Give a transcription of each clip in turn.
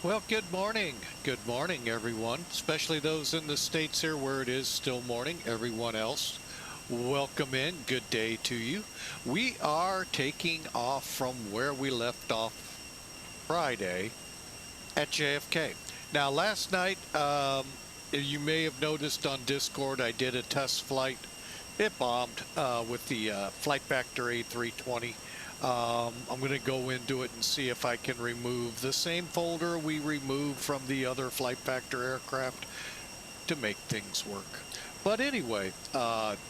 Well, good morning. Good morning, everyone, especially those in the States here where it is still morning. Everyone else, welcome in. Good day to you. We are taking off from where we left off Friday at JFK. Now, last night, you may have noticed on Discord, I did a test flight. It bombed with the Flight Factor A320. I'm going to go into it and see if I can remove the same folder we removed from the other Flight Factor aircraft to make things work. But anyway,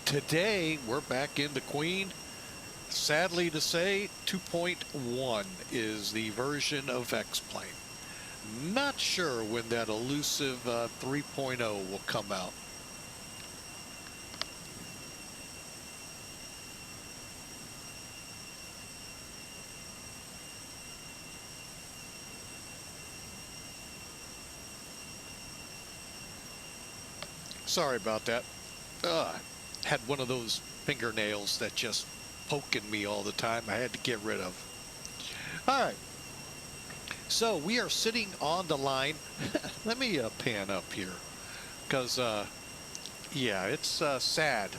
today we're back in the Queen. Sadly to say, 2.1 is the version of X-Plane. Not sure when that elusive 3.0 will come out. Sorry about that. Had one of those fingernails that just poking me all the time. I had to get rid of. All right. So we are sitting on the line. Let me pan up here because, yeah, it's sad.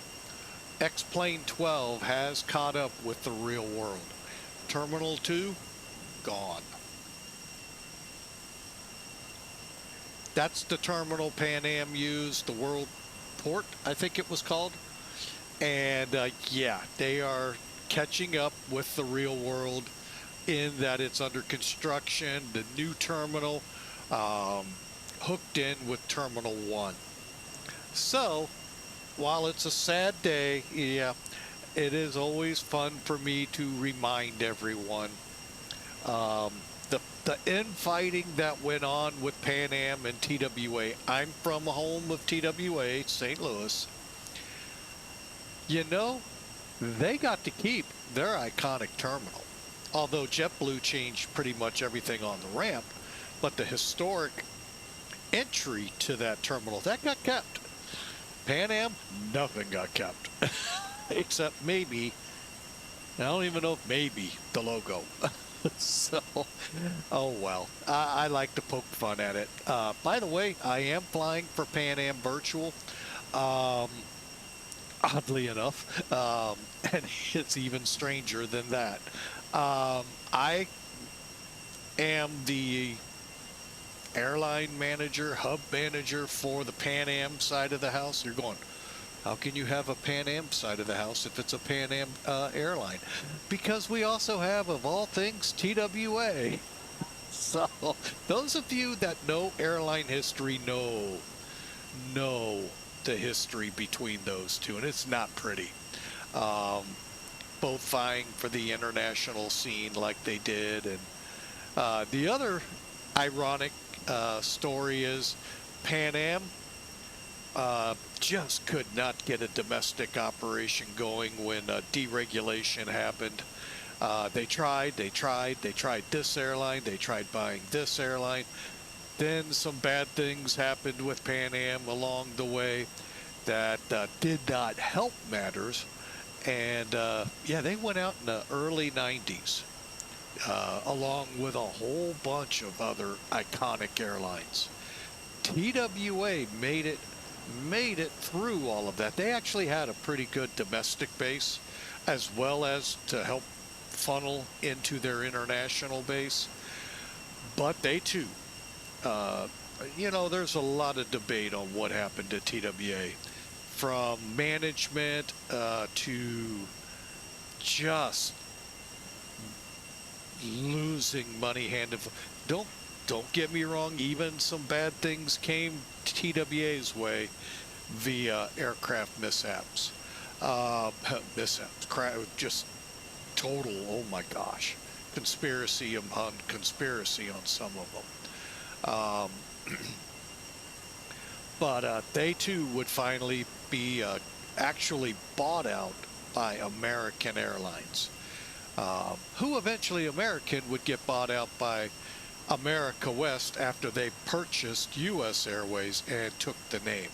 X-Plane 12 has caught up with the real world. Terminal 2, gone. That's the terminal Pan Am used, the World Port, I think it was called. And yeah, they are catching up with the real world in that it's under construction. The new terminal hooked in with Terminal 1. So, while it's a sad day, yeah, it is always fun for me to remind everyone the infighting that went on with Pan Am and TWA. I'm from the home of TWA, St. Louis. You know, they got to keep their iconic terminal. Although JetBlue changed pretty much everything on the ramp, but the historic entry to that terminal, that got kept. Pan Am, nothing got kept. Except maybe, I don't even know if maybe, the logo. So, oh well, I like to poke fun at it. By the way, I am flying for Pan Am Virtual, oddly enough, and it's even stranger than that. I am the airline manager, hub manager for the Pan Am side of the house. You're going, how can you have a Pan Am side of the house if it's a Pan Am airline? Because we also have, of all things, TWA. So those of you that know airline history know the history between those two, and it's not pretty. Both vying for the international scene like they did. And the other ironic story is Pan Am just could not get a domestic operation going when deregulation happened. They tried this airline, they tried buying this airline. Then some bad things happened with Pan Am along the way that did not help matters. And yeah, they went out in the early 90s along with a whole bunch of other iconic airlines. TWA made it through all of that. They actually had a pretty good domestic base as well as to help funnel into their international base. But they too, you know, there's a lot of debate on what happened to TWA, from management to just losing money hand in foot. Don't get me wrong, even some bad things came TWA's way via aircraft mishaps. Just total, oh my gosh, conspiracy upon conspiracy on some of them. But they too would finally be actually bought out by American Airlines, who eventually American would get bought out by America West after they purchased U.S. Airways and took the name.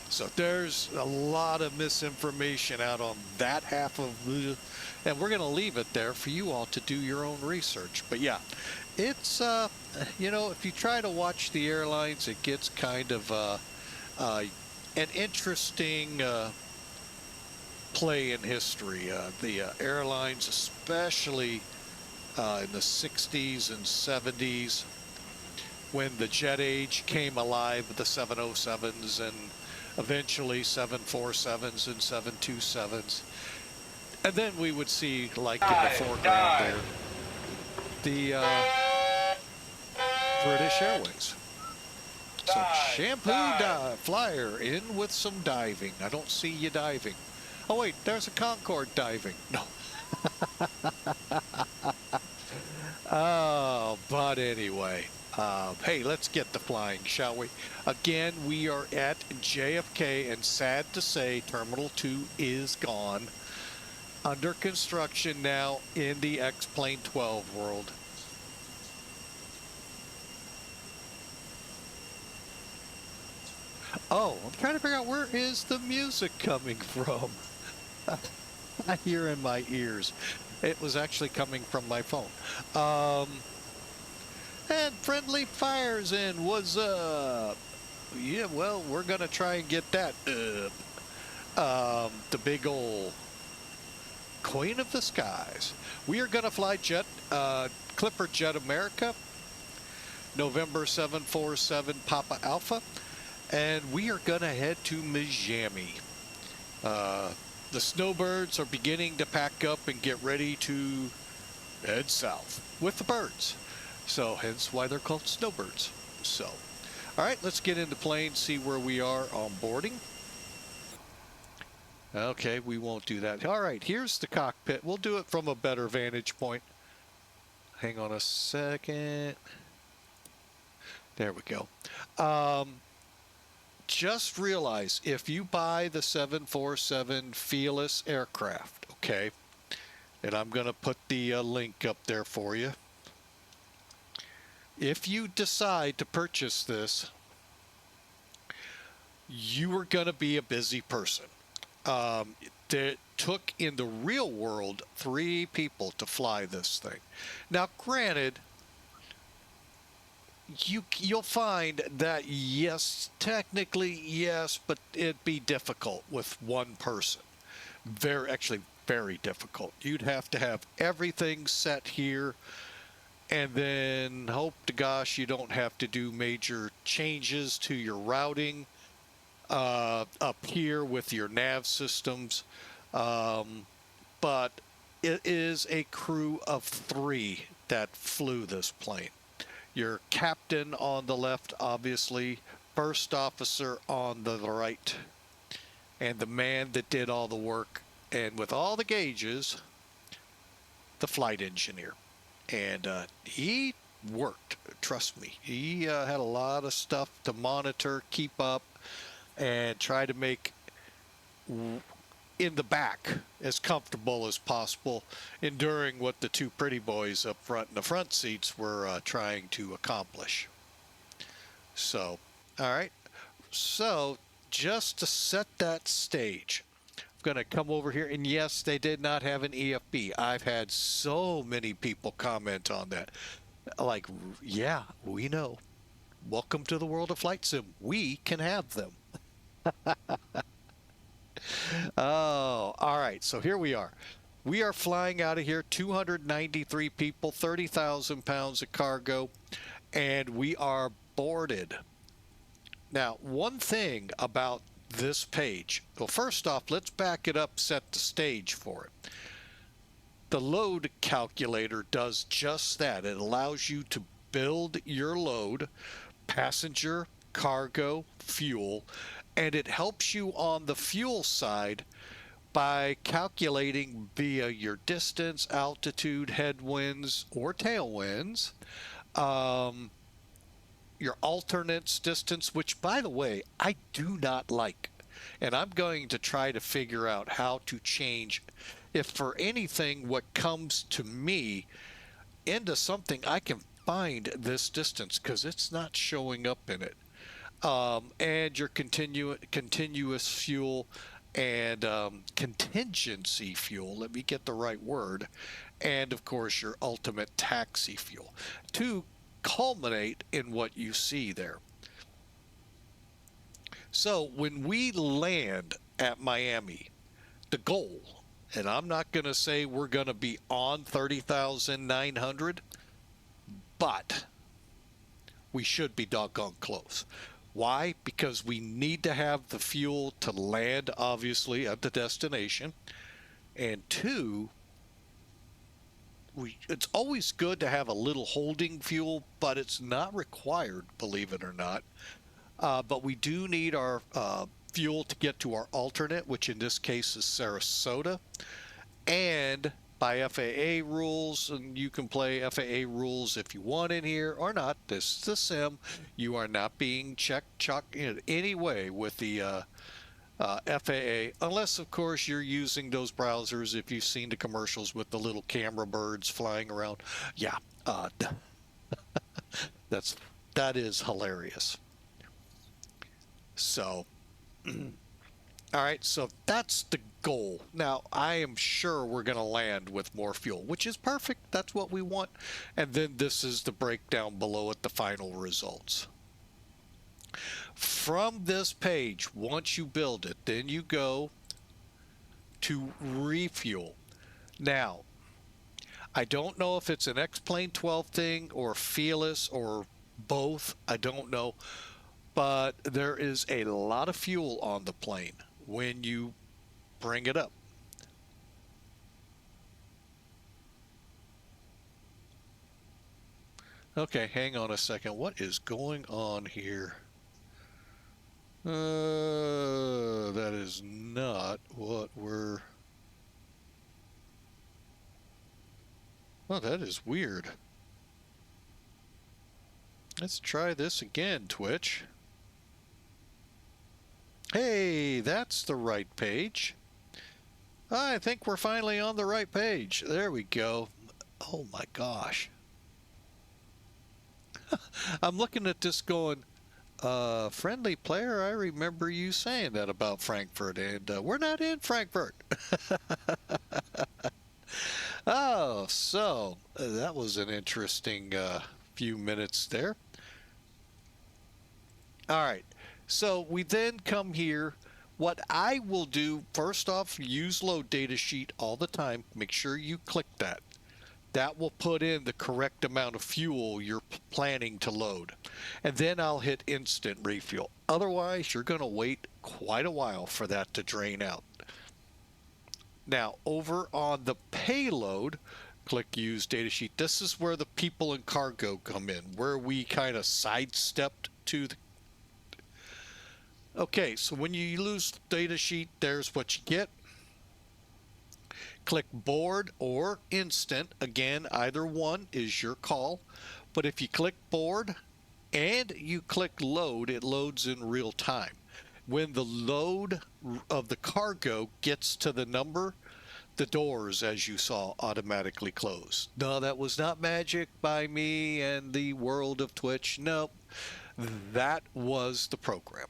So there's a lot of misinformation out on that half of the, and we're going to leave it there for you all to do your own research. But yeah, It's, you know, if you try to watch the airlines, it gets kind of an interesting play in history. The airlines, especially in the 60s and 70s, when the jet age came alive with the 707s and eventually 747s and 727s. And then we would see, like in the foreground there, the British Airways. So shampoo dive flyer in with some diving. I don't see you diving. Oh wait, there's a Concorde diving. No. Oh, but anyway, hey, let's get to flying, shall we? Again, we are at JFK, and sad to say, Terminal 2 is gone. Under construction now in the X-Plane 12 world. Oh, I'm trying to figure out where is the music coming from. I hear in my ears. It was actually coming from my phone. And friendly fires in. What's up? Yeah, well, we're going to try and get that up. The big ol' Queen of the Skies. We are going to fly Clipper Jet America, November 747 Papa Alpha, and we are going to head to Miami. The snowbirds are beginning to pack up and get ready to head south with the birds. So hence why they're called snowbirds. So, all right, let's get into plane, see where we are on boarding. Okay, we won't do that. All right, here's the cockpit. We'll do it from a better vantage point. Hang on a second. There we go. Just realize if you buy the 747 Felis aircraft, okay, and I'm going to put the link up there for you. If you decide to purchase this, you are going to be a busy person. It took in the real world 3 people to fly this thing. Now, granted, you'll find that yes, technically yes, but it'd be difficult with one person. Actually very difficult. You'd have to have everything set here, and then hope to gosh you don't have to do major changes to your routing up here with your nav systems. But it is a crew of 3 that flew this plane. Your captain on the left, obviously, first officer on the right, and the man that did all the work, and with all the gauges, the flight engineer. And he worked, trust me. He had a lot of stuff to monitor, keep up, and try to make in the back as comfortable as possible, enduring what the 2 pretty boys up front in the front seats were trying to accomplish. So, all right. So, just to set that stage, I'm going to come over here, and yes, they did not have an EFB. I've had so many people comment on that. Like, yeah, we know. Welcome to the world of flight sim. We can have them. Oh, all right. So here we are. We are flying out of here, 293 people, 30,000 pounds of cargo, and we are boarded. Now, one thing about this page, well, first off, let's back it up, set the stage for it. The load calculator does just that. It allows you to build your load, passenger, cargo, fuel, and it helps you on the fuel side by calculating via your distance, altitude, headwinds, or tailwinds, your alternates distance, which, by the way, I do not like. And I'm going to try to figure out how to change, if for anything, what comes to me into something I can find this distance, because it's not showing up in it. And your continuous fuel and contingency fuel, let me get the right word, and of course your ultimate taxi fuel to culminate in what you see there. So when we land at Miami, the goal, and I'm not going to say we're going to be on 30,900, but we should be doggone close. Why? Because we need to have the fuel to land, obviously, at the destination. And two, it's always good to have a little holding fuel, but it's not required, believe it or not. But we do need our fuel to get to our alternate, which in this case is Sarasota. And by FAA rules, and you can play FAA rules if you want in here or not, this is a sim, you are not being checked in any way with the FAA, unless of course you're using those browsers. If you've seen the commercials with the little camera birds flying around, yeah, that is hilarious. So all right, so that's the goal. Now, I am sure we're going to land with more fuel, which is perfect. That's what we want. And then this is the breakdown below it, the final results. From this page, once you build it, then you go to refuel. Now, I don't know if it's an XP12 thing or Felis or both. I don't know. But there is a lot of fuel on the plane when you bring it up. Okay, hang on a second. What is going on here? That is not what we're... Oh, that is weird. Let's try this again, Twitch. Hey, that's the right page. I think we're finally on the right page. There we go. Oh my gosh. I'm looking at this going, friendly player, I remember you saying that about Frankfurt, and we're not in Frankfurt. Oh, so that was an interesting few minutes there. All right. So we then come here. What I will do, first off, use load data sheet all the time. Make sure you click that. That will put in the correct amount of fuel you're planning to load. And then I'll hit instant refuel. Otherwise, you're going to wait quite a while for that to drain out. Now, over on the payload, click use data sheet. This is where the people and cargo come in, where we kind of sidestepped to the... Okay, so when you lose data sheet, there's what you get. Click board or instant. Again, either one is your call. But if you click board and you click load, it loads in real time. When the load of the cargo gets to the number, the doors, as you saw, automatically close. No, that was not magic by me and the world of Twitch. Nope, that was the program.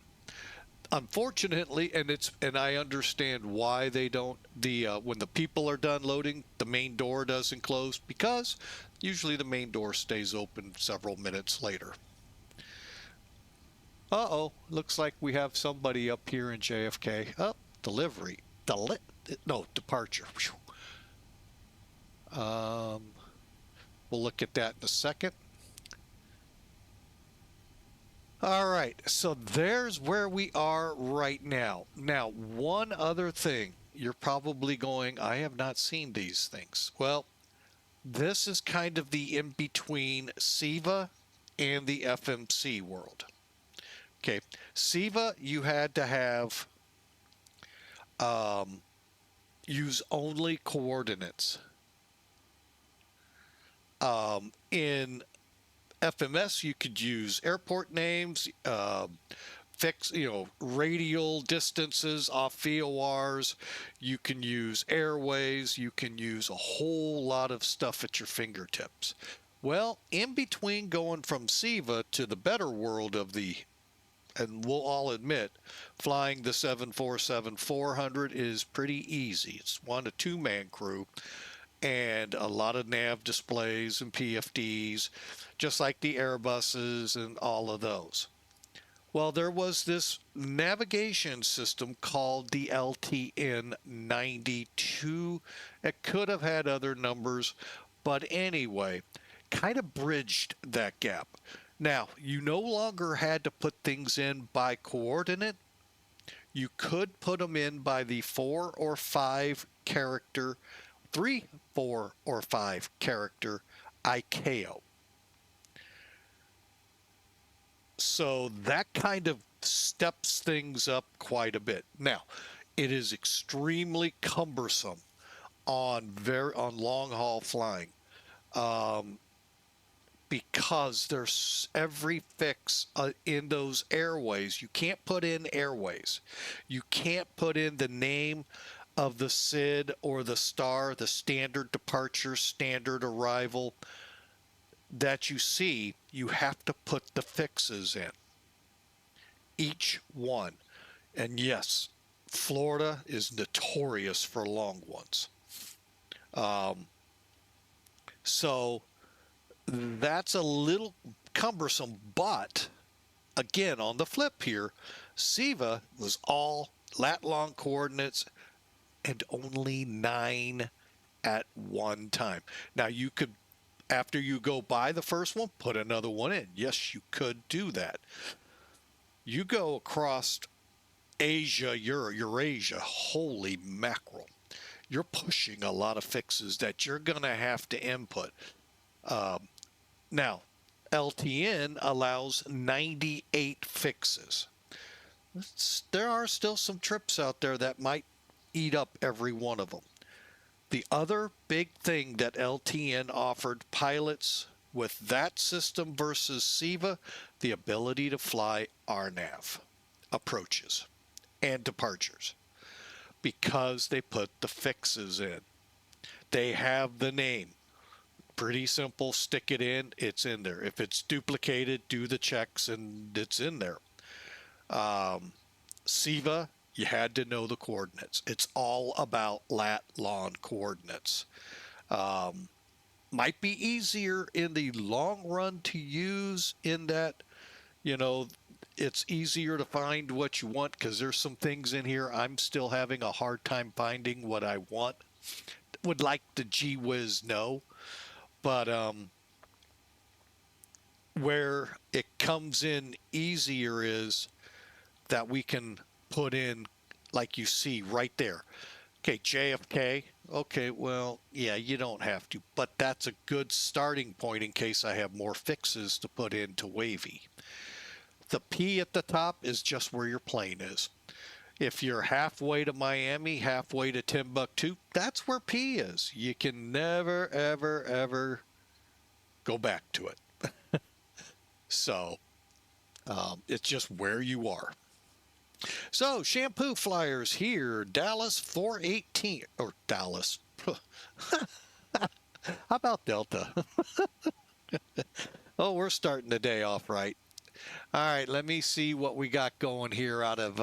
Unfortunately, and I understand why they don't, when the people are done loading, the main door doesn't close, because usually the main door stays open several minutes later. Uh-oh, looks like we have somebody up here in JFK. Oh, delivery. Departure. We'll look at that in a second. All right, so there's where we are right now. Now, one other thing, you're probably going, I have not seen these things. Well, this is kind of the in-between SEVA and the FMC world. Okay, SEVA, you had to have use only coordinates. In FMS, you could use airport names, fix, radial distances off VORs. You can use airways. You can use a whole lot of stuff at your fingertips. Well, in between going from SEVA to the better world of and we'll all admit, flying the 747-400 is pretty easy. It's 1 to 2 man crew. and a lot of nav displays and PFDs, just like the Airbuses and all of those. Well, there was this navigation system called the LTN 92. It could have had other numbers, but anyway, kind of bridged that gap. Now, you no longer had to put things in by coordinate. You could put them in by the 4 or 5 character, 3, 4, or 5 character ICAO. So that kind of steps things up quite a bit. Now, it is extremely cumbersome on long haul flying, because there's every fix in those airways. You can't put in airways. You can't put in the name of the SID or the star, the standard departure, standard arrival that you see. You have to put the fixes in, each one. And yes, Florida is notorious for long ones. So that's a little cumbersome, but again, on the flip here, SEVA was all lat long coordinates and only 9 at one time. Now you could, after you go by the first one, put another one in. Yes, you could do that. You go across Asia, Eurasia, holy mackerel. You're pushing a lot of fixes that you're going to have to input. Now, LTN allows 98 fixes. There are still some trips out there that might eat up every one of them. The other big thing that LTN offered pilots with that system versus SEVA, the ability to fly RNAV approaches and departures, because they put the fixes in. They have the name. Pretty simple, stick it in, it's in there. If it's duplicated, do the checks and it's in there. SEVA, you had to know the coordinates. It's all about lat long coordinates. Might be easier in the long run to use, in that, it's easier to find what you want, because there's some things in here I'm still having a hard time finding what I want. Would like the gee whiz know. But where it comes in easier is that we can put in, like you see right there. Okay, JFK. Okay, well, yeah, you don't have to, but that's a good starting point in case I have more fixes to put into WAVEY. The P at the top is just where your plane is. If you're halfway to Miami, halfway to Timbuktu, that's where P is. You can never, ever, ever go back to it. So it's just where you are. So shampoo flyers here, Dallas 418, or Dallas. How about Delta? Oh, we're starting the day off right. All right, let me see what we got going here out of,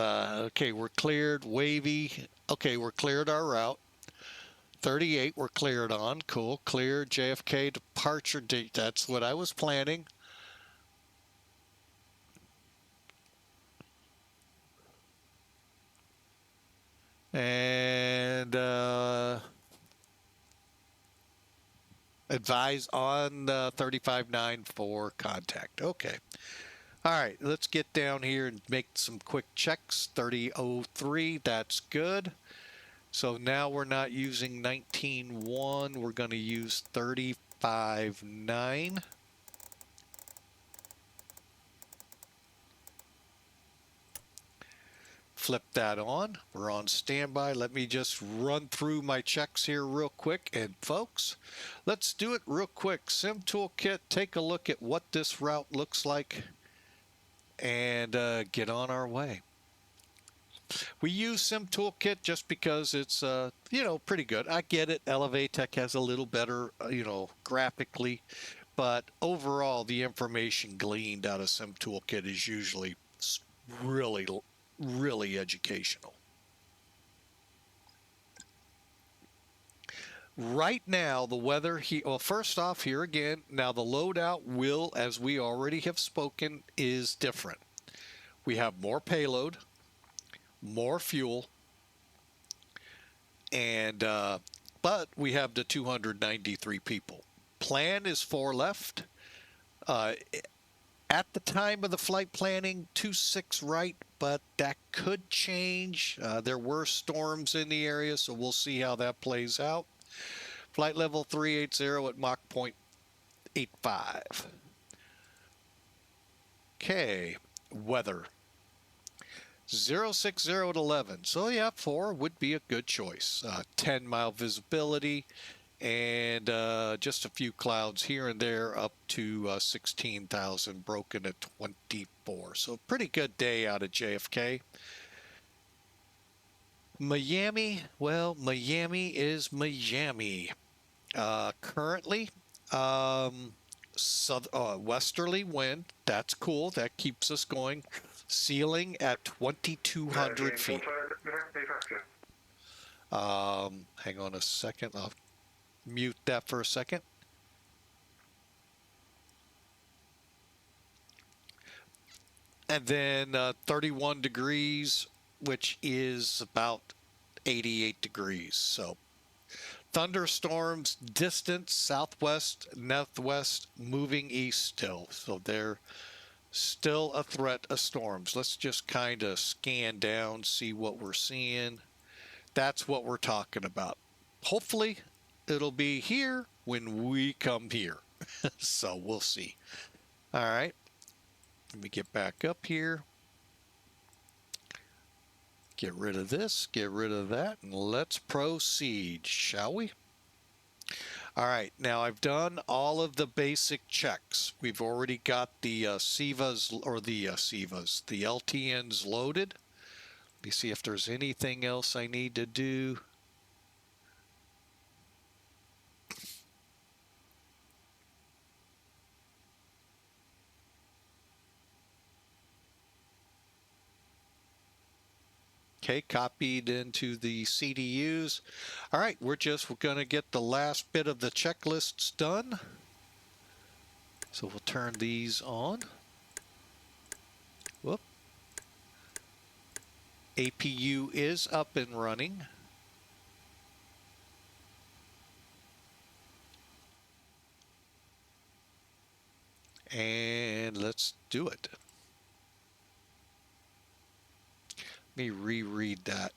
okay, we're cleared, WAVEY. Okay, we're cleared our route. 38 we're cleared on. Cool. Clear JFK departure date. That's what I was planning. And advise on 35.9 for contact. Okay. All right, let's get down here and make some quick checks. 3003, that's good. So now we're not using 19.1, we're going to use 35.9. Flip that on. We're on standby. Let me just run through my checks here real quick. And folks, let's do it real quick. Sim Toolkit, take a look at what this route looks like and get on our way. We use Sim Toolkit just because it's, pretty good. I get it. Elevatech has a little better, graphically, but overall, the information gleaned out of Sim Toolkit is usually really educational. Right now, the weather here, well, first off, here again, now the loadout will, as we already have spoken, is different. We have more payload, more fuel, and but we have the 293 people. Plan is 4 left. At the time of the flight planning, 26 right, but that could change. There were storms in the area, so we'll see how that plays out. Flight level 380 at Mach 0.85. Okay, weather. 060 at 11. So yeah, 4 would be a good choice. 10-mile visibility and just a few clouds here and there up to 16,000, broken at 24. So pretty good day out of JFK. Miami, well, Miami is Miami. Currently, westerly wind. That's cool. That keeps us going. Ceiling at 2,200 feet. Hang on a second. I'll mute that for a second. And then 31 degrees, which is about 88 degrees. So thunderstorms, distance, southwest, northwest, moving east still. So they're still a threat of storms. Let's just kind of scan down, see what we're seeing. That's what we're talking about. Hopefully, it'll be here when we come here. So we'll see. All right. Let me get back up here. Get rid of this, get rid of that, and let's proceed, shall we? All right, now I've done all of the basic checks. We've already got the SEVAs, or the SEVAs, the LTNs loaded. Let me see if there's anything else I need to do. Okay, copied into the CDUs. All right, we're going to get the last bit of the checklists done. So we'll turn these on. Whoop. APU is up and running. And let's do it. Let me reread that.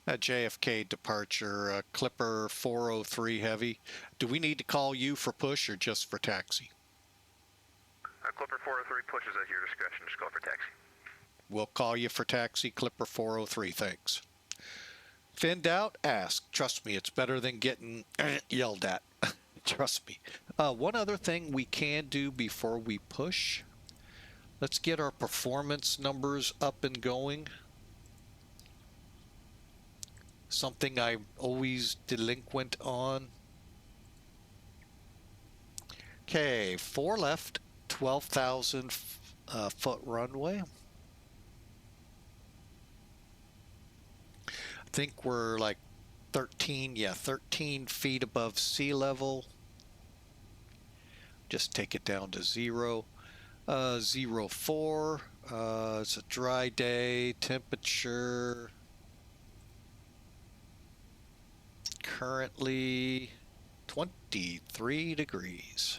JFK departure, Clipper 403 Heavy. Do we need to call you for push or just for taxi? Clipper 403 pushes at your discretion. Just call for taxi. We'll call you for taxi, Clipper 403. Thanks. Finned out, ask. Trust me, it's better than getting yelled at. Trust me. One other thing we can do before we push. Let's get our performance numbers up and going. Something I'm always delinquent on. Okay, 4 left, 12,000 foot runway. I think we're like 13 feet above sea level. Just take it down to 0. 04. It's a dry day. Temperature currently 23 degrees.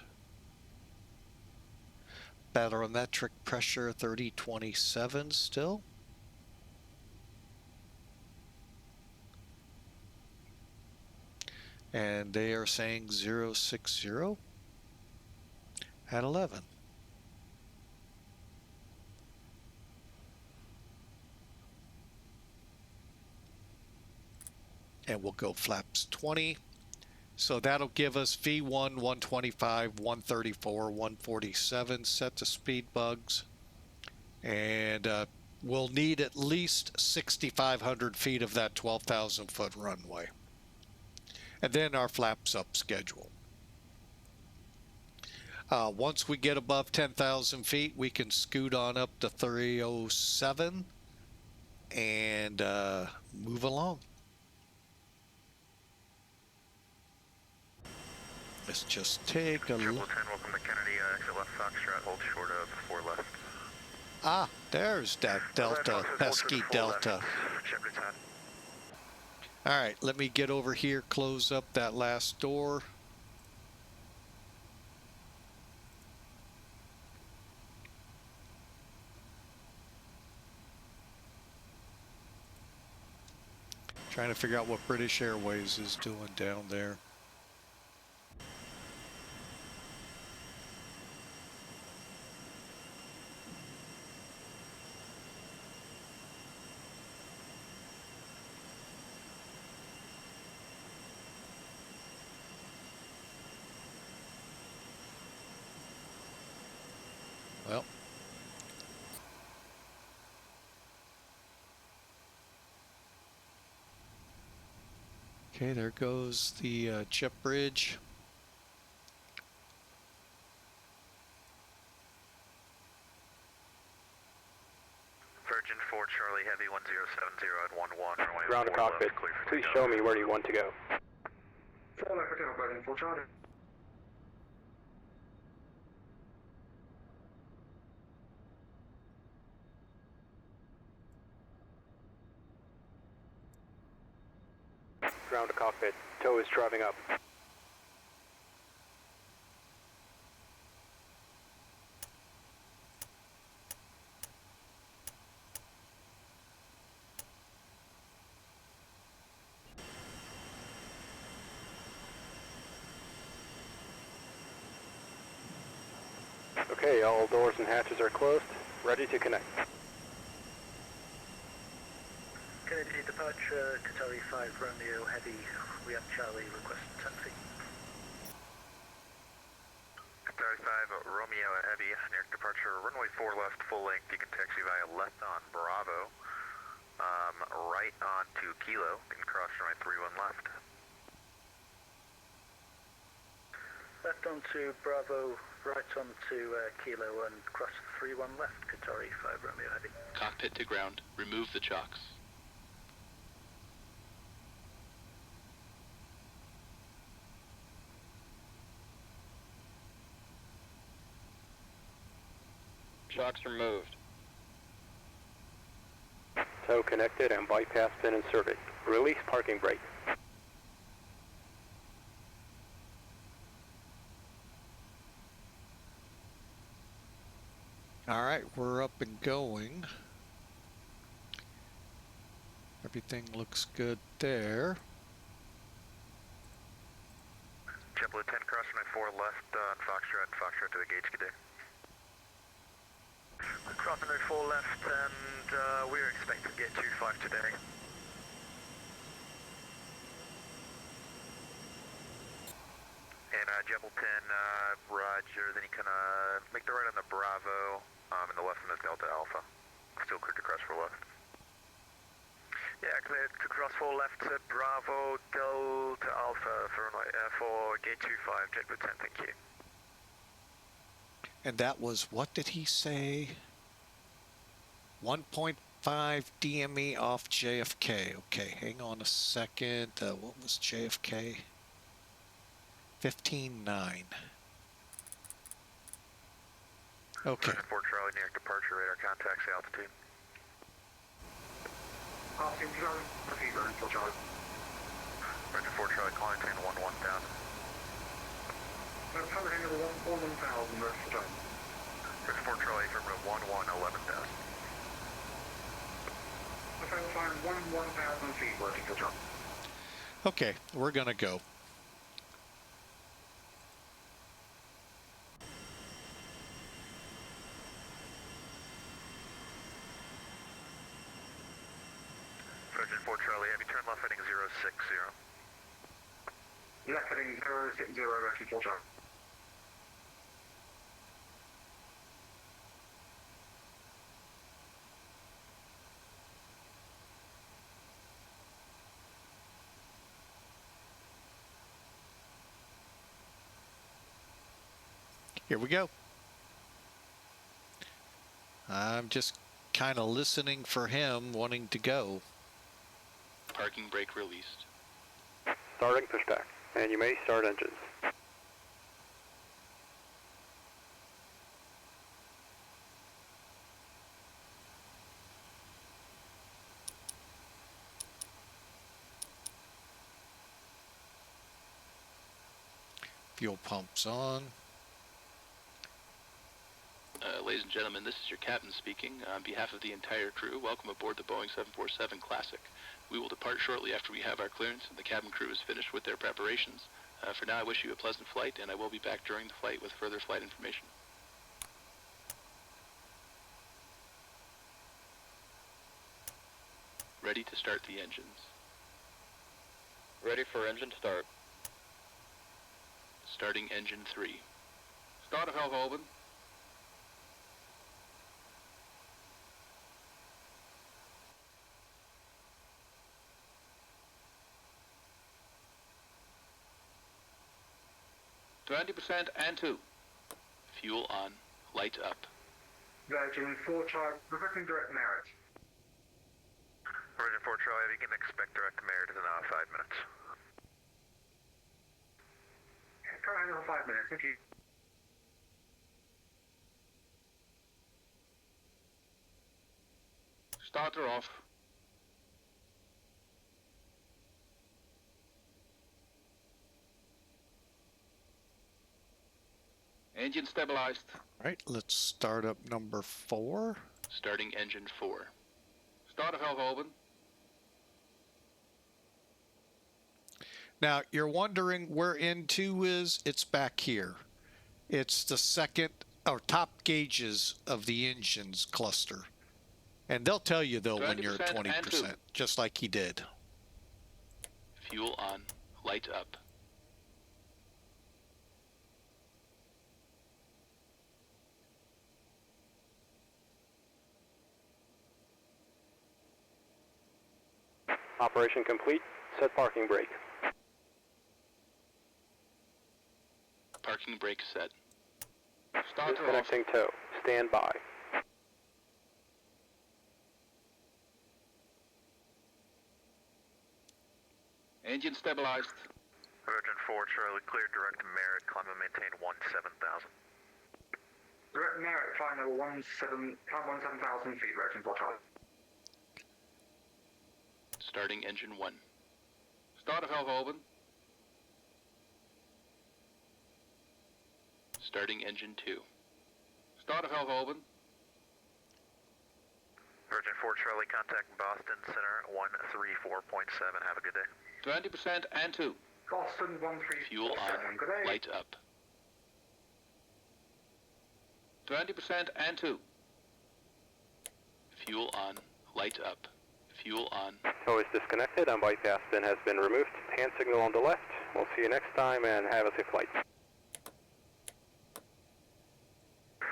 Barometric pressure 3027 still. And they are saying 060 at 11. And we'll go flaps 20. So that'll give us V1, 125, 134, 147 set to speed bugs. And we'll need at least 6,500 feet of that 12,000 foot runway. And then our flaps up schedule. Once we get above 10,000 feet, we can scoot on up to 307 and move along. Let's just take a look. 10, welcome to Kennedy, exit left Foxtrot, hold short of 4 left. Ah, there's that Delta, pesky Delta. All right, let me get over here, close up that last door. Trying to figure out what British Airways is doing down there. Well, okay, there goes the chip bridge. Virgin 4 Charlie Heavy 1070 at 11. Runway Ground to 4 cockpit. left, clear for Please takeoff. show me where you want to go. 4 left for takeoff, Virgin 4 Charlie. Ground to cockpit. Tow is driving up. Okay, all doors and hatches are closed. Ready to connect. Kennedy departure, Qatari 5 Romeo Heavy, we have Charlie, request taxi. Qatari 5 Romeo Heavy, near departure, runway 4 left, full length. You can taxi via left on Bravo, right on to Kilo, you can cross runway 31 left. Left onto Bravo, right onto Kilo and cross 31 left, Qatari 5 Romeo Heavy. Cockpit to ground. Remove the chocks. Chocks removed. Tow connected and bypass pin inserted. Release parking brake. All right, we're up and going. Everything looks good there. JetBlue 10, cross runway 4 left on Foxtrot to the gauge today. Cross runway 4 left and we're expecting to get 25 today. And JetBlue 10, roger, then you can make the right on the Bravo, and the left on the Delta Alpha. Still clear to cross 4 left. Yeah, clear to cross 4 left to Bravo, Delta Alpha for runway for gate 25, JetBlue 10, thank you. And that was, what did he say? 1.5 DME off JFK. Okay, hang on a second. What was JFK? 15.9. Okay. 4 Charlie, near departure radar, contacts altitude. Austin, Charlie, repeat, Vernon, 4 Charlie. Virgin 4 Charlie, calling 10 1 1000. Tower hangar 1,000, Vernon, 4 Charlie. Virgin 4 Charlie, affirmative 11 11,000. Tower flying 1,000 feet, Vernon, 4 Charlie. Okay, we're gonna go. Virgin 4 Charlie, heavy turn left heading 060. Left heading 060, Vernon, 4 Charlie. Here we go. I'm just kind of listening for him wanting to go. Parking brake released. Starting pushback, and you may start engines. Fuel pumps on. Ladies and gentlemen, this is your captain speaking. On behalf of the entire crew, welcome aboard the Boeing 747 Classic. We will depart shortly after we have our clearance and the cabin crew is finished with their preparations. For now, I wish you a pleasant flight, and I will be back during the flight with further flight information. Ready to start the engines. Ready for engine start. Starting engine 3. Start of valve open. %, and 2. Fuel on. Light up. Virgin 4 Charlie, requesting direct merit. Virgin 4 Charlie, you can expect direct merit in 5 minutes. Currently on 5 minutes, thank you. Starter off. Engine stabilized. All right, let's start up number 4. Starting engine 4. Start of valve open. Now, you're wondering where N2 is? It's back here. It's the second or top gauges of the engines cluster. And they'll tell you, though, when you're at 20% and 2. 20%, just like he did. Fuel on. Light up. Operation complete. Set parking brake. Parking brake set. Starter off. Disconnecting tow. Stand by. Engine stabilized. Virgin 4 Charlie, clear direct merit, climb and maintain 17,000. Direct merit, flight level 17,000 feet, Virgin 4 Charlie. Starting engine 1. Start of valve open. Starting engine 2. Start of valve open. Virgin 4 Charlie, contact Boston Center 134.7. Have a good day. 20% and 2. Boston 134.7, Fuel on. good day. Light up. 20% and 2. Fuel on. Light up. Fuel on. Tow is disconnected and bypass pin has been removed. Hand signal on the left. We'll see you next time and have a safe flight.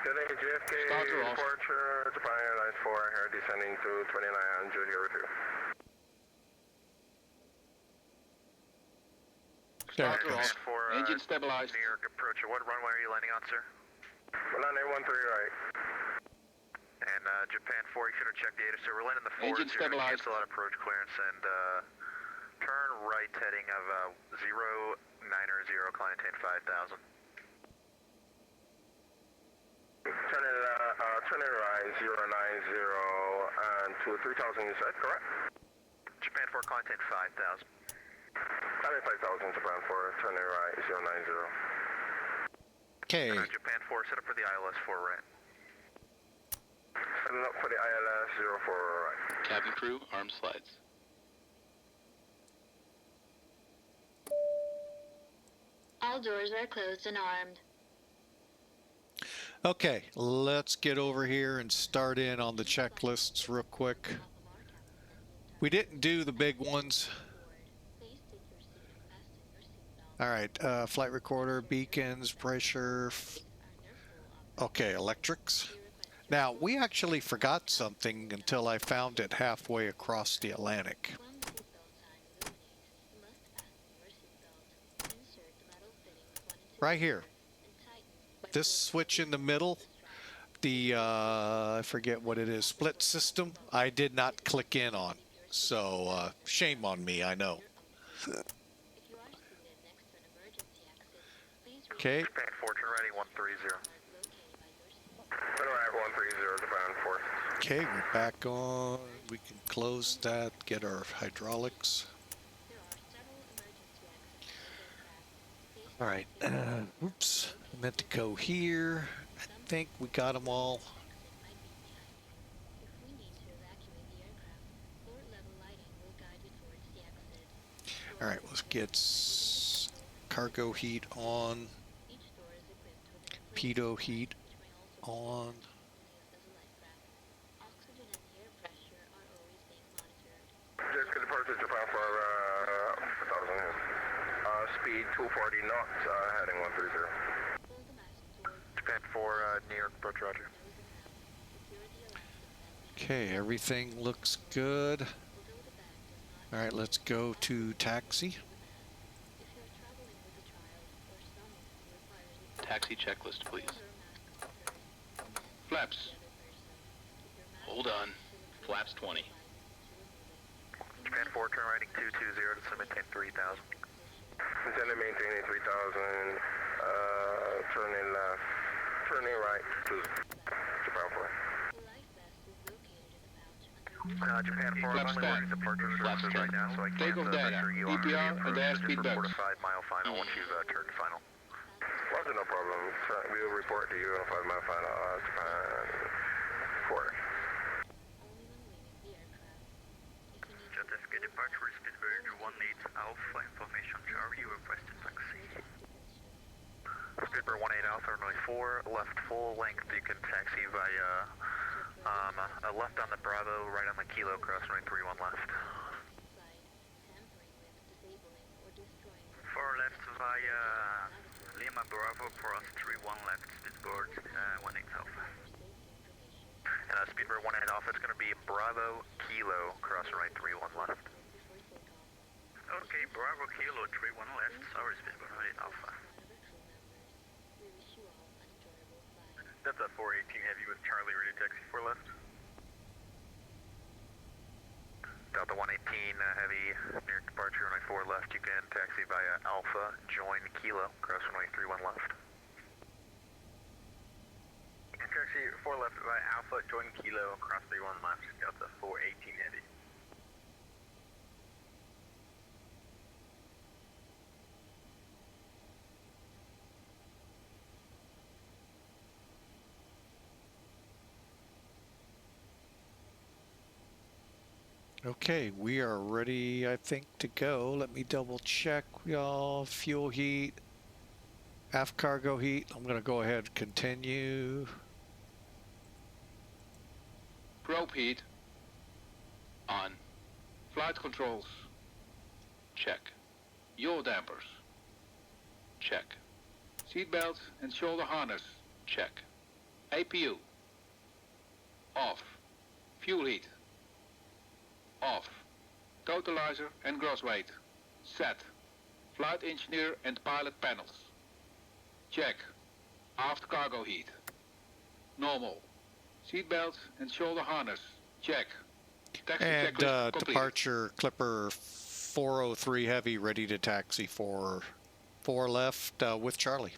Good day, JFK, Starter off. departure, Japan Airlines 4, here descending to 2900, here with you. There it Starter goes. off. For Engine stabilized. New York approach, what runway are you landing on, sir? We're landing 13 right. And Japan 4, you should have checked the ATC. We're landing the 4, Engine so you're gonna stabilized. cancel out approach clearance and turn right heading of 090, climb maintain 5,000. Turning right, 090, and to 3,000 you said, correct? Japan 4, climb maintain 5,000. Landing 5,000, Japan 4, turning right, 090. Okay. Japan 4, set up for the ILS 4 right. Setting up for the ILS 04 right. Cabin crew, arm slides. All doors are closed and armed. Okay, let's get over here and start in on the checklists real quick. We didn't do the big ones. All right, flight recorder, beacons, pressure. Okay, electrics. Now, we actually forgot something until I found it halfway across the Atlantic. Right here. this switch in the middle, the, I forget what it is, split system, I did not click in on. So, shame on me, I know. Okay. Japan 4, turn ready 130. Turn right 130, Japan 4. Okay, we're back on. We can close that, get our hydraulics. All right. Oops. I meant to go here. I think we got them all. All right, let's get cargo heat on. Pitot heat on. Just good departure Japan for 1000. Speed 240 knots, heading 130. Japan 4, New York approach, roger. Okay, everything looks good. All right, let's go to taxi. Taxi checklist, please. Flaps. Hold on. Flaps 20. Japan 4, turn righting 220 to maintain 3000. Intended maintaining 3000, turning left, turning right to Japan 4. Japan 4, Flaps I'm only working departure services right now, so I can't Takeoff data, measure you on DPR and airspeed report belts. a 5-mile final once you've turned final. Roger, no problem. We will report to you on a 5-mile final, Japan 4. JetFK departure, speed range 18 Alpha, information Charlie, requested taxi. Speedbird 18 Alpha, runway 4, left full length, you can taxi via left on the Bravo, right on the Kilo, cross runway 31 left. 4 left via Lima Bravo, cross 31 left, speedboard 18 Alpha. And speedbird 18 Alpha, it's going to be Bravo, Kilo, cross runway 31 left. Okay, Bravo, Kilo, 31 left, sorry, speedbird 18 Alpha. That's a 418 heavy with Charlie, ready to taxi 4 left. Delta 118 heavy, near departure runway 4 left, you can taxi via Alpha, join Kilo, cross runway 31 left. Taxi 4 left via Alpha, join Kilo, cross 31 left, Delta 418 heavy. Okay, we are ready, I think, to go. Let me double check, y'all. Fuel heat, aft cargo heat. I'm going to go ahead and continue. Probe heat. On. Flight controls. Check. Yaw dampers. Check. Seatbelt and shoulder harness. Check. APU. Off. Fuel heat. Off. Totalizer and gross weight. Set. Flight engineer and pilot panels. Check. Aft cargo heat. Normal. Seatbelt and shoulder harness. Check. Taxi And checklist complete. departure Clipper 403 heavy, ready to taxi for 4 left with Charlie.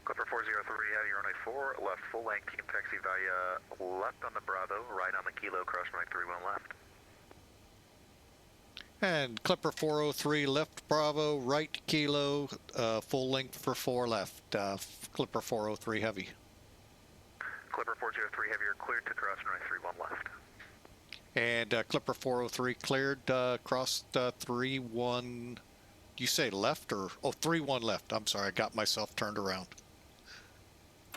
Clipper 403 heavy, runway 4, left full length, you can taxi via left on the Bravo, right on the Kilo, cross runway 31 left. And Clipper 403 left Bravo, right Kilo, full length for 4 left. Clipper 403 heavy. Clipper 403 heavy, you're cleared to cross runway 31 left. And Clipper 403 cleared, crossed 31, you say left or, oh, 31 left. I'm sorry, I got myself turned around.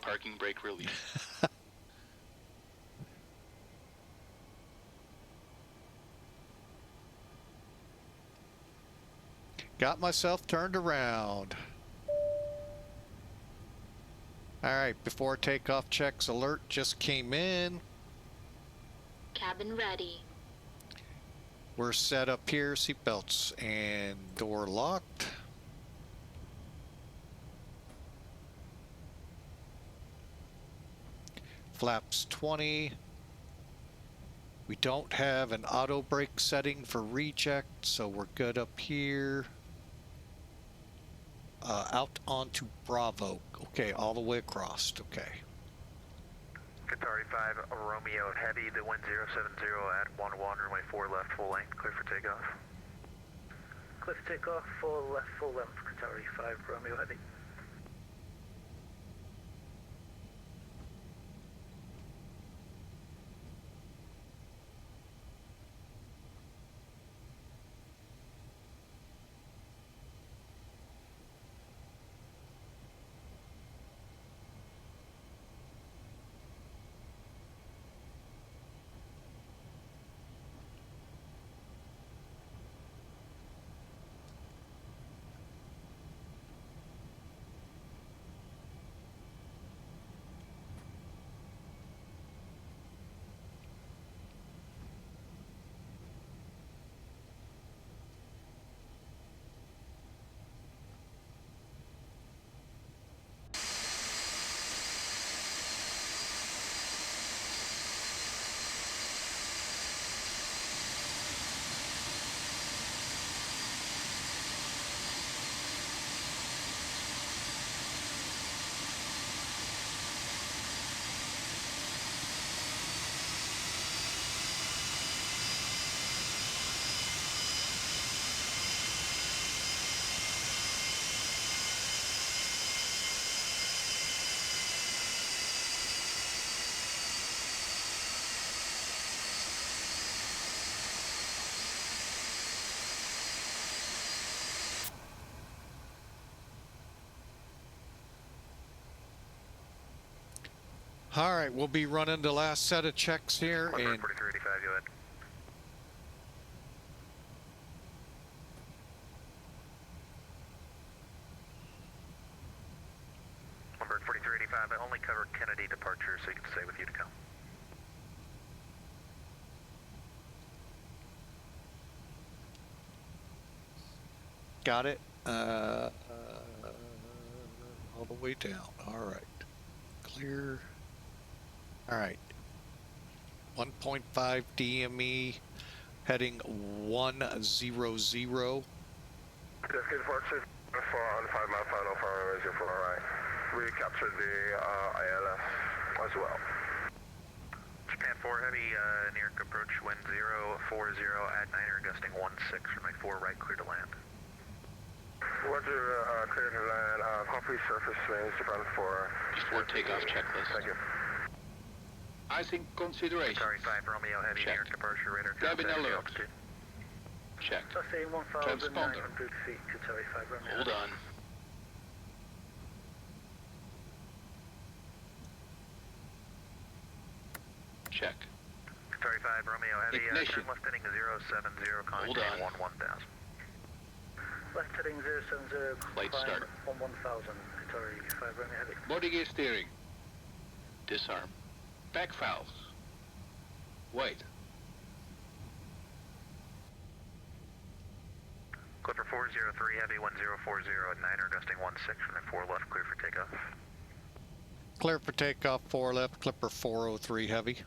Parking brake relief. Got myself turned around. All right, before takeoff checks alert just came in. Cabin ready. We're set up here, seatbelts and door locked. flaps 20. We don't have an auto brake setting for reject, so we're good up here. Out onto Bravo. Okay, all the way across. Okay. Qatari 5, Romeo Heavy, the wind 070 at 11, runway 4 left, full length, clear for takeoff. Clear for takeoff, 4 left, full length, Qatari 5, Romeo Heavy. All right, we'll be running the last set of checks here. Clipper And 4385, go ahead. Number 4385, I only covered Kennedy departure, so you can stay with you to come. got it. All the way down. All right. Clear. All right. 1.5 DME heading 100. KJFK departure for on 5 mile final for 04 right. We captured the ILS as well. Japan 4 Heavy, near approach, wind 040 at 9er, gusting 16, runway 4 right, clear to land. Roger, clear to land, copy surface winds, Japan 4. Before takeoff checklist. Thank you. Icing consideration. Qatari 5 Romeo Heavy, Check. near departure, radar Cabin contact, alert. altitude. Check. Tracking 1,900 feet, Qatari 5, Romeo Hold Heavy. on. Check. Qatari 5 Romeo Heavy, Ignition. turn left heading 070, Hold contact on. 1000. Left heading 070, Flight climb start. 1000, Qatari 5, Romeo Heavy. Body gear steering. Disarm. Back valves. Wait. Clipper 403 Heavy, 1040 at 9er, gusting 16, runway 4 left, clear for takeoff. Clear for takeoff, 4 left, Clipper 403 heavy.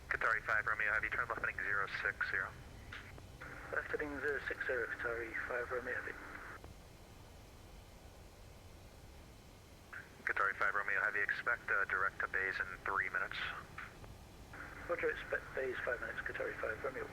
Qatari 5 Romeo Heavy, turn left heading 060. Left heading 060, Qatari 5, Romeo Heavy. Qatari 5 Romeo Heavy, expect direct to base in 3 minutes. Roger, expect base 5 minutes, Qatari 5, Romeo.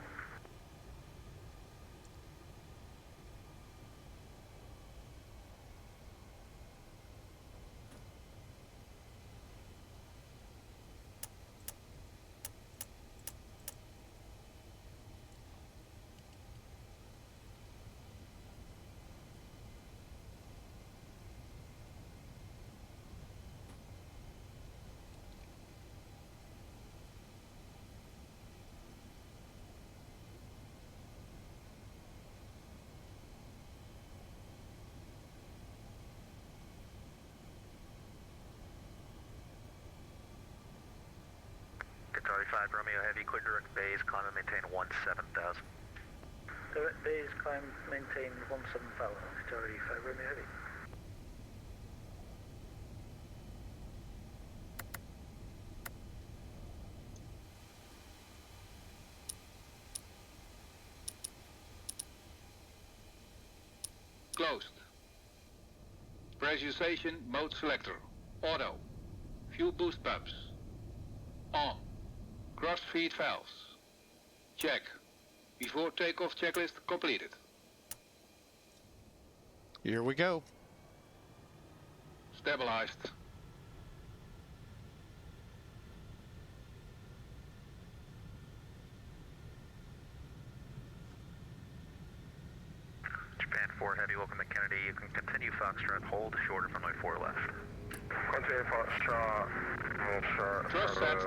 Romeo Heavy, clear direct bays, climb and maintain 17,000. Direct bays, climb, maintain 17,000, Qatari 5 Romeo Heavy. Closed. Pressurization mode selector. Auto. Fuel boost pumps. On. Cross feed valves. Check. Before takeoff checklist completed. Here we go. Stabilized. Japan 4 Heavy, welcome to Kennedy. You can continue Foxtrot, hold shorter from runway 4 left. Continue Foxtrot, short. Trust set.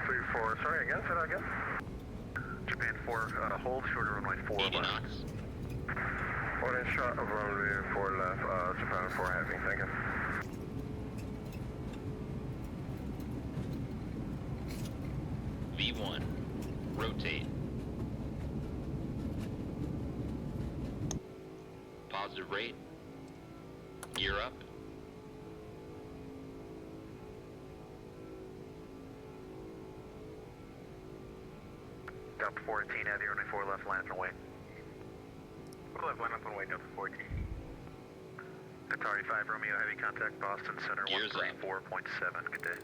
34, sorry again, say that again? Japan 4, hold shorter runway 4 left. Holding short of runway 4 left, Japan 4 Heavy, thank you. V1, rotate. Positive rate. Gear up. Delta 14 Heavy, runway 4 left, line up and wait. 4 left, line up and wait, Delta 14. Qatari 5 Romeo Heavy, contact Boston Center Gears up. 134.7, good day.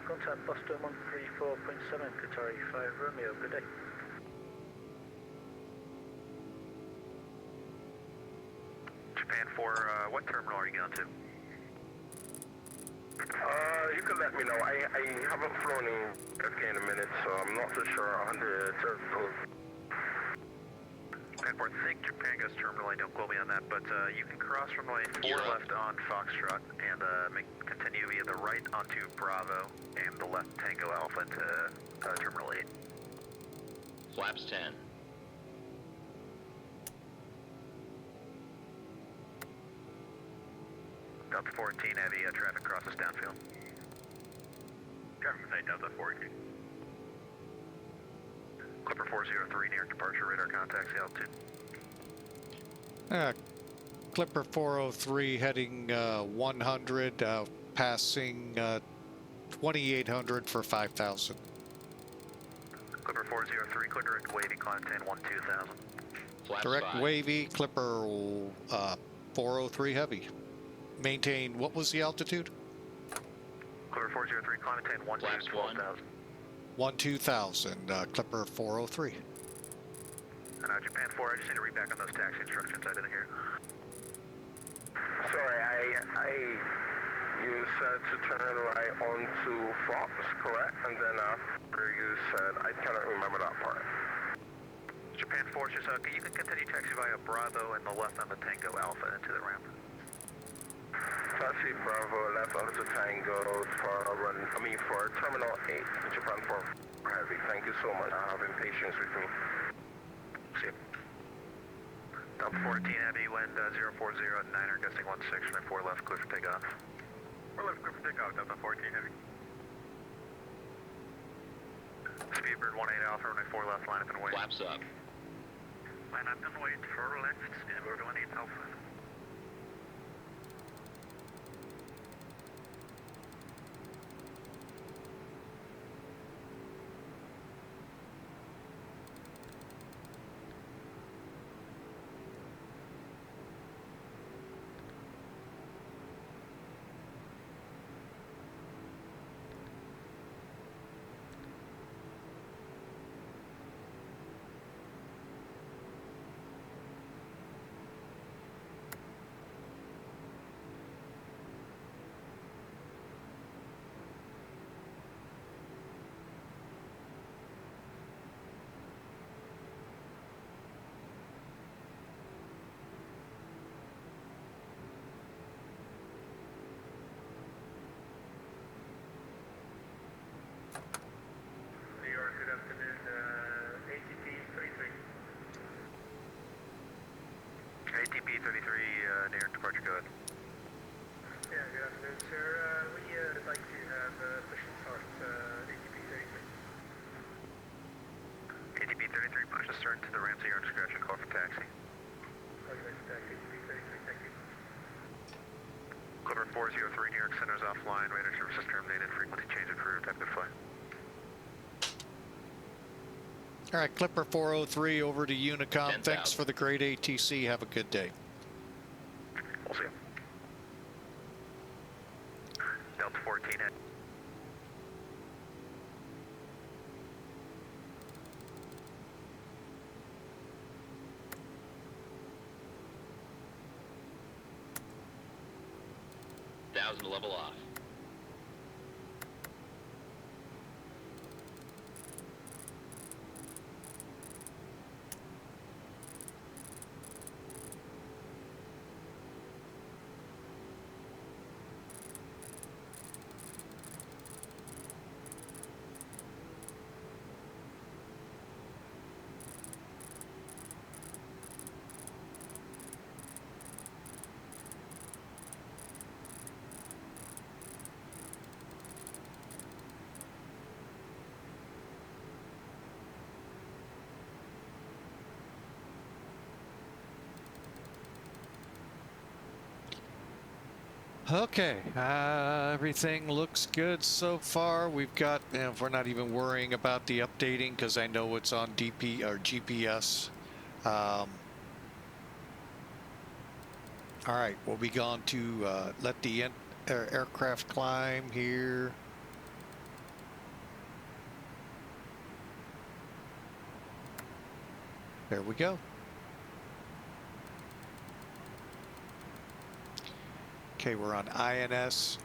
Contact Boston 134.7, Qatari 5 Romeo, good day. Japan 4, what terminal are you going to? You can let me know. I haven't flown in JFK in a minute, so I'm not so sure on the terminal. Japan 4, think Japan goes terminal, I don't quote me on that, but you can cross runway 4 You're up. left on Foxtrot and continue via the right onto Bravo and the left Tango Alpha to Terminal 8. Flaps 10. Delta 14 Heavy, traffic crosses downfield. Traffic site Delta 14. Clipper 403 near departure radar contacts the altitude. Clipper 403 heading 100, passing 2800 for 5,000. Clipper 403, clear direct wavy, climb 10, 12,000. Flaps Direct 5. wavy, Clipper 403 heavy. Maintain, what was the altitude? Clipper 403, climb 10, 12, Flaps 1. 12,000. 12,000, Clipper 403. And Japan 4, I just need to read back on those taxi instructions, I didn't hear. Sorry, you said to turn right onto Fox, correct? And then after you said, I cannot remember that part. Japan 4, just, you can continue taxi via Bravo and the left on the Tango Alpha into the ramp. Taxi Bravo, left onto Tango for Terminal 8, Japan 4 Heavy. Thank you so much for having patience with me. See you. Delta 14 Heavy, wind 040 at 9er, gusting 16, right 4 left, clear for takeoff. 4 left, clear for takeoff, Delta 14 Heavy. Speedbird 18 Alpha, runway 4 left, line up and wait. Flaps up. Line up and wait, 4 left, Speedbird 18 Alpha. ATP 33, near departure, go ahead. Yeah, good afternoon, sir. We'd like to have push and start Alert to the ramps at your discretion, call for taxi. Clipper 403, New York Center's offline, radar services terminated, frequency change approved, active flight. All right, Clipper 403 over to Unicom. 10,000. Thanks for the great ATC. Have a good day. We'll see you. Delta 14 head. To level off. Okay, everything looks good so far. We've got, we're not even worrying about the updating because I know it's on DP or GPS. All right, we'll be gone to let the aircraft climb here. There we go. Okay, we're on INS.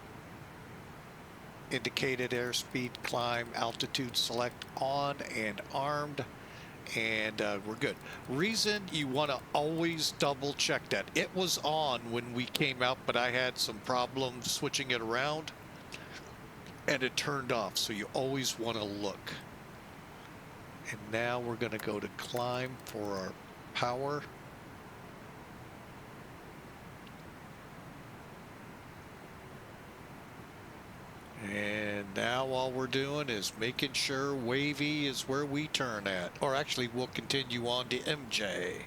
Indicated airspeed, climb, altitude select on and armed. And we're good. Reason you want to always double check that. It was on when we came out, but I had some problems switching it around. And it turned off, so you always want to look. And now we're going to go to climb for our power. And now all we're doing is making sure WAVEY is where we turn at. Or actually, we'll continue on to EMJAY.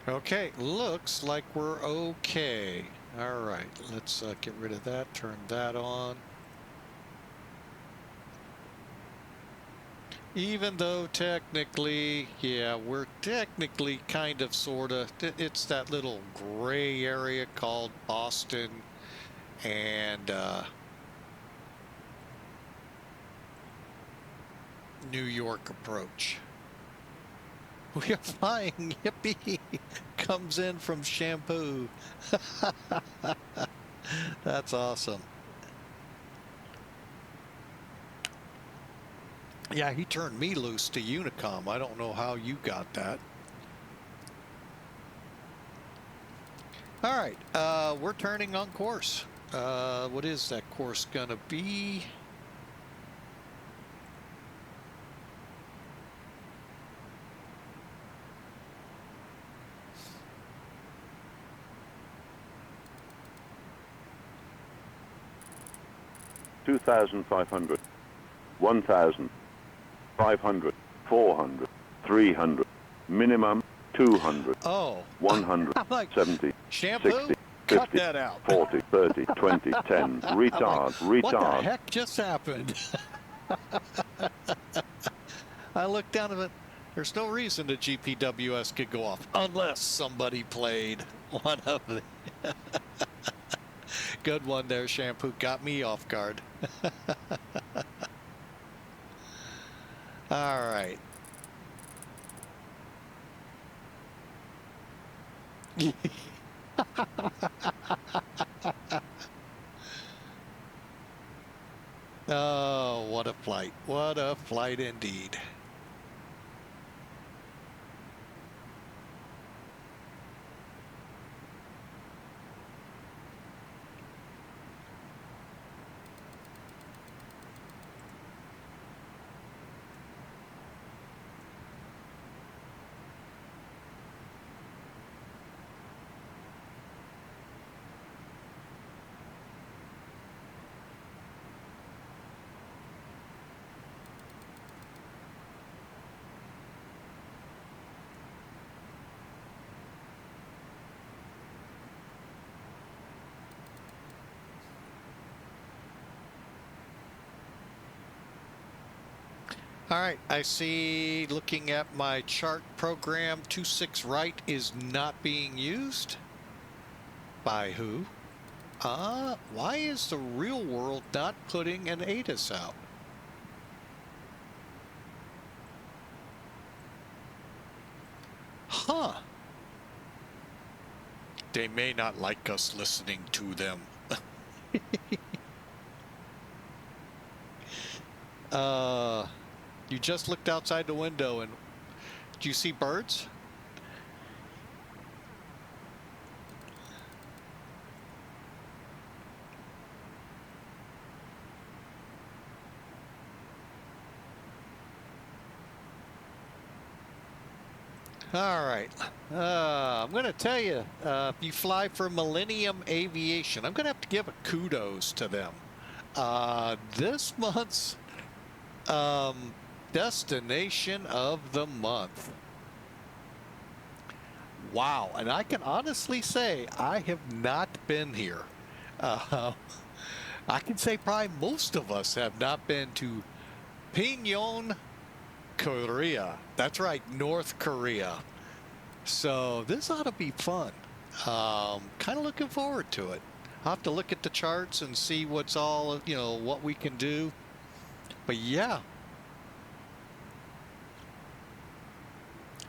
Okay, looks like we're okay. All right, let's get rid of that, turn that on. Even though technically, yeah, we're technically kind of sort of, it's that little gray area called Boston and New York approach. We are flying, yippee, comes in from Shampoo. That's awesome. Yeah, he turned me loose to Unicom. I don't know how you got that. All right, we're turning on course. What is that course gonna be? 2,500, 1,000, 500, 400, 300, minimum 200, Oh. 100, I'm like, 70, shampoo? 60, Cut 50, that out. 40, 30, 20, 10, retard, What the retard. heck just happened? I looked down at it. There's no reason the GPWS could go off unless somebody played one of the... Good one there, shampoo. Got me off guard. All right. Oh, what a flight. What a flight indeed. All right, I see, looking at my chart program, 26 right is not being used. By who? Why is the real world not putting an ATIS out? Huh. They may not like us listening to them. You just looked outside the window and do you see birds? All right. I'm going to tell you, if you fly for Millennium Aviation, I'm going to have to give a kudos to them. This month's destination of the month. Wow. And I can honestly say I have not been here. I can say probably most of us have not been to Pyongyang, Korea. That's right, North Korea. So this ought to be fun. Kind of looking forward to it. I'll have to look at the charts and see what's all, you know, what we can do. But yeah,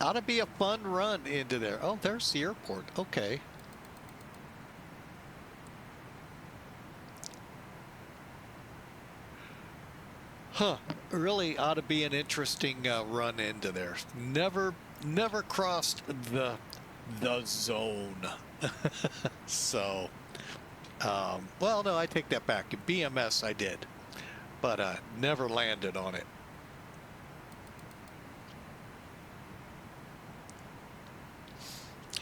ought to be a fun run into there. Oh, there's the airport. Okay. Huh. Really ought to be an interesting run into there. Never crossed the zone. So, well, no, I take that back. At BMS I did, but never landed on it.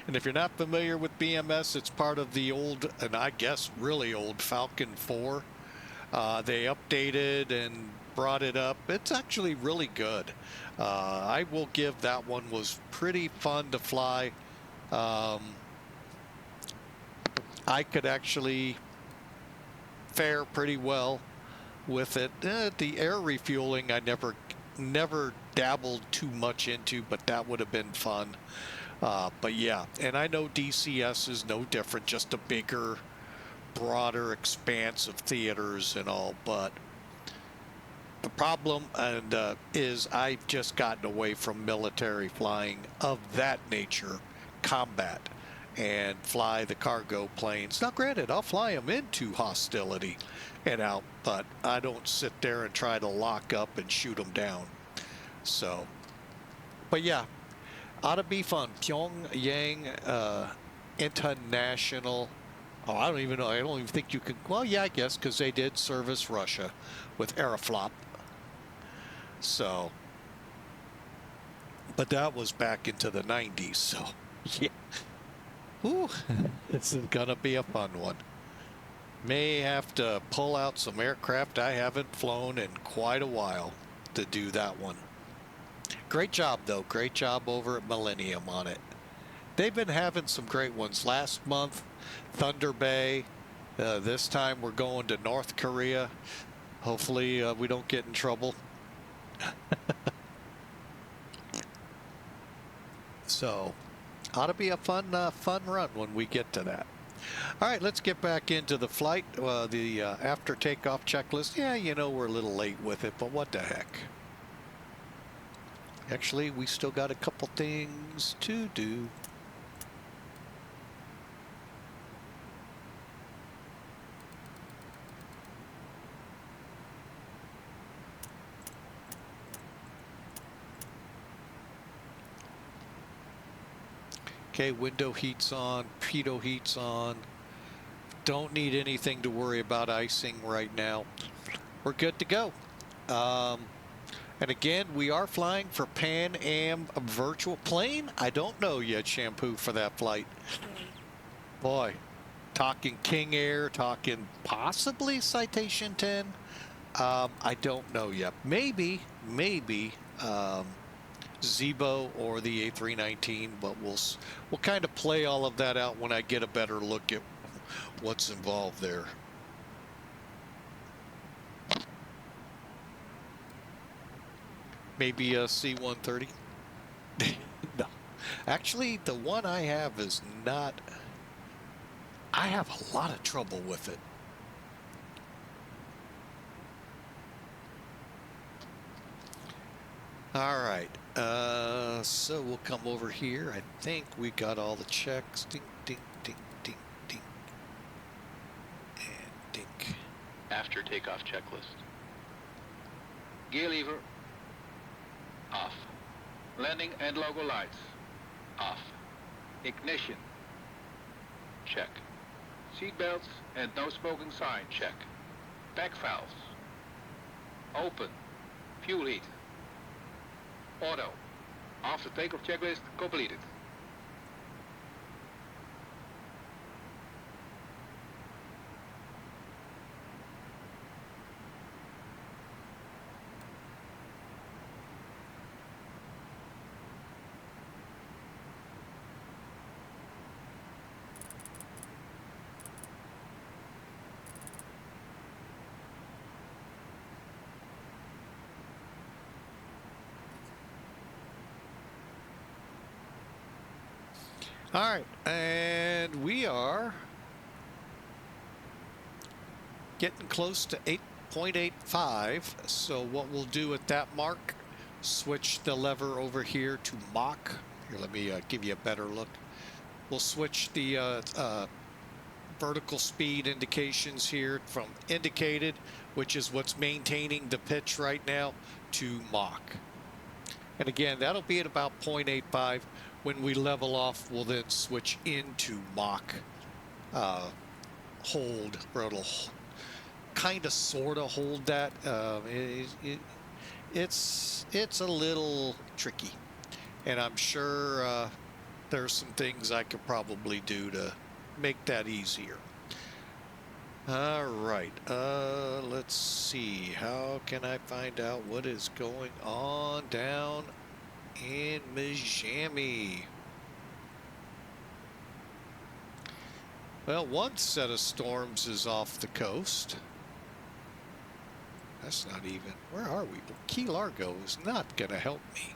And if you're not familiar with BMS, it's part of the old, and I guess really old, Falcon 4. They updated and brought it up. It's actually really good. I will give that one was pretty fun to fly. I could actually fare pretty well with it. The air refueling I never dabbled too much into, but that would have been fun. But yeah, and I know DCS is no different, just a bigger, broader expanse of theaters and all, but the problem is I've just gotten away from military flying of that nature, combat, and fly the cargo planes. Now granted, I'll fly them into hostility and out, but I don't sit there and try to lock up and shoot them down. So, but yeah, ought to be fun. Pyongyang International. Oh, I don't even know. I don't even think you can. Well, yeah, I guess, because they did service Russia with Aeroflot. So, but that was back into the 90s. So, yeah. Ooh, this is going to be a fun one. May have to pull out some aircraft I haven't flown in quite a while to do that one. Great job, though. Great job over at Millennium on it. They've been having some great ones. Last month, Thunder Bay. This time we're going to North Korea. Hopefully we don't get in trouble. So, ought to be a fun run when we get to that. All right, let's get back into the flight. The after takeoff checklist. Yeah, you know we're a little late with it, but what the heck. Actually, we still got a couple things to do. Okay, window heat's on, pitot heat's on. Don't need anything to worry about icing right now. We're good to go. And again, we are flying for Pan Am virtual plane. I don't know yet, Shampoo, for that flight. Boy, talking King Air, talking possibly Citation 10. I don't know yet. Maybe Zebo or the A319, but we'll kind of play all of that out when I get a better look at what's involved there. Maybe a C-130? No. Actually, the one I have is not... I have a lot of trouble with it. All right. So we'll come over here. I think we got all the checks. Ding, ding, ding, ding, ding. And ding. After takeoff checklist. Gear lever. Off. Landing and logo lights. Off. Ignition. Check. Seat belts and no smoking sign. Check. Back valves. Open. Fuel heat. Auto. After takeoff checklist completed. All right, and we are getting close to 8.85. So what we'll do at that mark, switch the lever over here to Mach. Here, let me give you a better look. We'll switch the vertical speed indications here from indicated, which is what's maintaining the pitch right now, to Mach. And again, that'll be at about 0.85. When we level off, we'll then switch into Mach hold, where it'll kind of sort of hold that. It's a little tricky, and I'm sure there's some things I could probably do to make that easier. All right, let's see. How can I find out what is going on down in Miami? Well, one set of storms is off the coast. That's not even... Where are we? Key Largo is not going to help me.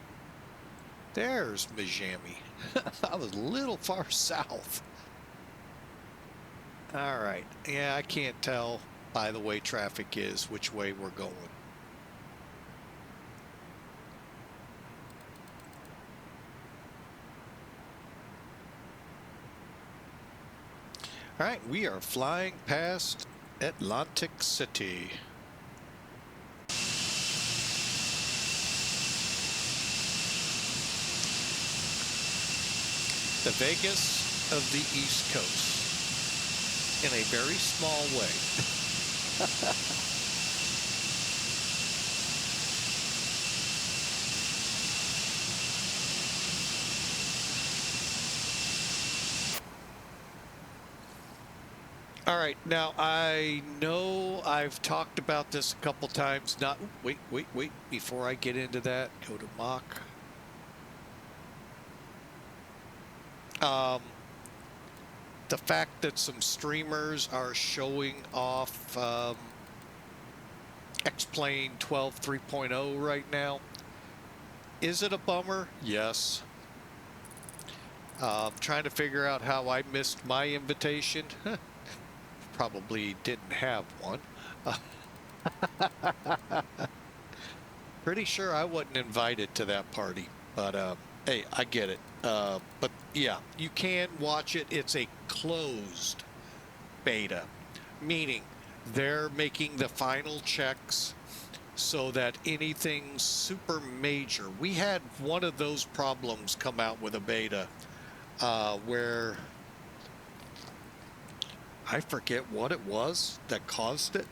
There's Miami. I was a little far south. All right. Yeah, I can't tell by the way traffic is which way we're going. All right, we are flying past Atlantic City. The Vegas of the East Coast, in a very small way. All right, now I know I've talked about this a couple times. Wait. Before I get into that, go to Mach. The fact that some streamers are showing off XP12.2.1 right now, is it a bummer? Yes. Trying to figure out how I missed my invitation. Probably didn't have one. Pretty sure I wasn't invited to that party, but hey, I get it. But yeah, you can watch it. It's a closed beta, meaning they're making the final checks so that anything super major. We had one of those problems come out with a beta where I forget what it was that caused it.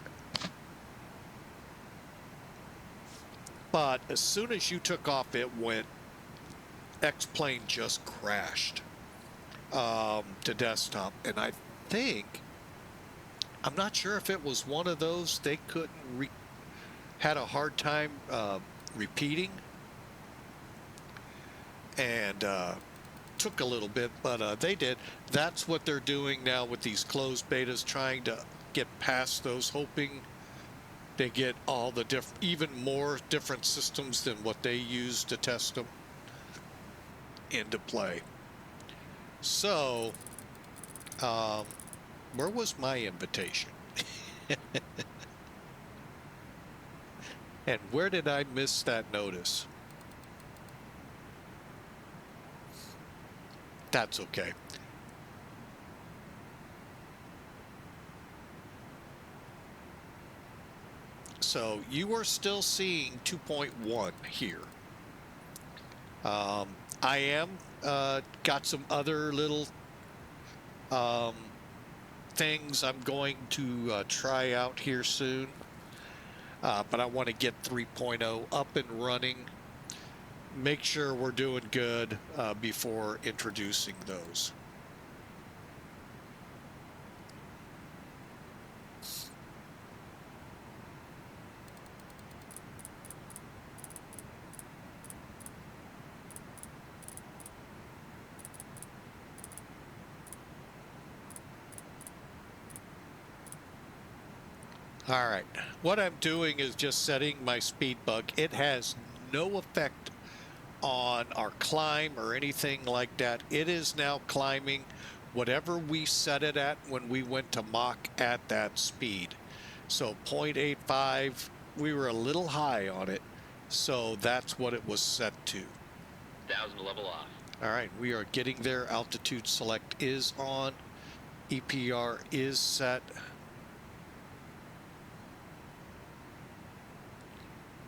But as soon as you took off, it went, X-Plane just crashed to desktop. And I think, I'm not sure if it was one of those they couldn't, had a hard time repeating. And took a little bit, but they did. That's what they're doing now with these closed betas, trying to get past those, hoping they get all the even more different systems than what they use to test them into play. So, where was my invitation? And where did I miss that notice? That's okay. So you are still seeing 2.1 here. I am got some other little things I'm going to try out here soon, but I want to get 3.0 up and running. Make sure we're doing good before introducing those. All right, what I'm doing is just setting my speed bug. It has no effect on our climb or anything like that. It is now climbing whatever we set it at when we went to Mach at that speed. So 0.85, we were a little high on it, so that's what it was set to. 1,000 level off. All right, we are getting there. Altitude select is on. EPR is set.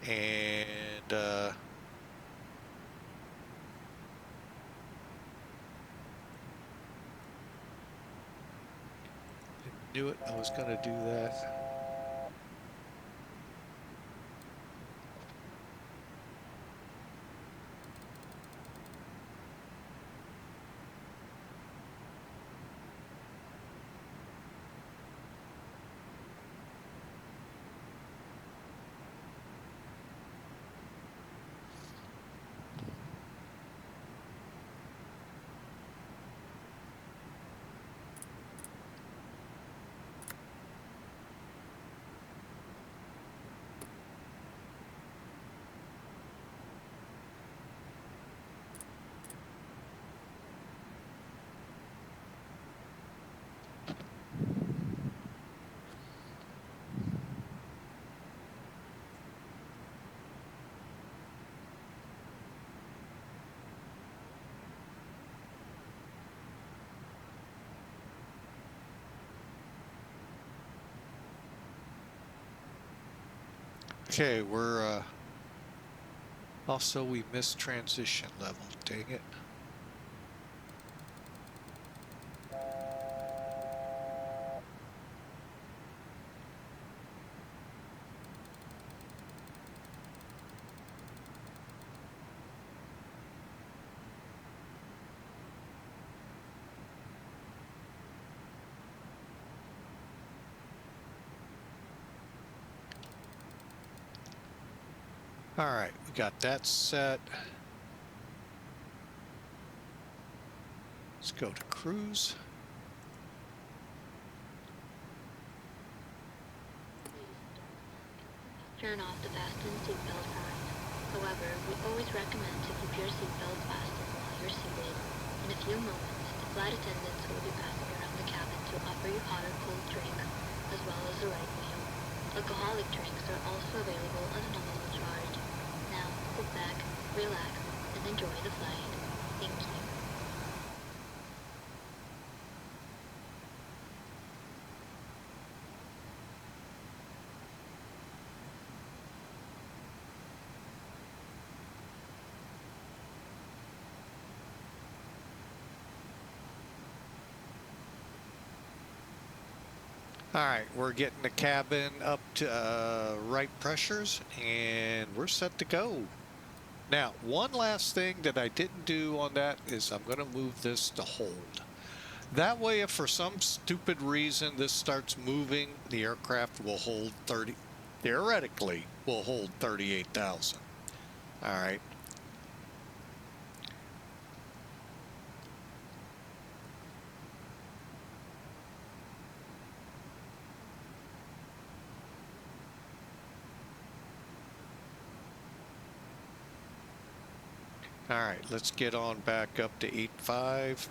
And I knew it. I was going to do that. Okay, we're also we missed transition level. Dang it. All right, we got that set. Let's go to cruise. Turn off the fasten seatbelt sign. However, we always recommend to keep your seatbelt fastened while you're seated. In a few moments, the flight attendants will be passing around the cabin to offer you hot or cold drinks, as well as the right meal. Alcoholic drinks are also available at a nominal charge. Now, sit back, relax, and enjoy the flight. Thank you. All right, we're getting the cabin up to right pressures, and we're set to go. Now, one last thing that I didn't do on that is I'm going to move this to hold. That way, if for some stupid reason this starts moving, the aircraft will hold theoretically, will hold 38,000. All right. All right, let's get on back up to 8.5.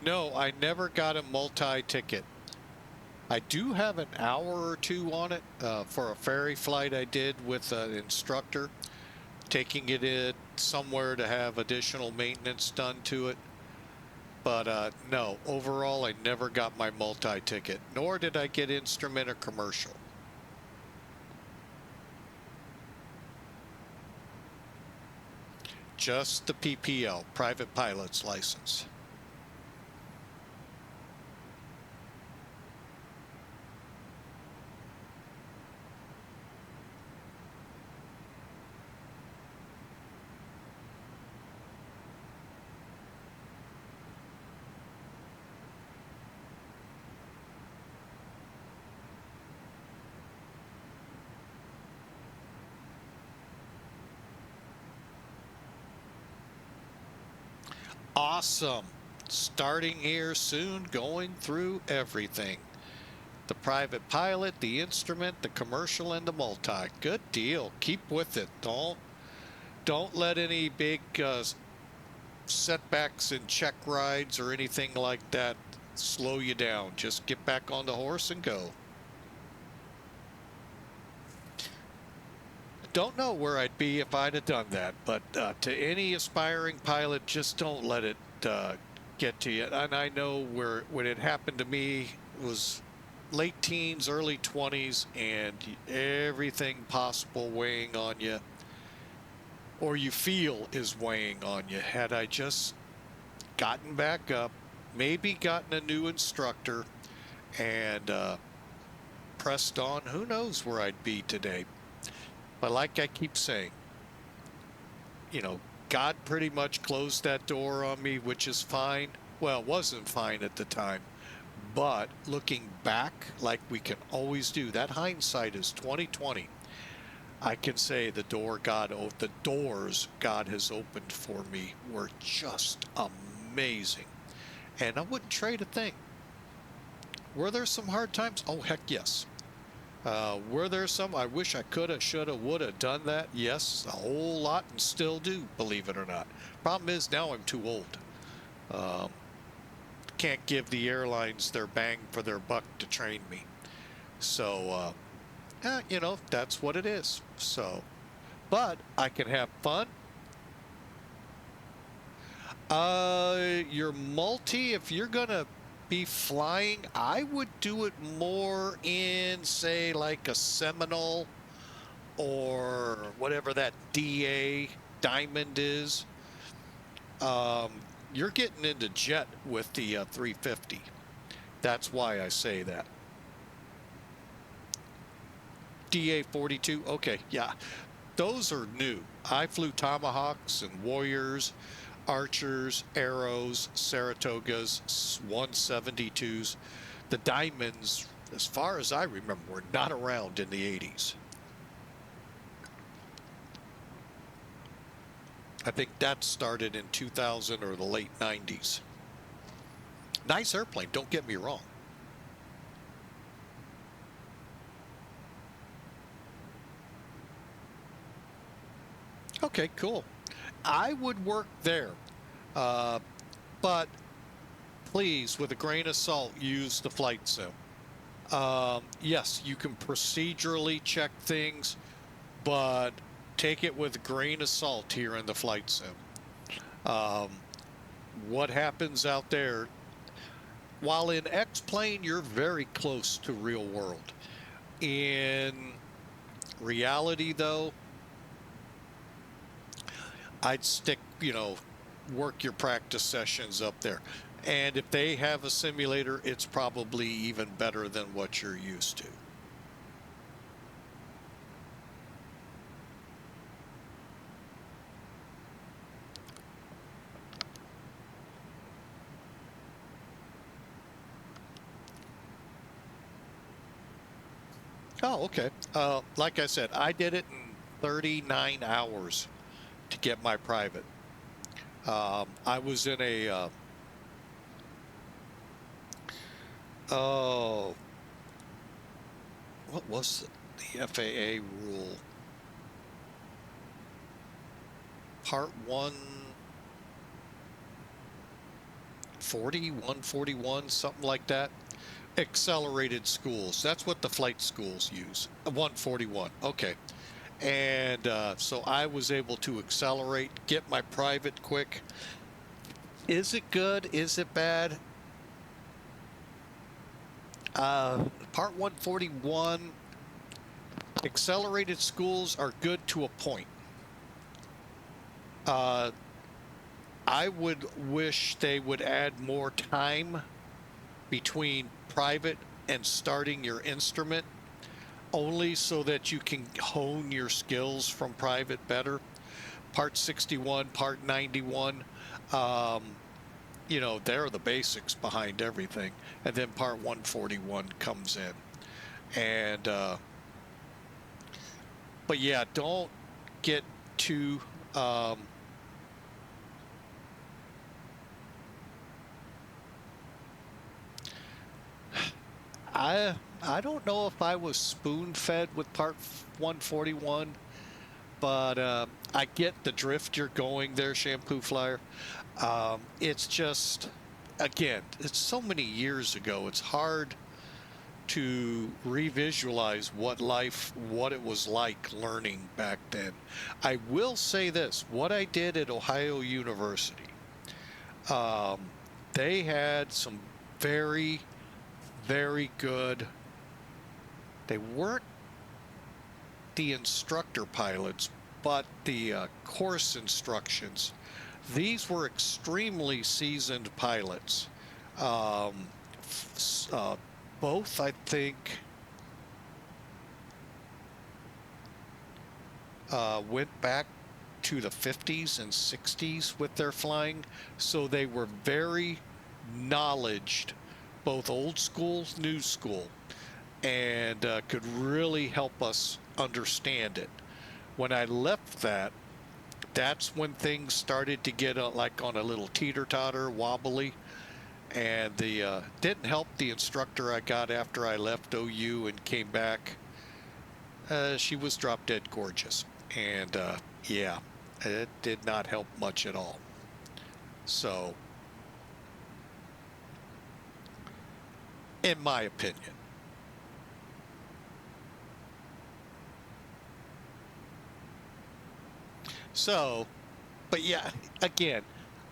No, I never got a multi-ticket. I do have an hour or two on it for a ferry flight I did with an instructor, taking it in somewhere to have additional maintenance done to it. But no, overall, I never got my multi-ticket, nor did I get instrument or commercial. Just the PPL, private pilot's license. Awesome. Starting here soon, going through everything. The private pilot, the instrument, the commercial, and the multi. Good deal. Keep with it. Don't let any big setbacks in check rides or anything like that slow you down. Just get back on the horse and go. Don't know where I'd be if I'd have done that, but to any aspiring pilot, just don't let it get to you. And I know when it happened to me, it was late teens, early 20s, and everything possible weighing on you, or you feel is weighing on you. Had I just gotten back up, maybe gotten a new instructor, and pressed on, who knows where I'd be today. But like I keep saying, you know, God pretty much closed that door on me, which is fine. Well, it wasn't fine at the time. But looking back, like we can always do, that hindsight is 20/20. I can say the doors God has opened for me were just amazing. And I wouldn't trade a thing. Were there some hard times? Oh, heck yes. Were there some? I wish I coulda, shoulda, woulda done that. Yes, a whole lot, and still do, believe it or not. Problem is, now I'm too old. Can't give the airlines their bang for their buck to train me. So, you know, that's what it is. So, but I can have fun. Your multi, if you're gonna be flying, I would do it more in, say, like a Seminole or whatever that DA Diamond is. You're getting into jet with the 350. That's why I say that. DA-42, okay, yeah. Those are new. I flew Tomahawks and Warriors, Archers, Arrows, Saratogas, 172s. The Diamonds, as far as I remember, were not around in the 80s. I think that started in 2000 or the late 90s. Nice airplane, don't get me wrong. Okay, cool. I would work there, but please, with a grain of salt, use the flight sim. Yes, you can procedurally check things, but take it with a grain of salt here in the flight sim. What happens out there, while in X-plane, you're very close to real world. In reality, though, I'd stick, you know, work your practice sessions up there. And if they have a simulator, it's probably even better than what you're used to. Oh, okay. Like I said, I did it in 39 hours to get my private. I was in a oh, what was the FAA rule? Part 140, 141, something like that. Accelerated schools. That's what the flight schools use. 141. Okay. And so I was able to accelerate, get my private quick. Is it good? Is it bad? Part 141, accelerated schools are good to a point. I would wish they would add more time between private and starting your instrument, only so that you can hone your skills from private better. Part 61, Part 91, you know, they're the basics behind everything. And then Part 141 comes in. And, but yeah, don't get too, I don't know if I was spoon-fed with Part 141, but I get the drift you're going there, Shampoo Flyer. It's just, again, it's so many years ago. It's hard to revisualize what it was like learning back then. I will say this, what I did at Ohio University, they had some very, very good, they weren't the instructor pilots, but the course instructions. These were extremely seasoned pilots. Both, I think, went back to the 50s and 60s with their flying, so they were very knowledgeable, both old school, new school, and could really help us understand it. When I left that, that's when things started to get like on a little teeter-totter, wobbly, And the didn't help the instructor I got after I left OU and came back. She was drop dead gorgeous, and yeah, it did not help much at all. So, in my opinion. So, but yeah, again,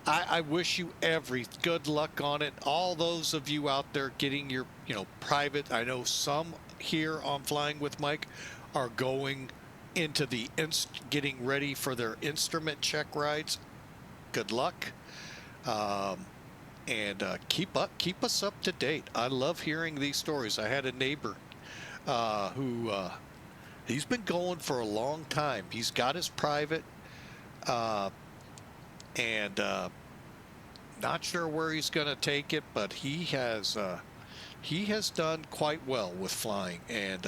I wish you every good luck on it. All those of you out there getting your, private, I know some here on Flying with Mike are going into the getting ready for their instrument check rides. Good luck. And keep us up to date. I love hearing these stories. I had a neighbor who he's been going for a long time. He's got his private, and not sure where he's going to take it, but he has done quite well with flying, and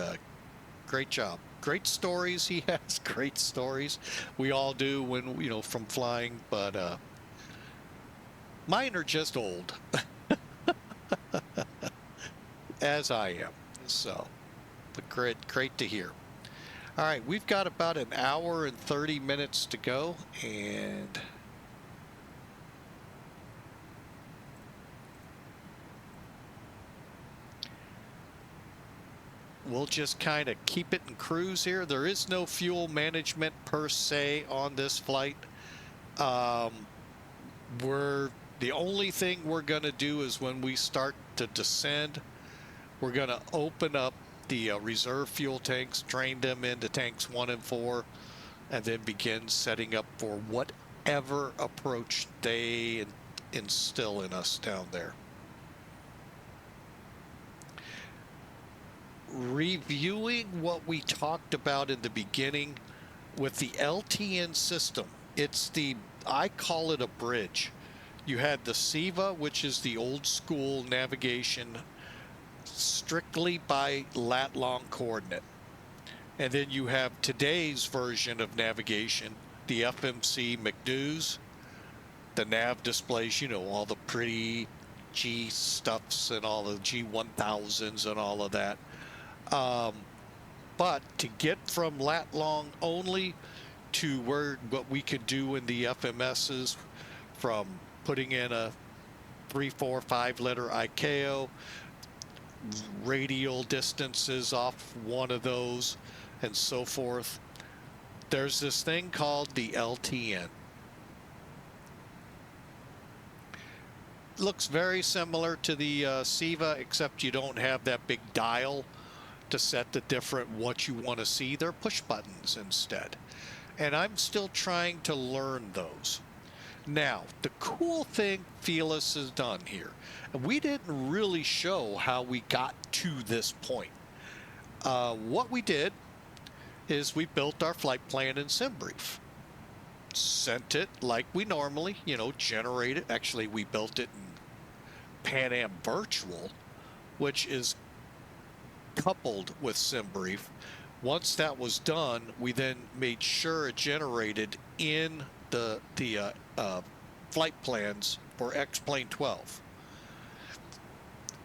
great job. Great stories he has. Great stories. We all do when from flying, but mine are just old, as I am. So, but great to hear. All right, we've got about an hour and 30 minutes to go, and we'll just kind of keep it in cruise here. There is no fuel management per se on this flight. The only thing we're going to do is when we start to descend, we're going to open up the reserve fuel tanks, drain them into tanks 1 and 4, and then begin setting up for whatever approach they instill in us down there. Reviewing what we talked about in the beginning with the LTN system, I call it a bridge. You had the SIVA, which is the old school navigation strictly by lat-long coordinate. And then you have today's version of navigation, the FMC McDoos, the nav displays, all the pretty G stuffs and all the G1000s and all of that. But to get from lat-long only to what we could do in the FMSs, from putting in a 3, 4, 5 letter ICAO, radial distances off one of those, and so forth. There's this thing called the LTN. Looks very similar to the SIVA, except you don't have that big dial to set the different what you want to see. They're push buttons instead. And I'm still trying to learn those. Now, the cool thing Felis has done here, and we didn't really show how we got to this point. What we did is we built our flight plan in SimBrief. Sent it like we normally, generate it. Actually, we built it in Pan Am Virtual, which is coupled with SimBrief. Once that was done, we then made sure it generated in the flight plans for X-Plane 12.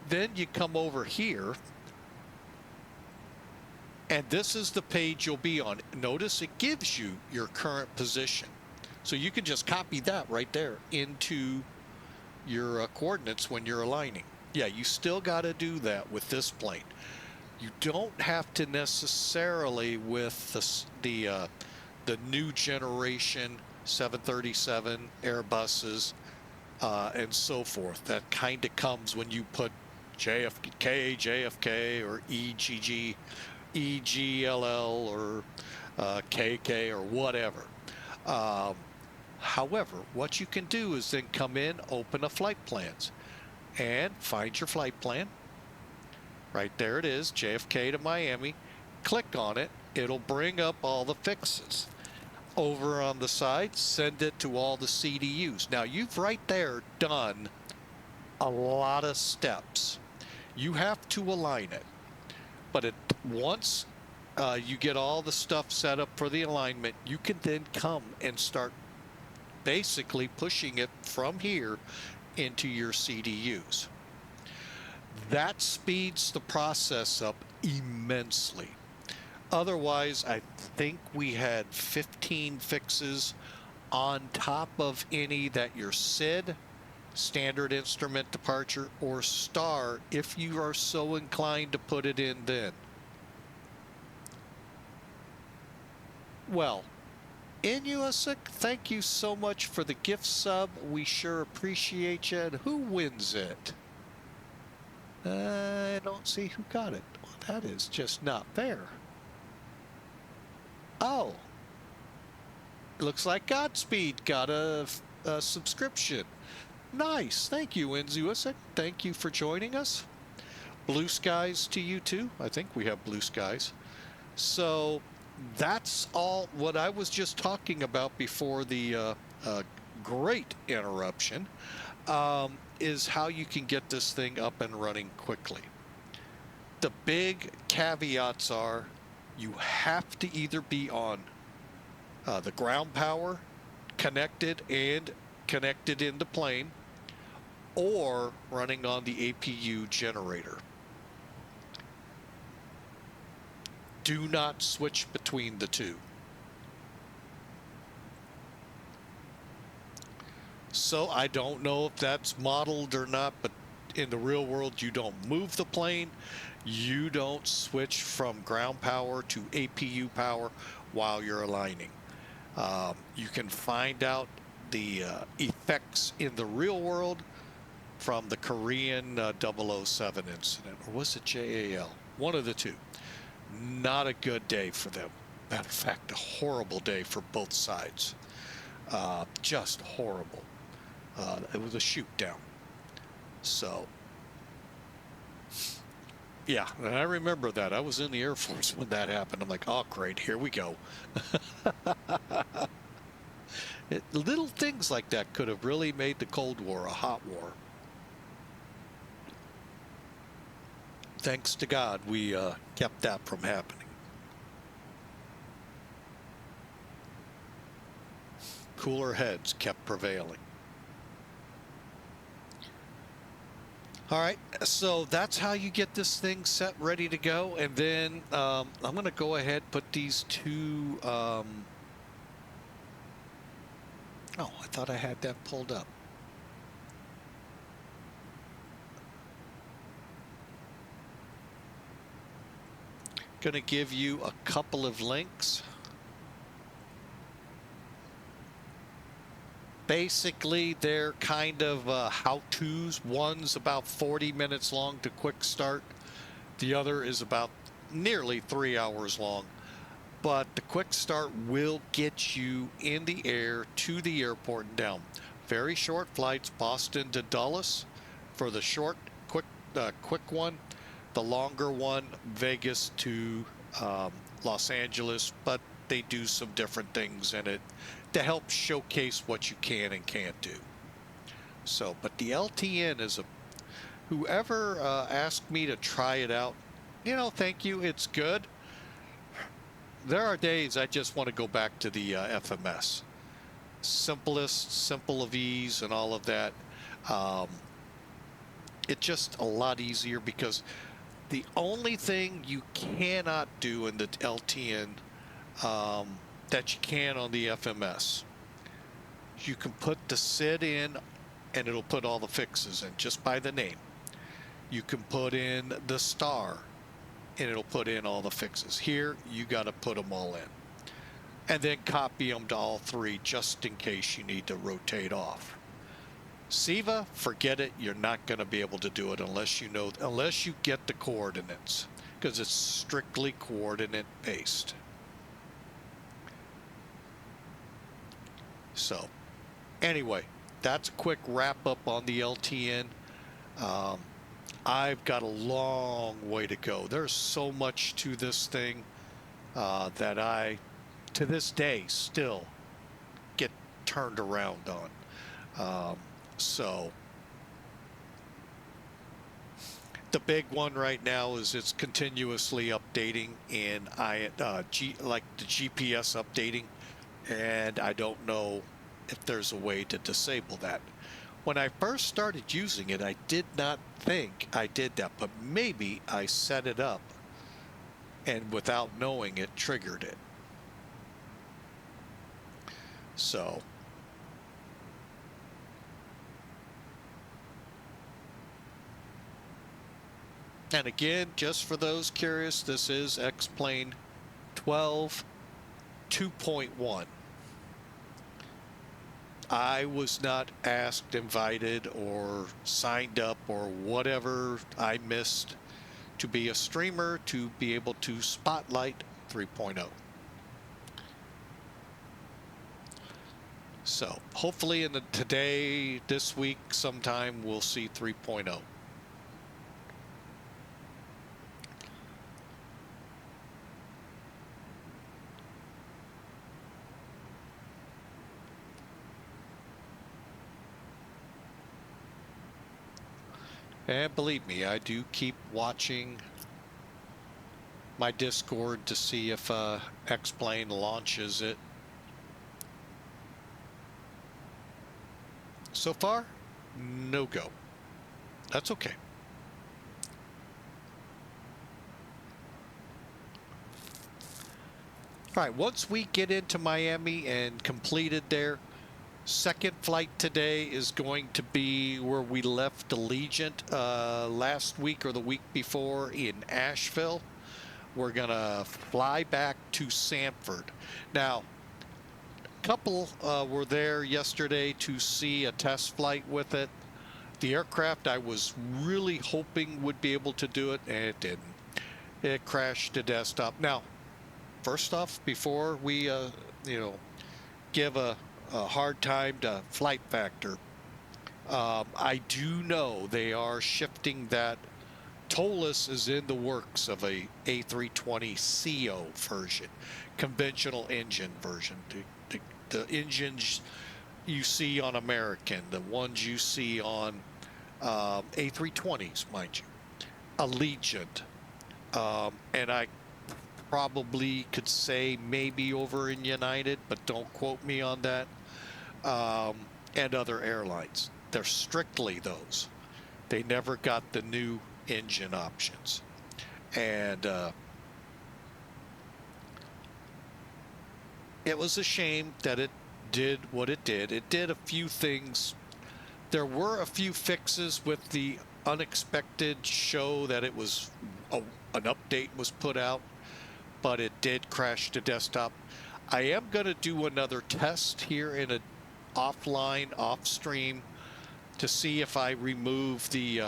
Then you come over here, and this is the page you'll be on. Notice it gives you your current position. So you can just copy that right there into your coordinates when you're aligning. Yeah, you still got to do that with this plane. You don't have to necessarily with the new generation 737 Airbuses and so forth. That kind of comes when you put KJFK or EGLL or KK or whatever. However, what you can do is then come in, open a flight plans, and find your flight plan. Right there it is, JFK to Miami. Click on it. It'll bring up all the fixes. Over on the side, send it to all the CDUs. Now, you've right there done a lot of steps. You have to align it. But once you get all the stuff set up for the alignment, you can then come and start basically pushing it from here into your CDUs. That speeds the process up immensely. Otherwise, I think we had 15 fixes on top of any that your SID, standard instrument departure, or star, if you are so inclined to put it in then. Well, Inuasik, thank you so much for the gift sub. We sure appreciate you. And who wins it? I don't see who got it. Well, that is just not fair. Oh. Looks like Godspeed got a subscription. Nice. Thank you, Inuasik. Thank you for joining us. Blue skies to you too. I think we have blue skies. So that's all what I was just talking about before the great interruption, is how you can get this thing up and running quickly. The big caveats are you have to either be on the ground power connected and connected in the plane, or running on the APU generator. Do not switch between the two. So I don't know if that's modeled or not, but in the real world, you don't move the plane. You don't switch from ground power to APU power while you're aligning. You can find out the effects in the real world from the Korean 007 incident, or was it JAL? One of the two. Not a good day for them. Matter of fact, a horrible day for both sides. Just horrible. It was a shoot down. So, yeah, and I remember that. I was in the Air Force when that happened. I'm like, oh, great, here we go. Little things like that could have really made the Cold War a hot war. Thanks to God, we kept that from happening. Cooler heads kept prevailing. All right, so that's how you get this thing set, ready to go. And then I'm going to go ahead and put these two... oh, I thought I had that pulled up. Going to give you a couple of links. Basically, they're kind of how-tos. One's about 40 minutes long to quick start. The other is about nearly 3 hours long. But the quick start will get you in the air to the airport and down. Very short flights, Boston to Dulles for the short, quick one. The longer one, Vegas to Los Angeles, but they do some different things in it to help showcase what you can and can't do. So, but the LTN is whoever asked me to try it out, you know, thank you, it's good. There are days I just want to go back to the FMS. Simple of ease and all of that. It's just a lot easier because the only thing you cannot do in the LTN that you can on the FMS, you can put the SID in and it'll put all the fixes in just by the name. You can put in the star and it'll put in all the fixes. Here, you got to put them all in. And then copy them to all three just in case you need to rotate off. SIVA, forget it. You're not going to be able to do it unless you get the coordinates, because it's strictly coordinate based. So, anyway, that's a quick wrap up on the LTN. I've got a long way to go. There's so much to this thing that I, to this day, still get turned around on. So the big one right now is it's continuously updating in like the GPS updating, and I don't know if there's a way to disable that. When I first started using it, I did not think I did that, but maybe I set it up and without knowing it triggered it. So and again, just for those curious, this is XP12.2.1. I was not asked, invited, or signed up, or whatever I missed to be a streamer to be able to spotlight 3.0. So hopefully in this week sometime we'll see 3.0. And believe me, I do keep watching my Discord to see if X-Plane launches it. So far, no go. That's okay. All right, once we get into Miami and completed there, second flight today is going to be where we left Allegiant last week or the week before in Asheville. We're going to fly back to Sanford. Now, a couple were there yesterday to see a test flight with it. The aircraft I was really hoping would be able to do it, and it didn't. It crashed to desktop. Now, first off, before we, give a hard time to Flight Factor, I do know they are shifting that. TOLUS is in the works of a A320CO version, conventional engine version. The engines you see on American, the ones you see on A320s, mind you, Allegiant, and I probably could say maybe over in United, but don't quote me on that, and other airlines. They're strictly those. They never got the new engine options. And it was a shame that it did what it did. It did a few things. There were a few fixes with the unexpected show that it was an update was put out, but it did crash to desktop. I am going to do another test here in an offline, off stream, to see if I remove the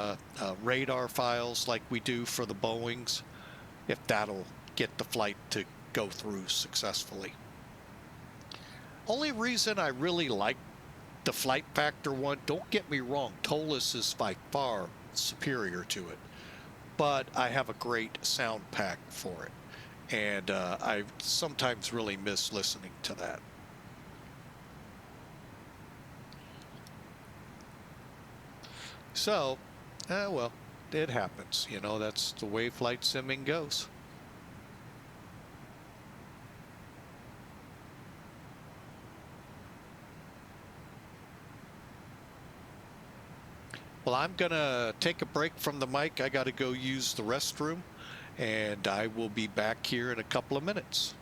radar files like we do for the Boeings, if that'll get the flight to go through successfully. Only reason I really like the Flight Factor one, don't get me wrong, TOLUS is by far superior to it, but I have a great sound pack for it, and I sometimes really miss listening to that. So, well, it happens. You know, that's the way flight simming goes. Well, I'm going to take a break from the mic. I got to go use the restroom, and I will be back here in a couple of minutes.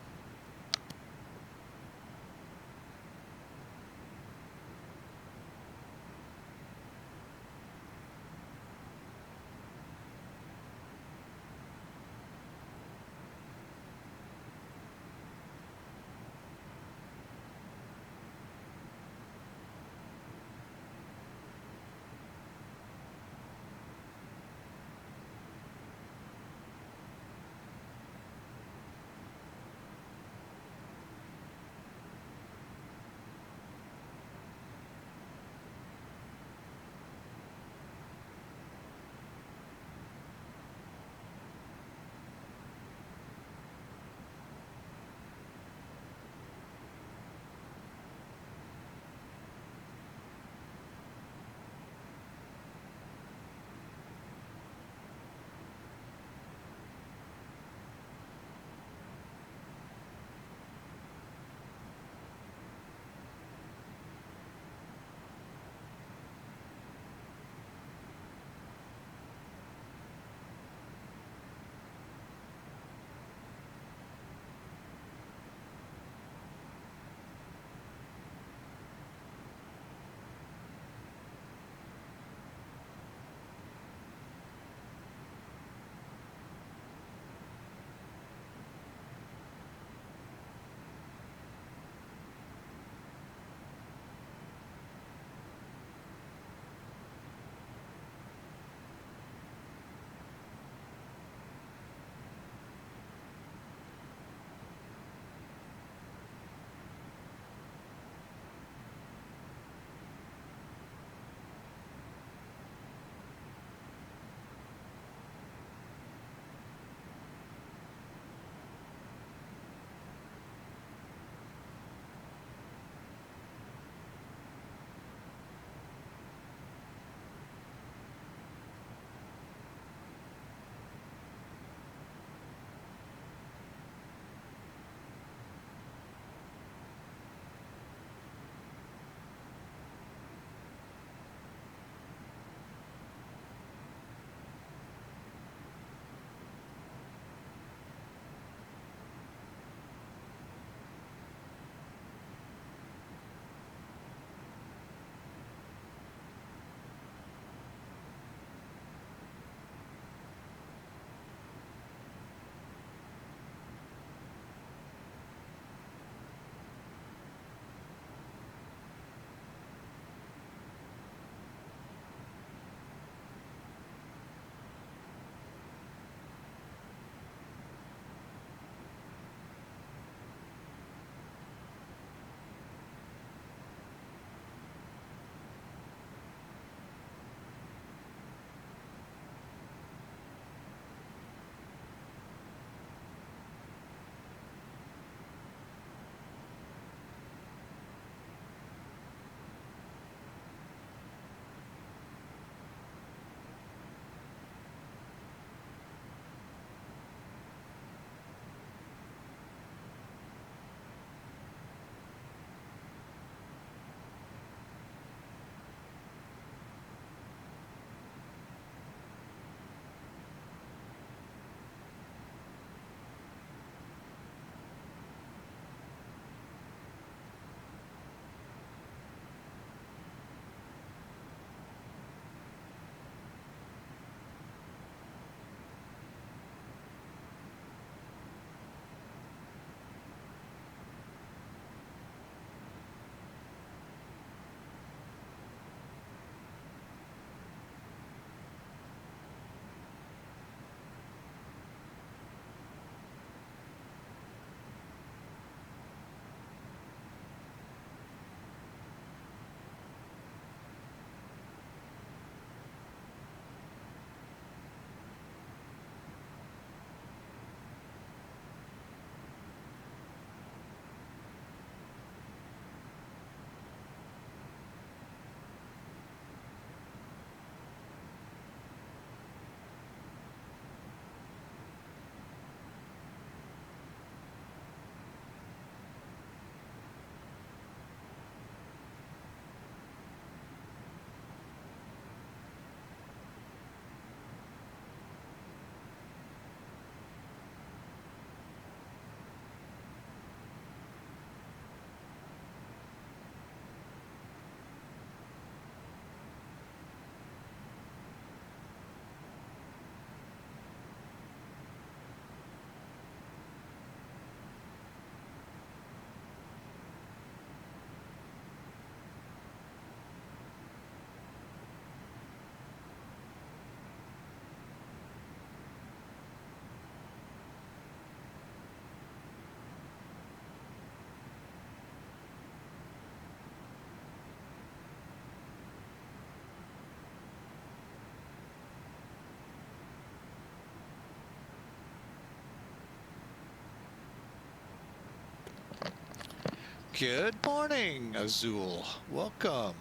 Good morning, Azul. Welcome.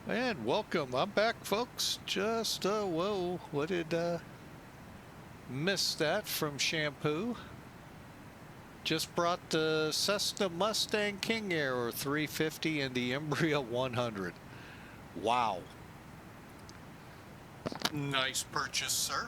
And welcome. I'm back, folks. Just, whoa, what did, missed that from Shampoo. Just brought the Cessna Mustang King Air 350 and the Embraer 100. Wow. Nice purchase, sir.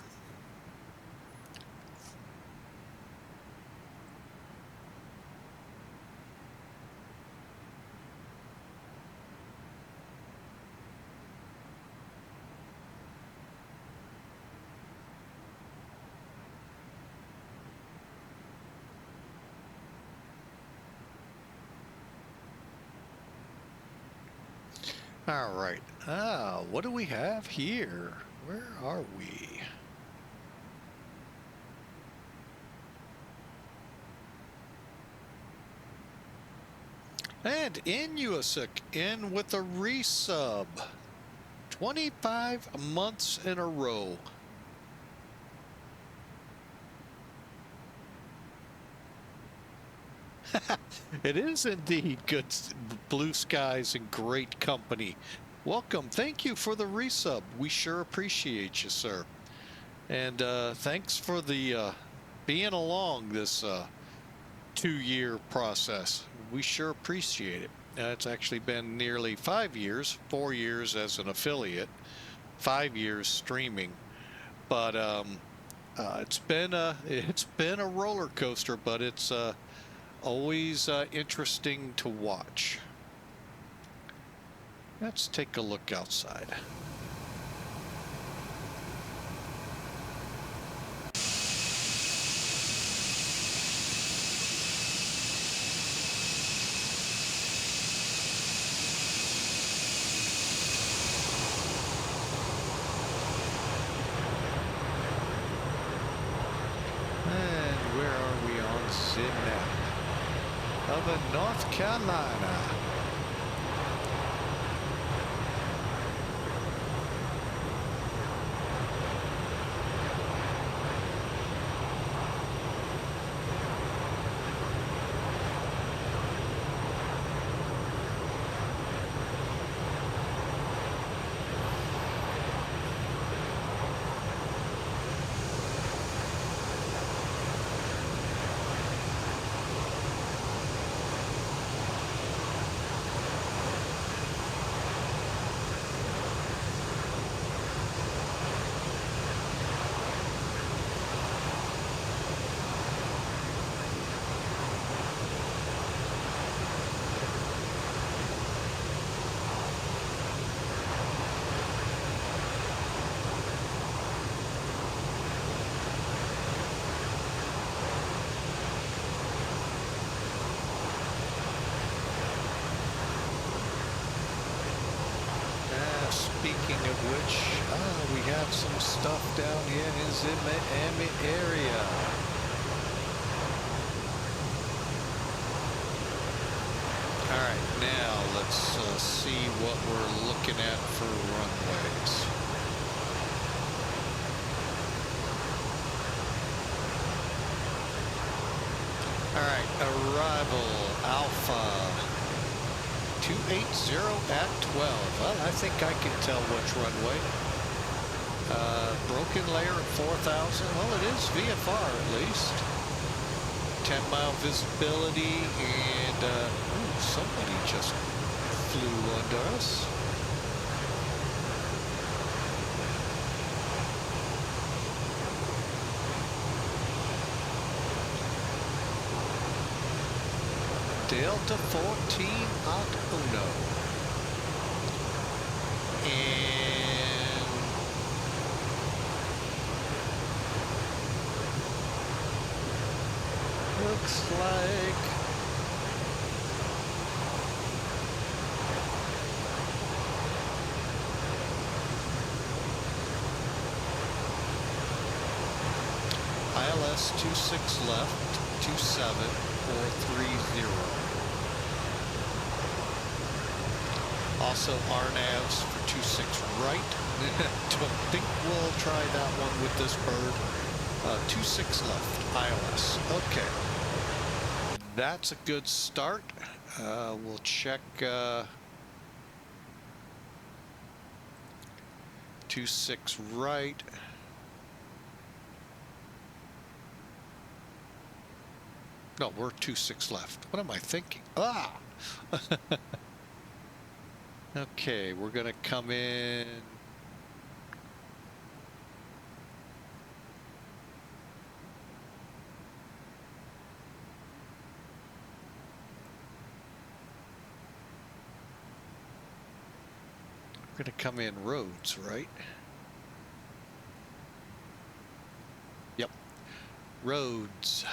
All right. What do we have here? Where are we? And in USIC, in with a resub. 25 months in a row. It is indeed good blue skies and great company. Welcome. Thank you for the resub. We sure appreciate you, sir. And thanks for the being along this 2-year process. We sure appreciate it. It's actually been nearly 5 years, 4 years as an affiliate, 5 years streaming. But it's been a roller coaster, but it's always interesting to watch. Let's take a look outside. And where are we on Sydney? Of North Carolina. Speaking of which, we have some stuff down here in the ZJAAY area. All right, now let's see what we're looking at for runways. All right, arrival Alpha 280 at 12. Well, I think I can tell which runway. Broken layer at 4,000. Well, it is VFR at least. 10-mile visibility, and ooh, somebody just flew under us. Delta 14 at Uno. And looks like ILS 26 left, 27430. Also RNAVs for 26 right. Don't think we'll try that one with this bird. 26 left, ILS. Okay. that's a good start. We'll check 26 right. No, we're 26 left. What am I thinking? Ah! Okay, we're going to come in. We're going to come in roads, right? Yep. Roads.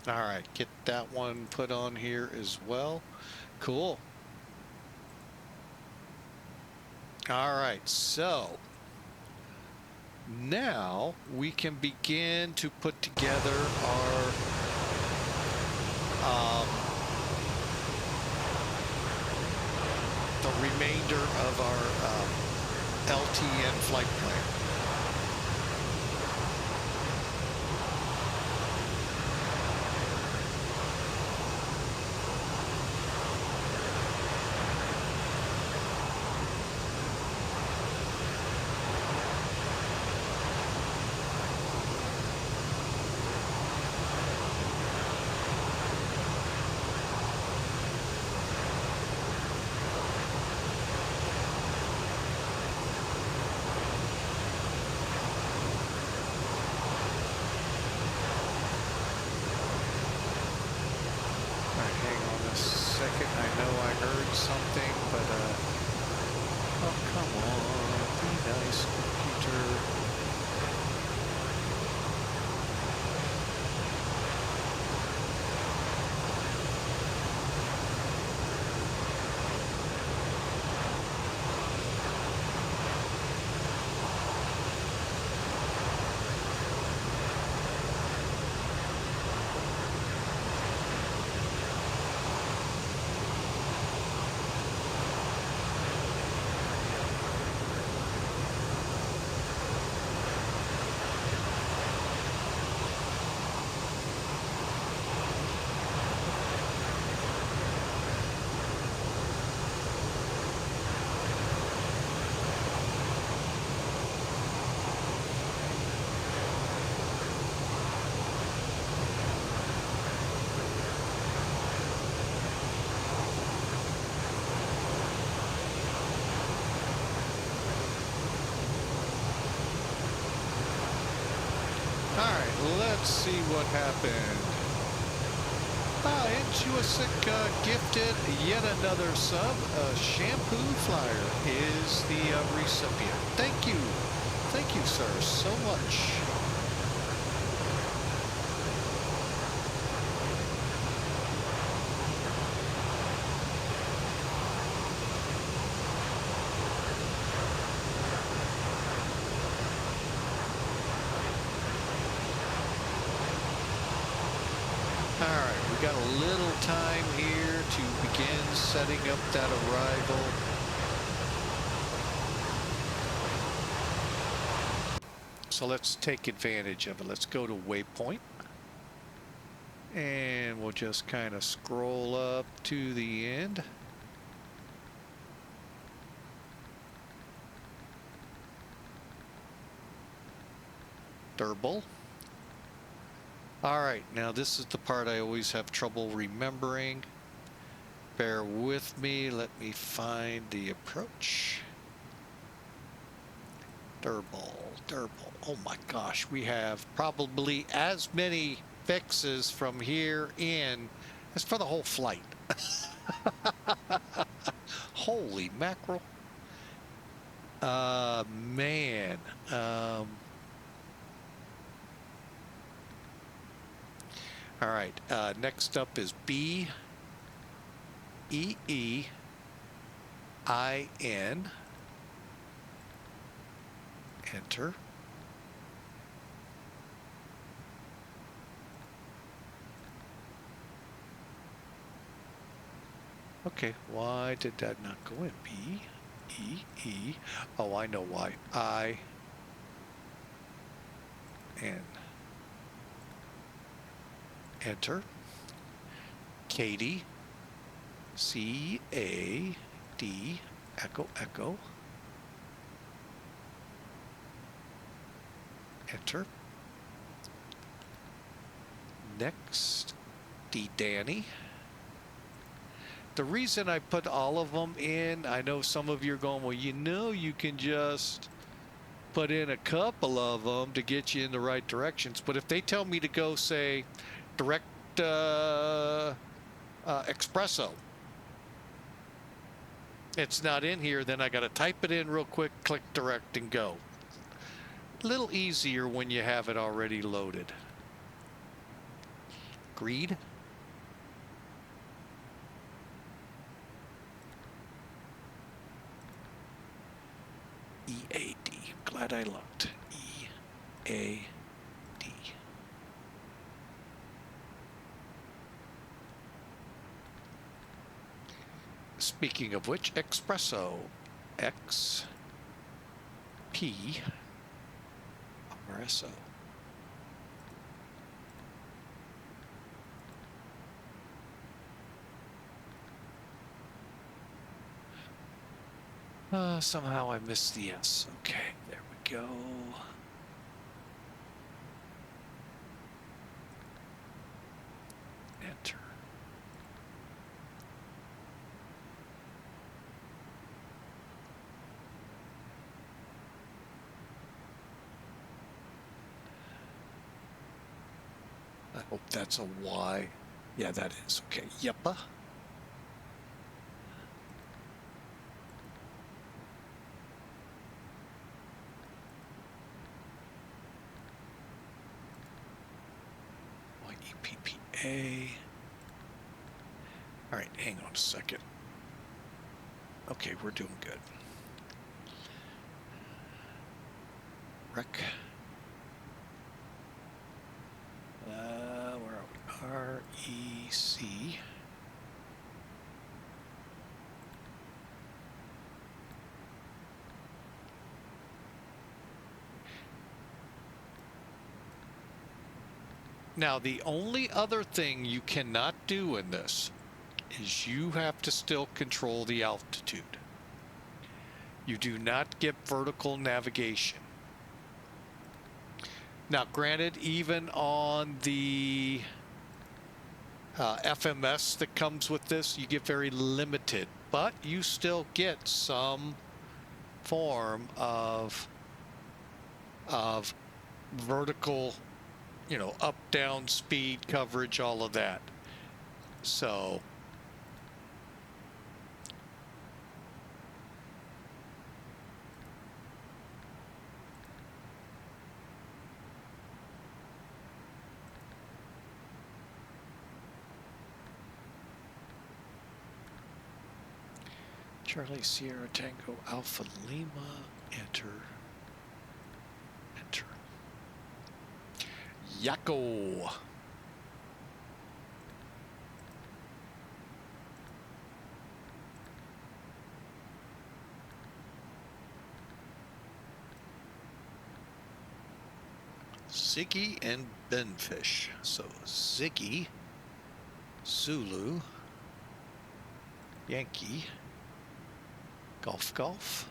All right, get that one put on here as well. Cool. All right, so now we can begin to put together our the remainder of our LTN flight plan. Something, but oh, come on, be nice, computer. Let's see what happened. Intuisic gifted yet another sub. Shampoo Flyer is the recipient. Thank you. Thank you, sir, so much. Got a little time here to begin setting up that arrival. So let's take advantage of it. Let's go to waypoint. And we'll just kind of scroll up to the end. DEBRL. All right, now this is the part I always have trouble remembering. Bear with me. Let me find the approach. DEBRL. Oh my gosh, we have probably as many fixes from here in as for the whole flight. Holy mackerel. Man. All right. Next up is BEEEIN. Enter. Okay, why did that not go in? B-E-E. Oh, I know why. I-N. Enter. Katie. C-A-D. Echo, echo. Enter. Next, D. Danny. The reason I put all of them in, I know some of you are going, well, you know, you can just put in a couple of them to get you in the right directions. But if they tell me to go, say, direct espresso, it's not in here, then I got to type it in real quick, click direct and go. A little easier when you have it already loaded. Greed. E-A-D. Glad I looked. E-A-D. Speaking of which, espresso. X-P-R-S-O. Somehow I missed the S. Okay, there we go. Enter. I hope that's a Y. Yeah, that is. Okay, yeppa. Y-E-P-P-A. All right, hang on a second. Okay, we're doing good. Rec. Where are we? R-E-C. Now, the only other thing you cannot do in this is you have to still control the altitude. You do not get vertical navigation. Now, granted, even on the FMS that comes with this, you get very limited, but you still get some form of vertical, you know, up, down, speed, coverage, all of that. So Charlie Sierra Tango Alpha Lima, enter, enter. Yakko. Ziggy and Benfish. So Ziggy, Zulu, Yankee, Golf Golf,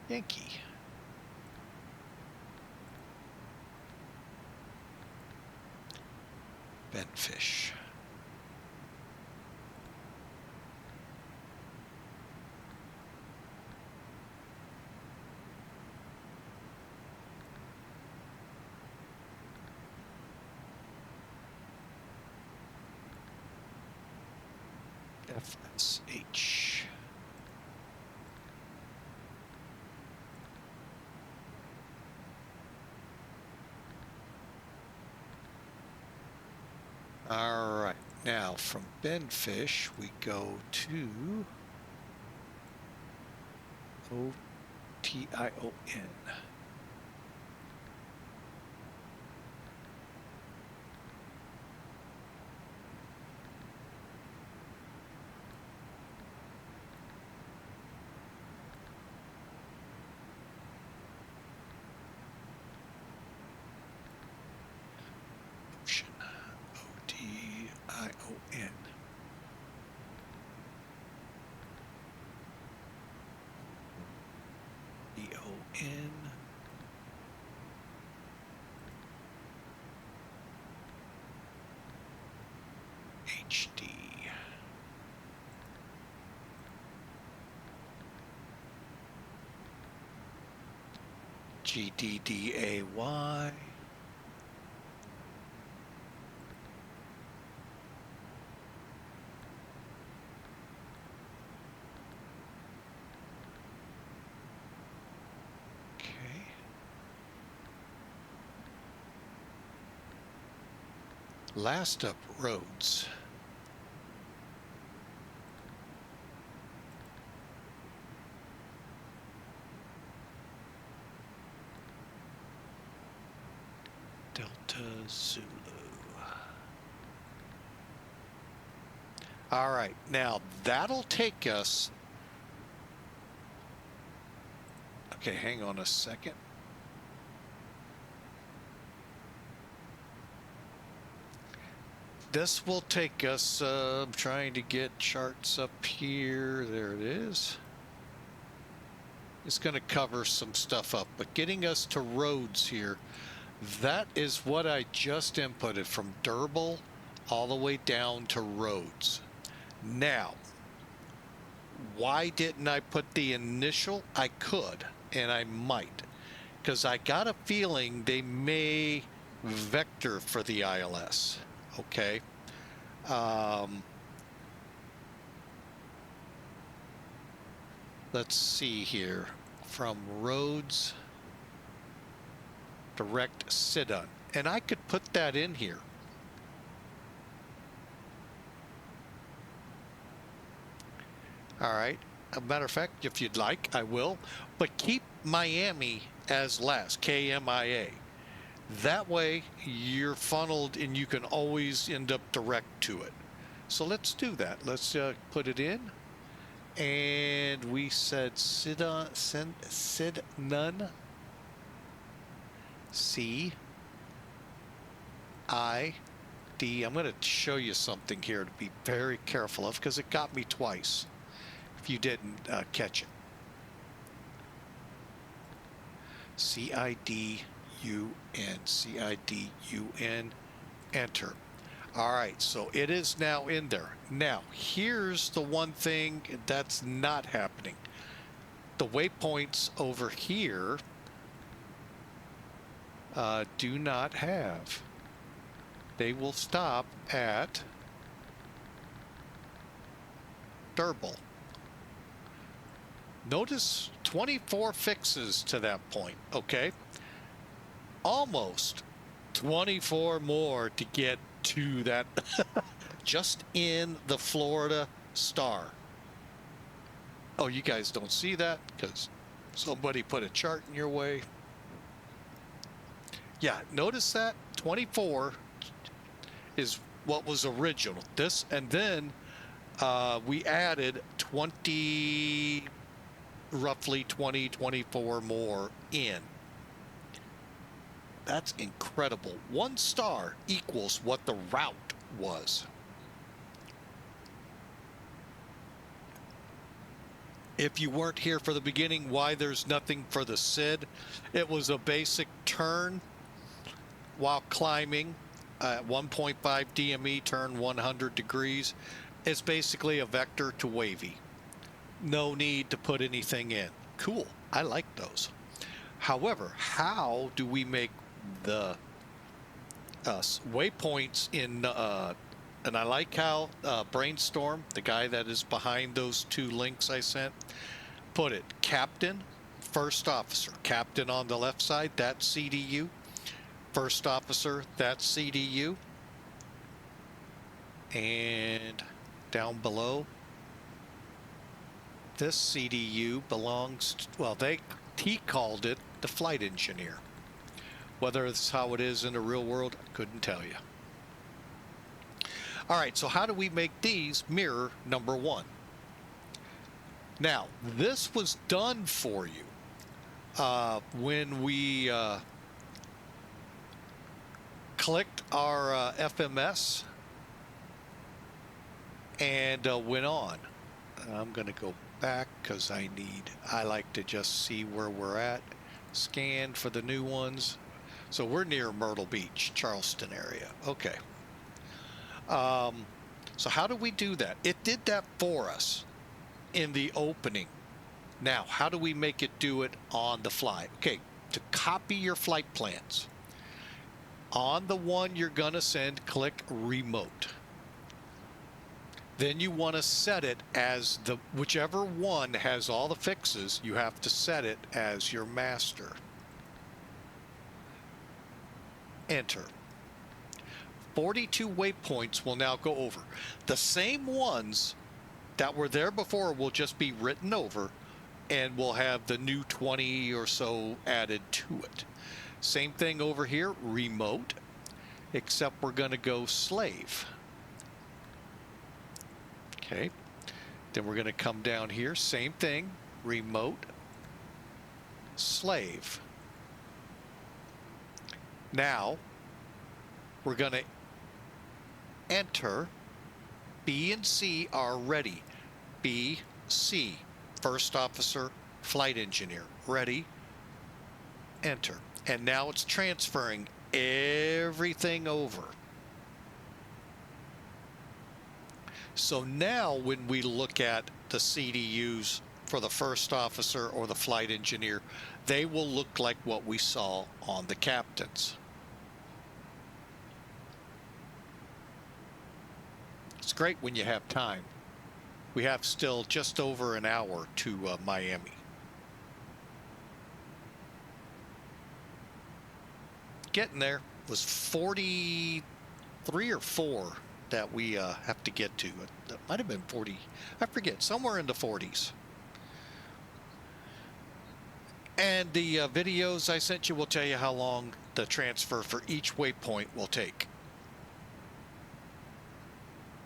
Yankee. Benfish. FSH. All right, now from Benfish, we go to OTION. Ocean, OTION. EON. HD. GDDAY. Last up, roads. Delta Zulu. All right, now that'll take us. Okay, hang on a second. This will take us, I'm trying to get charts up here. There it is. It's going to cover some stuff up, but getting us to roads here, that is what I just inputted from DEBRL all the way down to roads. Now, why didn't I put the initial? I could, and I might, because I got a feeling they may vector for the ILS. Okay. Let's see here. From roads, direct sit-on. And I could put that in here. All right. As a matter of fact, if you'd like, I will. But keep Miami as last, KMIA. That way you're funneled and you can always end up direct to it. So let's do that. Let's put it in. And we said sit none. C I D. I'm going to show you something here to be very careful of because it got me twice if you didn't catch it. CIDUN, CIDUN, enter. All right, so it is now in there. Now, here's the one thing that's not happening. The waypoints over here do not have. They will stop at DEBRL. Notice 24 fixes to that point, okay? Almost 24 more to get to that just in the Florida star. Oh, you guys don't see that because somebody put a chart in your way. Yeah, notice that 24 is what was original. This, and then we added 20, roughly 20, 24 more in. That's incredible. 1 star equals what the route was. If you weren't here for the beginning, why there's nothing for the SID, it was a basic turn while climbing at 1.5 DME, turn 100 degrees. It's basically a vector to WAVEY. No need to put anything in. Cool. I like those. However, how do we make the waypoints in, and I like how Brainstorm, the guy that is behind those 2 links I sent, put it. Captain, first officer. Captain on the left side, that's CDU. First officer, that's CDU. And down below, this CDU belongs to, well, he called it the flight engineer. Whether it's how it is in the real world, I couldn't tell you. All right, so how do we make these mirror number 1? Now, this was done for you when we clicked our FMS and went on. I'm going to go back because I like to just see where we're at. Scan for the new ones. So we're near Myrtle Beach, Charleston area. Okay. So how do we do that? It did that for us in the opening. Now, how do we make it do it on the fly? Okay, to copy your flight plans. On the one you're going to send, click Remote. Then you want to set it as whichever one has all the fixes, you have to set it as your master. Enter. 42 waypoints will now go over. The same ones that were there before will just be written over, and we'll have the new 20 or so added to it. Same thing over here, Remote, except we're going to go Slave. Okay, then we're going to come down here, same thing, Remote, Slave. Now, we're going to enter. B and C are ready. B, C, First Officer, Flight Engineer, ready, enter. And now it's transferring everything over. So now when we look at the CDUs for the First Officer or the Flight Engineer, they will look like what we saw on the captains. It's great when you have time. We have still just over an hour to Miami. Getting there. It was 43 or 4 that we have to get to. That might have been 40. I forget. Somewhere in the 40s. And the videos I sent you will tell you how long the transfer for each waypoint will take.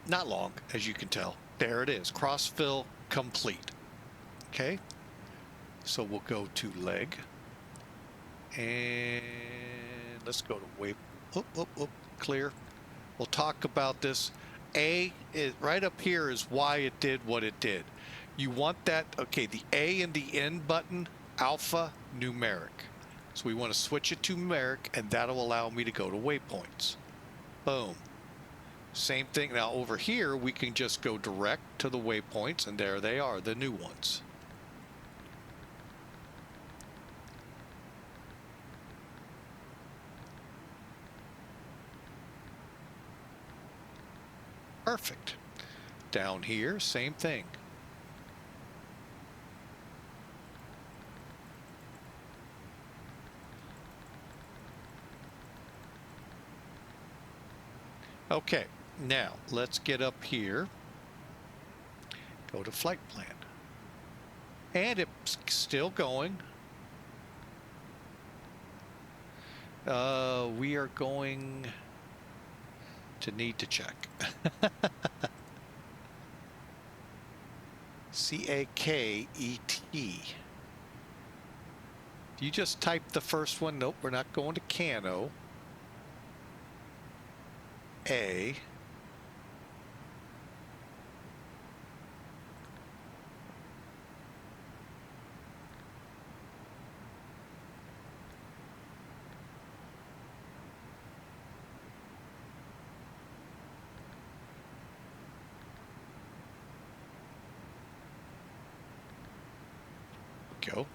Not long, as you can tell. There it is. Crossfill complete. Okay. So we'll go to leg. And let's go to waypoint. Clear. We'll talk about this. A is right up here is why it did what it did. You want that, okay, the A and the N button, alpha numeric. So we want to switch it to numeric, and that'll allow me to go to waypoints. Boom. Same thing. Now over here, we can just go direct to the waypoints, and there they are, the new ones. Perfect. Down here, same thing. Okay, now let's get up here. Go to flight plan. And it's still going. We are going to need to check. C-A-K-E-T. You just type the first one. Nope, we're not going to Cano. A. Go.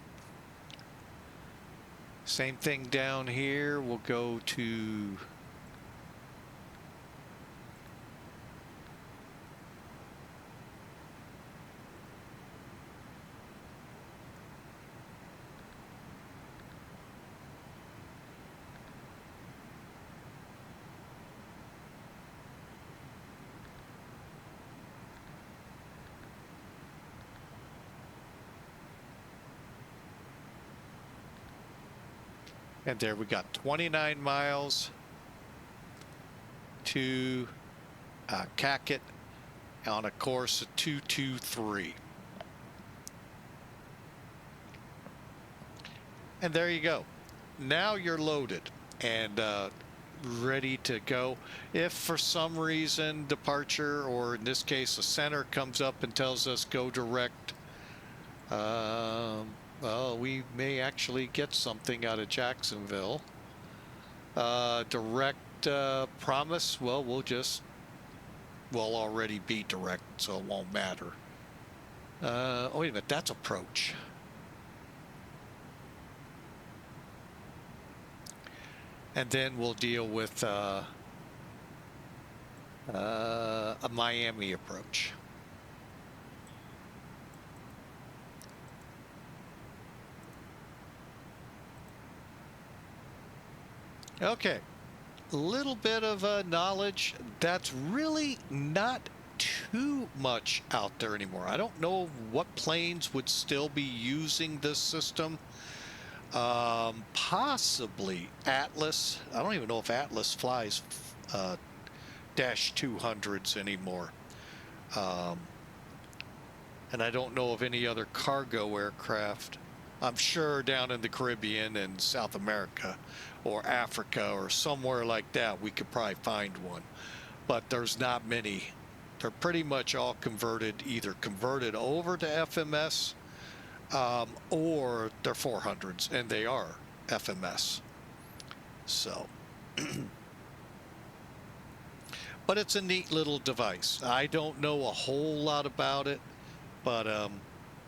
Same thing down here. We'll go to And there we got 29 miles to Cacket on a course of 223. And there you go. Now you're loaded and ready to go. If for some reason departure, or in this case a center, comes up and tells us go direct, well, we may actually get something out of Jacksonville. Direct promise, well, we'll already be direct, so it won't matter. Oh, wait a minute, that's approach. And then we'll deal with a Miami approach. Okay, a little bit of knowledge. That's really not too much out there anymore. I don't know what planes would still be using this system. Possibly Atlas. I don't even know if Atlas flies dash 200s anymore. And I don't know of any other cargo aircraft. I'm sure down in the Caribbean and South America or Africa or somewhere like that we could probably find one, but there's not many. They're pretty much all converted, either converted over to FMS or they're 400s, and they are FMS. So but it's a neat little device. I don't know a whole lot about it, but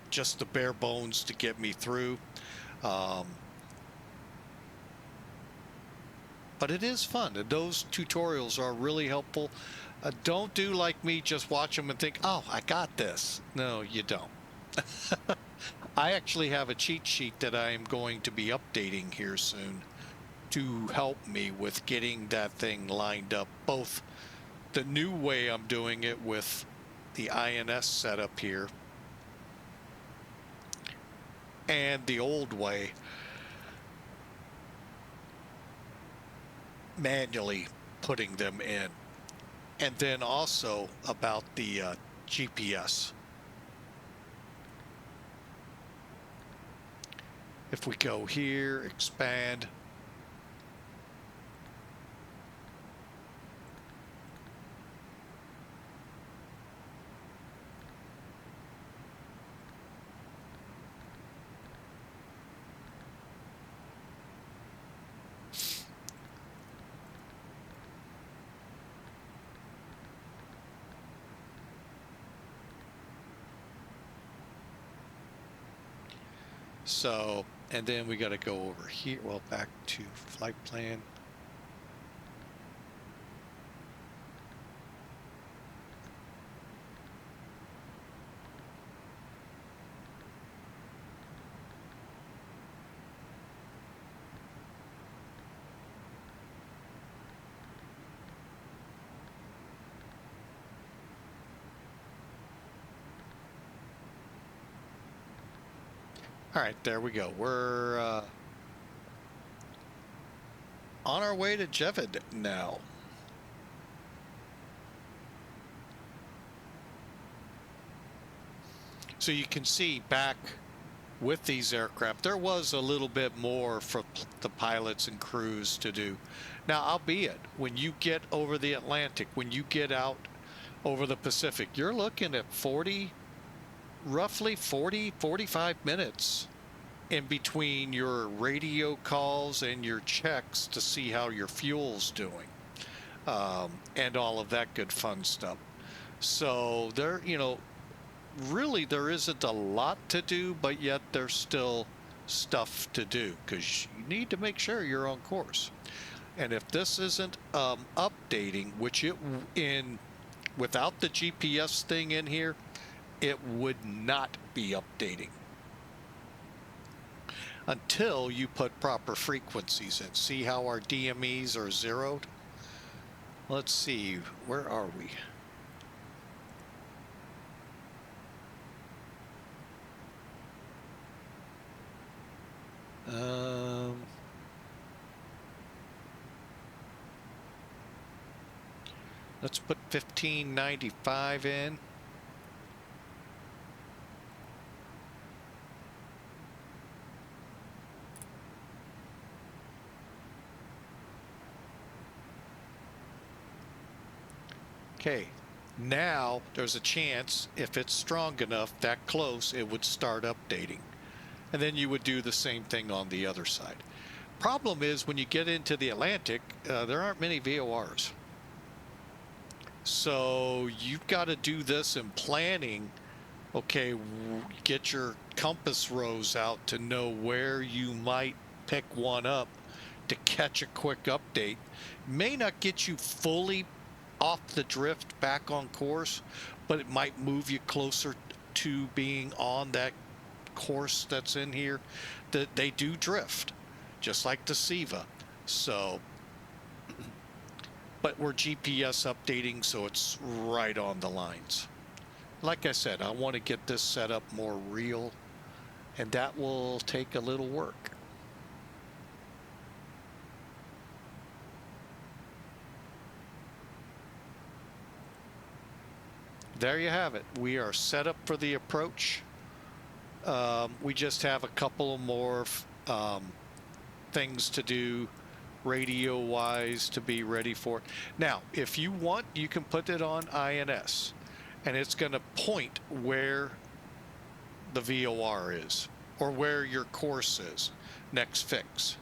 just the bare bones to get me through. But it is fun, and those tutorials are really helpful. Don't do like me, just watch them and think, oh, I got this. No, you don't. I actually have a cheat sheet that I am going to be updating here soon to help me with getting that thing lined up, both the new way I'm doing it with the INS setup here and the old way, manually putting them in. And then also about the GPS. If we go here, expand. So, and then we got to go over here, well, back to flight plan. All right, there we go. We're on our way to Jevid now. So you can see back with these aircraft, there was a little bit more for the pilots and crews to do. Now, albeit, when you get over the Atlantic, when you get out over the Pacific, you're looking at roughly 40, 45 minutes in between your radio calls and your checks to see how your fuel's doing, and all of that good fun stuff. So there, you know, really there isn't a lot to do, but yet there's still stuff to do because you need to make sure you're on course. And if this isn't updating, which without the GPS thing in here, it would not be updating until you put proper frequencies in. See how our DMEs are zeroed? Let's see, where are we? Let's put 1595 in. Okay, now there's a chance if it's strong enough, that close, it would start updating. And then you would do the same thing on the other side. Problem is when you get into the Atlantic, there aren't many VORs. So you've got to do this in planning. Okay, get your compass rose out to know where you might pick one up to catch a quick update. May not get you fully off the drift back on course, but it might move you closer to being on that course that's in here. That they do drift, just like the SEVA. So, but we're GPS updating, so it's right on the lines. Like I said, I want to get this set up more real, and that will take a little work. There you have it. We are set up for the approach. We just have a couple of more things to do radio wise to be ready for it. Now, if you want, you can put it on INS and it's going to point where the VOR is or where your course is next fix.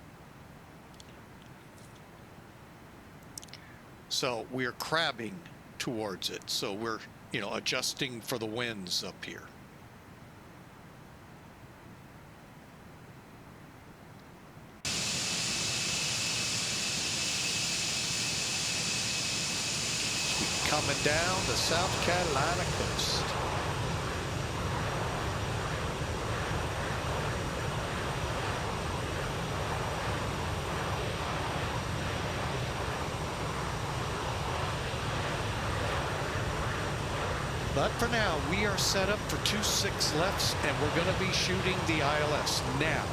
So we're crabbing towards it. So we're, you know, adjusting for the winds up here. Coming down the South Carolina coast. But for now, we are set up for 2-6 lefts, and we're going to be shooting the ILS. Now,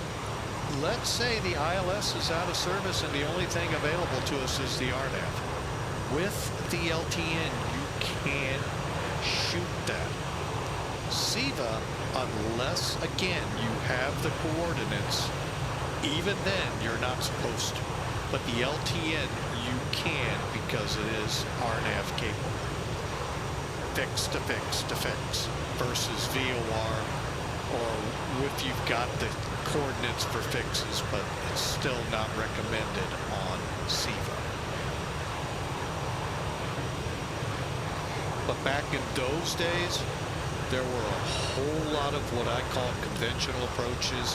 let's say the ILS is out of service and the only thing available to us is the RNAV. With the LTN, you can shoot that. SEVA, unless, again, you have the coordinates, even then, you're not supposed to. But the LTN, you can because it is RNAV capable. Fix to fix to fix versus VOR, or if you've got the coordinates for fixes, but it's still not recommended on SEVA. But back in those days, there were a whole lot of what I call conventional approaches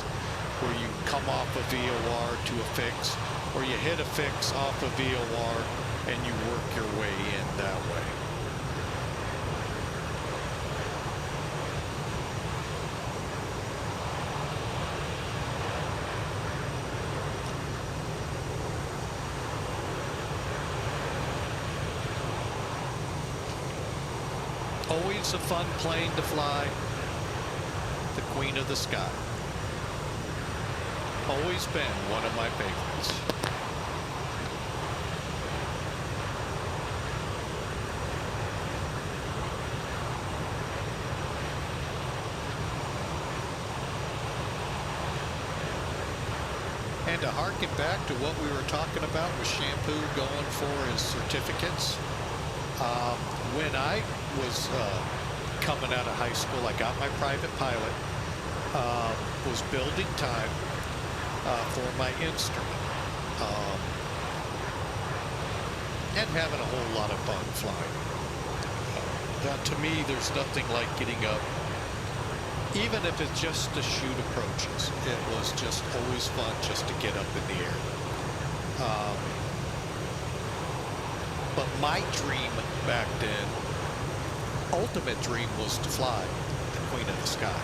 where you come off a VOR to a fix, or you hit a fix off a VOR and you work your way in that way. Always a fun plane to fly, the Queen of the Sky. Always been one of my favorites. And to harken back to what we were talking about with Shampoo going for his certificates, when I was coming out of high school, I got my private pilot, was building time for my instrument, and having a whole lot of fun flying. To me, there's nothing like getting up, even if it's just to shoot approaches. It was just always fun just to get up in the air. But my dream back then, ultimate dream, was to fly the Queen of the Sky.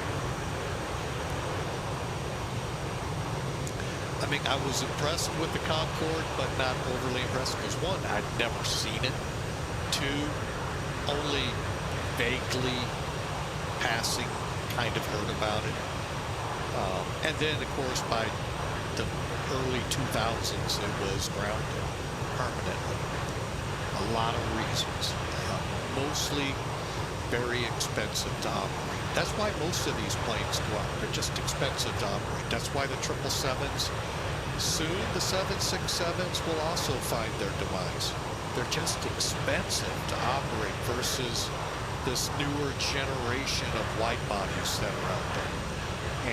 I mean, I was impressed with the Concorde, but not overly impressed because, one, I'd never seen it. Two, only vaguely passing kind of heard about it. And then, of course, by the early 2000s, it was grounded permanently. A lot of reasons. Mostly very expensive to operate. That's why most of these planes go out. They're just expensive to operate. That's why the 777s, soon the 767s will also find their demise. They're just expensive to operate versus this newer generation of wide bodies that are out there.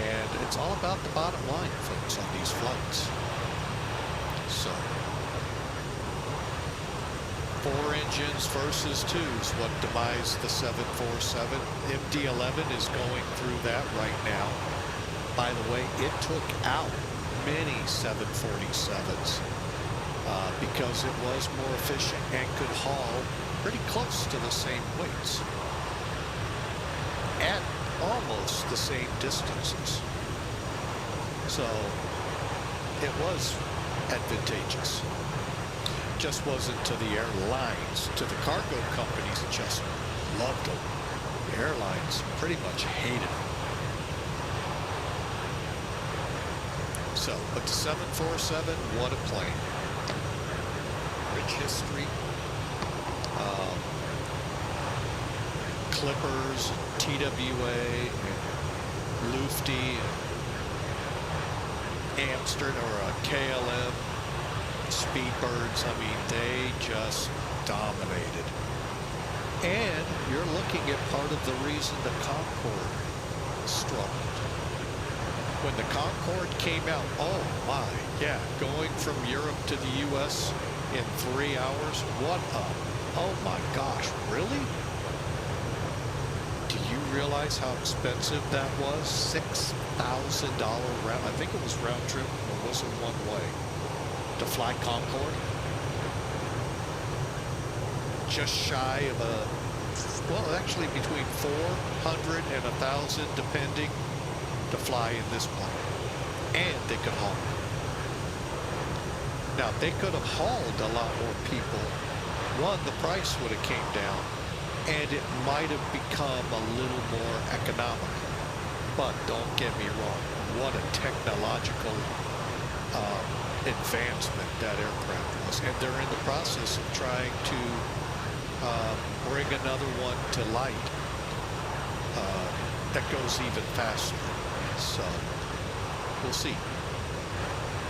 And it's all about the bottom line, folks, on these flights. So, 4 engines versus 2s, what demised the 747. MD-11 is going through that right now. By the way, it took out many 747s because it was more efficient and could haul pretty close to the same weights at almost the same distances. So it was advantageous. Just wasn't to the airlines. To the cargo companies, just loved them. The airlines pretty much hated them. So, but the 747, what a plane. Rich history. Clippers, TWA, and Lufty, and Amsterdam, or KLM, Speedbirds. I mean, they just dominated. And you're looking at part of the reason the Concorde struggled. When the Concorde came out, oh my, yeah, going from Europe to the U.S. in 3 hours, what a, oh my gosh, really? Do you realize how expensive that was? $6,000 round, I think it was round trip, or was it one way, to fly Concorde? Just shy of a, well, actually between 400 and 1,000, depending, to fly in this plane. And they could haul. Now, if they could have hauled a lot more people, one, the price would have came down, and it might have become a little more economical. But don't get me wrong, what a technological advancement that aircraft was. And they're in the process of trying to bring another one to light that goes even faster. So, we'll see.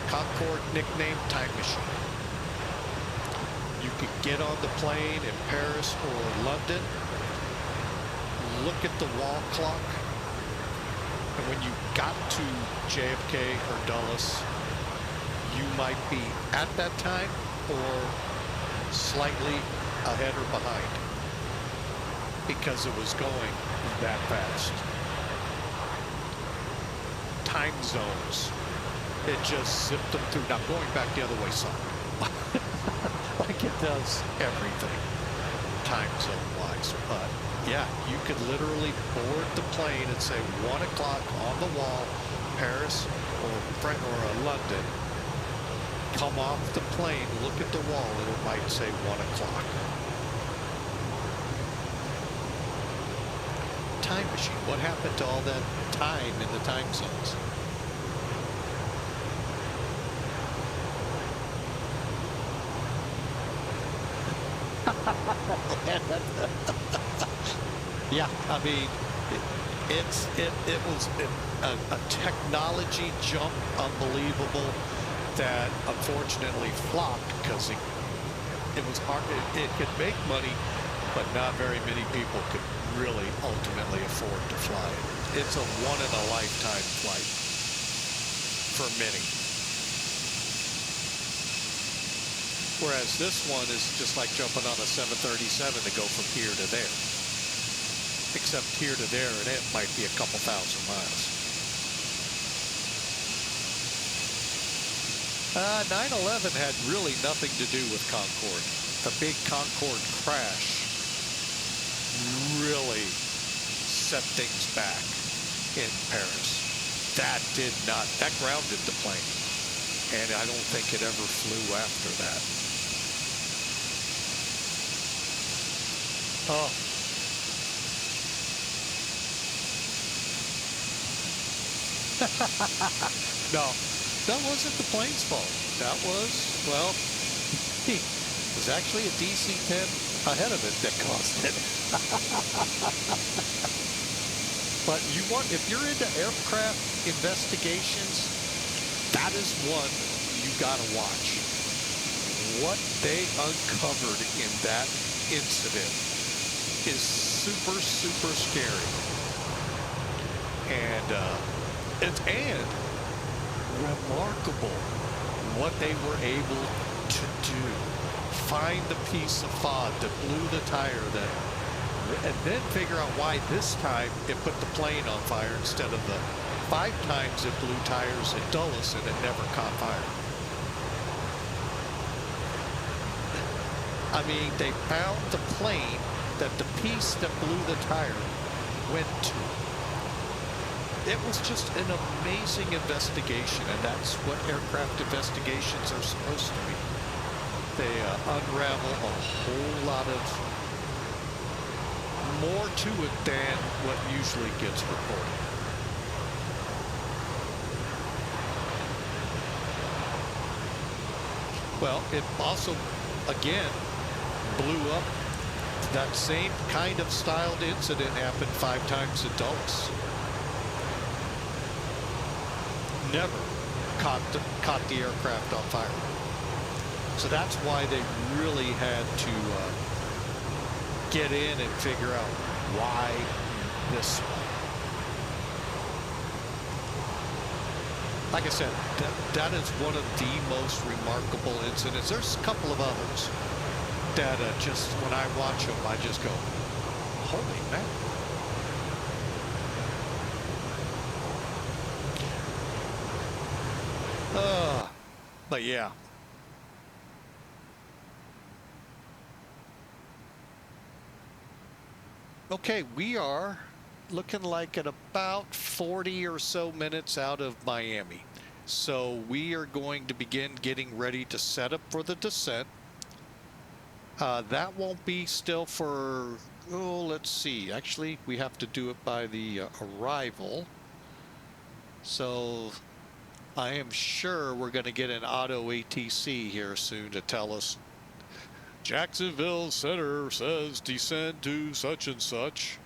Concorde nicknamed Time Machine. You could get on the plane in Paris or London, look at the wall clock, and when you got to JFK or Dulles, you might be at that time or slightly ahead or behind because it was going that fast. Time zones, it just zipped them through. Now going back the other way some, like it does everything time zone wise. But yeah, you could literally board the plane and say 1 o'clock on the wall, Paris or London. Come off the plane, look at the wall, and it might say 1 o'clock. Time machine. What happened to all that time in the time zones? Yeah, I mean, it was a technology jump, unbelievable, that unfortunately flopped because it was hard. It could make money, but not very many people could really ultimately afford to fly it. It's a one-in-a-lifetime flight for many. Whereas this one is just like jumping on a 737 to go from here to there. Except here to there, and it might be a couple thousand miles. 9/11 had really nothing to do with Concorde. The big Concorde crash really set things back in Paris. That grounded the plane. And I don't think it ever flew after that. Oh. No, that wasn't the plane's fault. That was, well, It was actually a DC-10 ahead of it that caused it. But if you're into aircraft investigations, that is one you gotta watch. What they uncovered in that incident is super, super scary. And remarkable what they were able to do. Find the piece of fog that blew the tire, and then figure out why this time it put the plane on fire instead of the 5 times it blew tires at Dulles and it never caught fire. I mean, they found the plane that the piece that blew the tire went to. It was just an amazing investigation, and that's what aircraft investigations are supposed to be. They unravel a whole lot of more to it than what usually gets reported. Well, it also, again, blew up. That same kind of styled incident happened 5 times at Dulles. Never caught the aircraft on fire. So that's why they really had to get in and figure out why this one. Like I said, that is one of the most remarkable incidents. There's a couple of others that just, when I watch them, I just go, holy man. But yeah. Okay, we are looking like at about 40 or so minutes out of Miami. So we are going to begin getting ready to set up for the descent. That won't be still for, oh, let's see. Actually, we have to do it by the arrival. So I am sure we're going to get an auto ATC here soon to tell us Jacksonville Center says descend to such and such.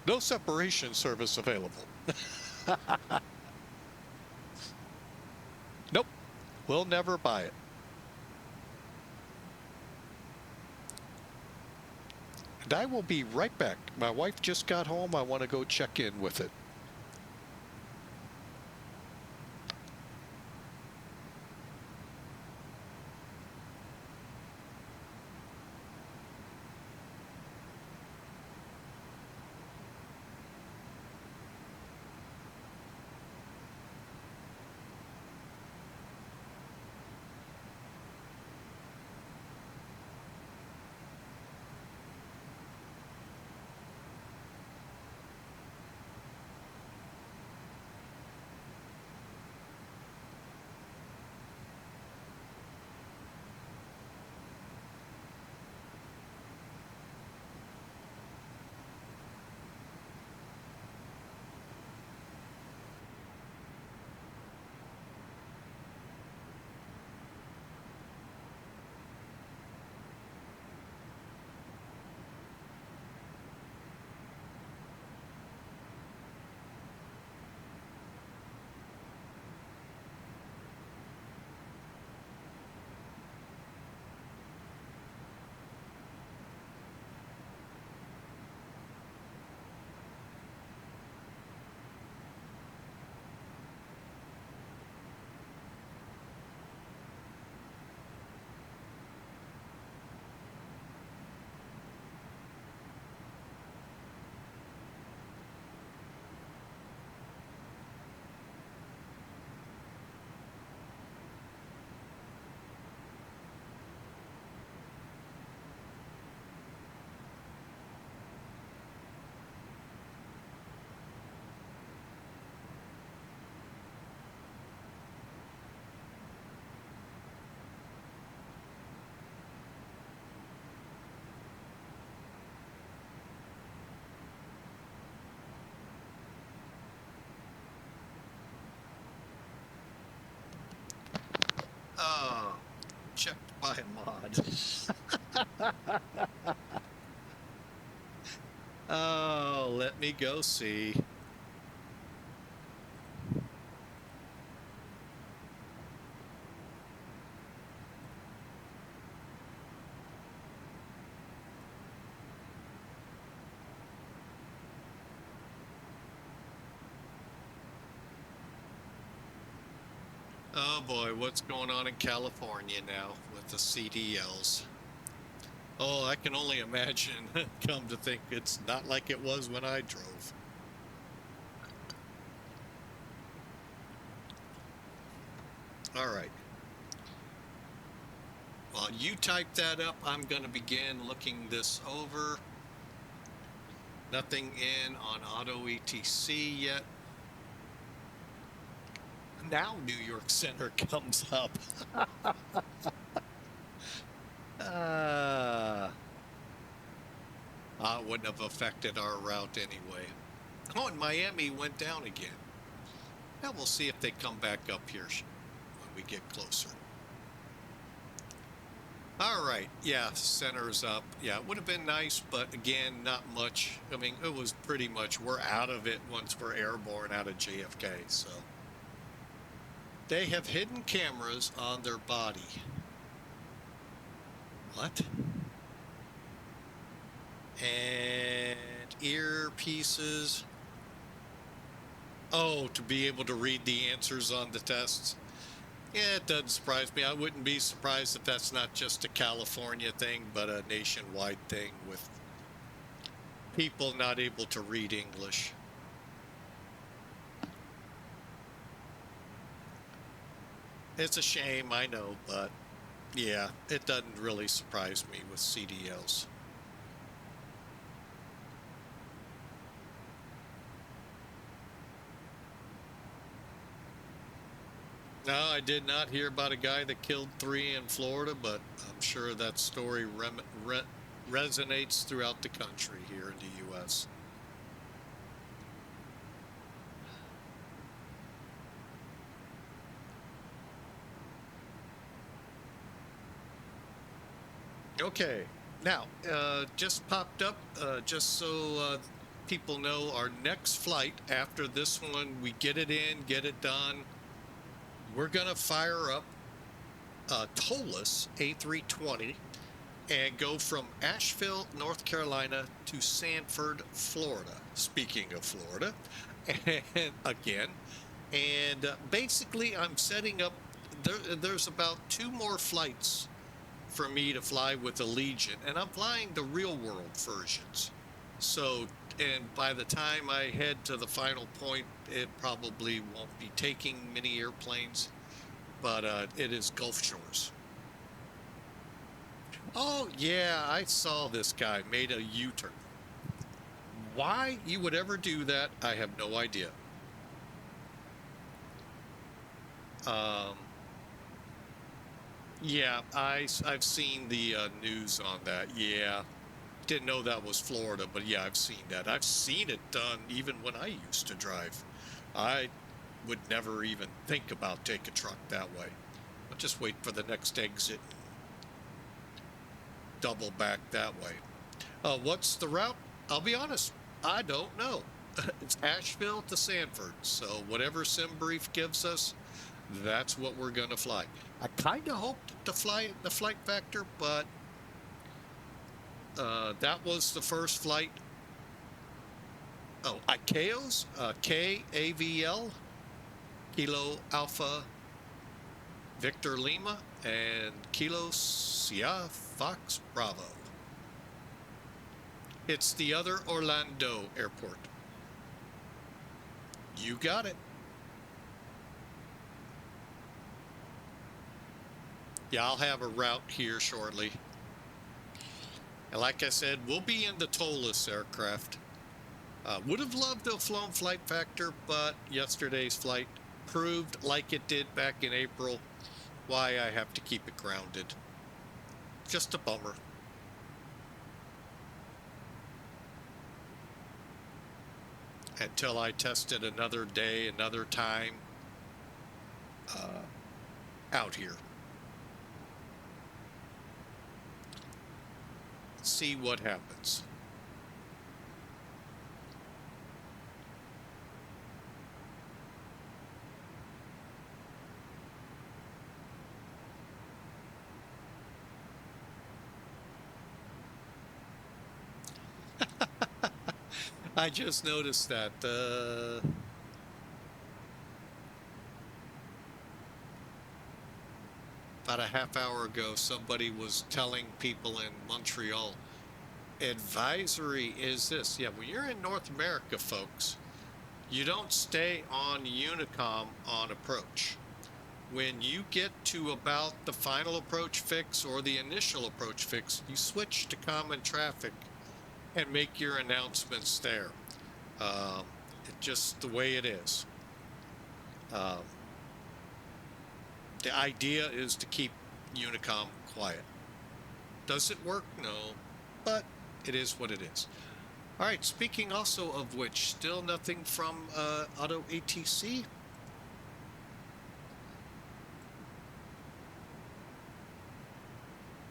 No separation service available. Nope, we'll never buy it. And I will be right back. My wife just got home. I want to go check in with it. checked by a mod. Oh, let me go see. Oh boy, what's going on in California now with the CDLs? Oh, I can only imagine. Come to think, it's not like it was when I drove. All right. While you type that up, I'm going to begin looking this over. Nothing in on auto ETC yet. Now New York Center comes up. Wouldn't have affected our route anyway. Oh, and Miami went down again. Now we'll see if they come back up here when we get closer. All right, yeah, center's up. Yeah, it would have been nice, but again, not much. I mean, it was pretty much, we're out of it once we're airborne out of JFK, so. They have hidden cameras on their body. What? And earpieces. Oh, to be able to read the answers on the tests. Yeah, it doesn't surprise me. I wouldn't be surprised if that's not just a California thing, but a nationwide thing with people not able to read English. It's a shame, I know, but yeah, it doesn't really surprise me with CDLs. No, I did not hear about a guy that killed 3 in Florida, but I'm sure that story resonates throughout the country here in the U.S. Okay, now, just popped up, just so people know, our next flight after this one, we get it in, get it done. We're going to fire up a towless A320 and go from Asheville, North Carolina to Sanford, Florida. Speaking of Florida, and again, and basically I'm setting up, there's about 2 more flights for me to fly with Allegiant, and I'm flying the real world versions. So, and by the time I head to the final point, it probably won't be taking many airplanes, but it is Gulf Shores. Oh, yeah, I saw this guy made a U-turn. Why you would ever do that, I have no idea. Yeah, I've seen the news on that. Yeah, didn't know that was Florida, but yeah, I've seen that. I've seen it done even when I used to drive. I would never even think about taking a truck that way. I'll just wait for the next exit, double back that way. What's the route? I'll be honest, I don't know. It's Asheville to Sanford, so whatever SimBrief gives us, that's what we're going to fly. I kind of hoped to fly the flight factor, but that was the first flight. Oh, ICAO's KAVL, Kilo Alpha Victor Lima, and Kilo Sierra Fox Bravo. It's the other Orlando airport. You got it. Yeah, I'll have a route here shortly. And like I said, we'll be in the towless aircraft. Would have loved to have flown flight factor, but yesterday's flight proved, like it did back in April, why I have to keep it grounded. Just a bummer. Until I tested another day, another time out here. let's see what happens. I just noticed that. About a half hour ago, somebody was telling people in Montreal, advisory is this. Yeah, when you're in North America, folks, you don't stay on Unicom on approach. When you get to about the final approach fix or the initial approach fix, you switch to common traffic and make your announcements there. It's just the way it is. The idea is to keep Unicom quiet. Does it work? No, but it is what it is. All right, speaking also of which, still nothing from Auto ATC.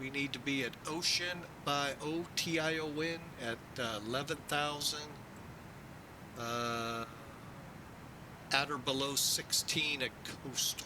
We need to be at Ocean by OTION at 11,000. At or below 16 at Coastal.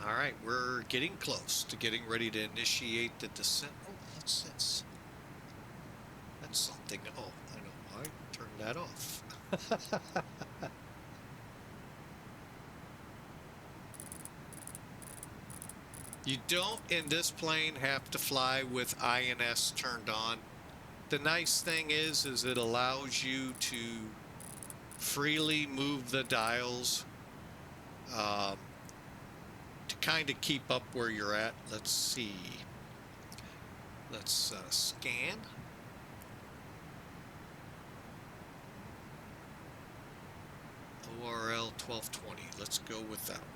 All right, we're getting close to getting ready to initiate the descent. Oh, what's this? That's something. Oh, I know why. Turn that off. You don't, in this plane, have to fly with INS turned on. The nice thing is it allows you to freely move the dials to kind of keep up where you're at. Let's see. Let's scan. ORL 1220. Let's go with that one.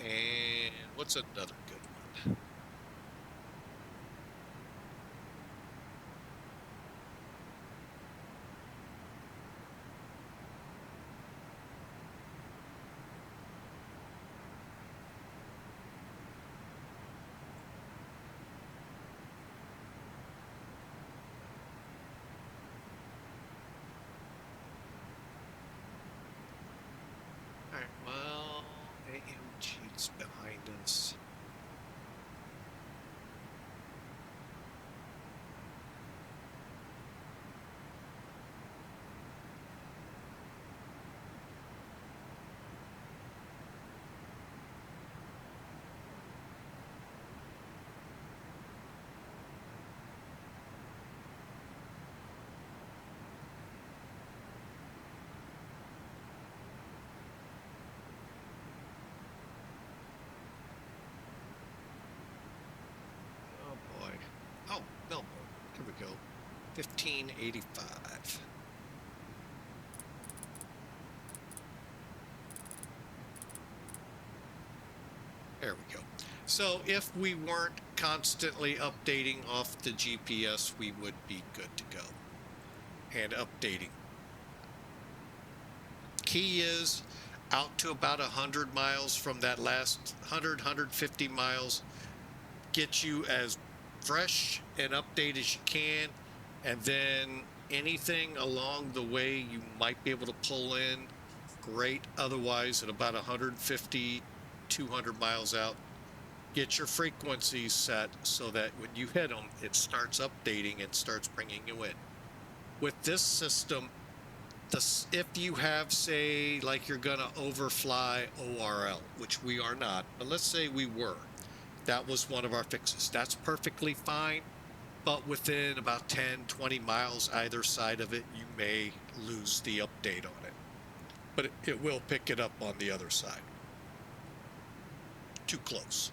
And what's another good one? All right, well, AMG's behind us. Oh, Melbourne. Here we go. 1585. There we go. So if we weren't constantly updating off the GPS, we would be good to go. And updating. Key is out to about 100 miles from that last 150 miles. Get you as fresh and update as you can, and then anything along the way you might be able to pull in, great. Otherwise, at about 150, 200 miles out, get your frequencies set so that when you hit them, it starts updating and starts bringing you in. With this system, if you have, say, like you're gonna overfly ORL, which we are not, but let's say we were. That was one of our fixes. That's perfectly fine, but within about 10, 20 miles either side of it, you may lose the update on it. But it will pick it up on the other side. Too close.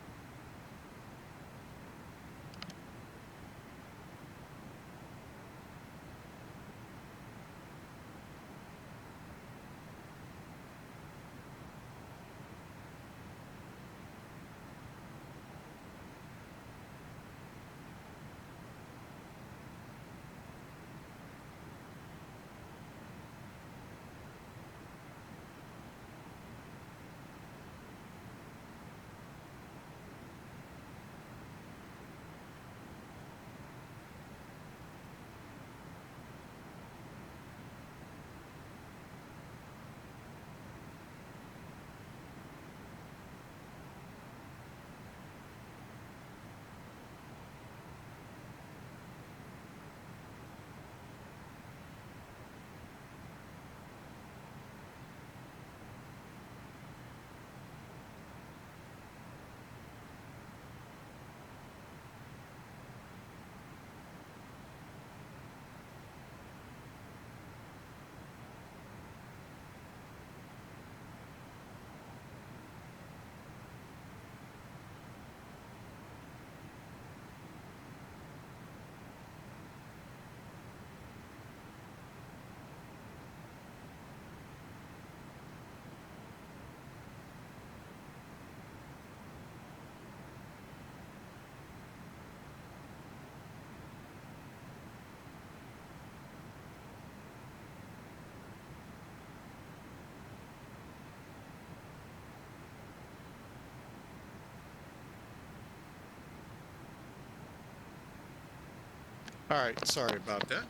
All right, sorry about that.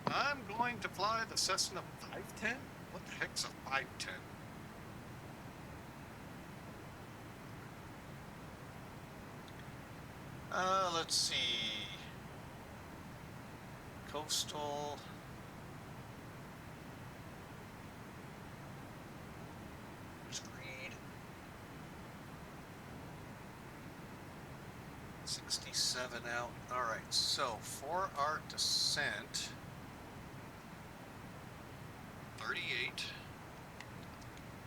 I'm going to fly the Cessna 510. What the heck's a 510? Let's see. Coastal. Screed. 67 out. All right, so for our descent, 38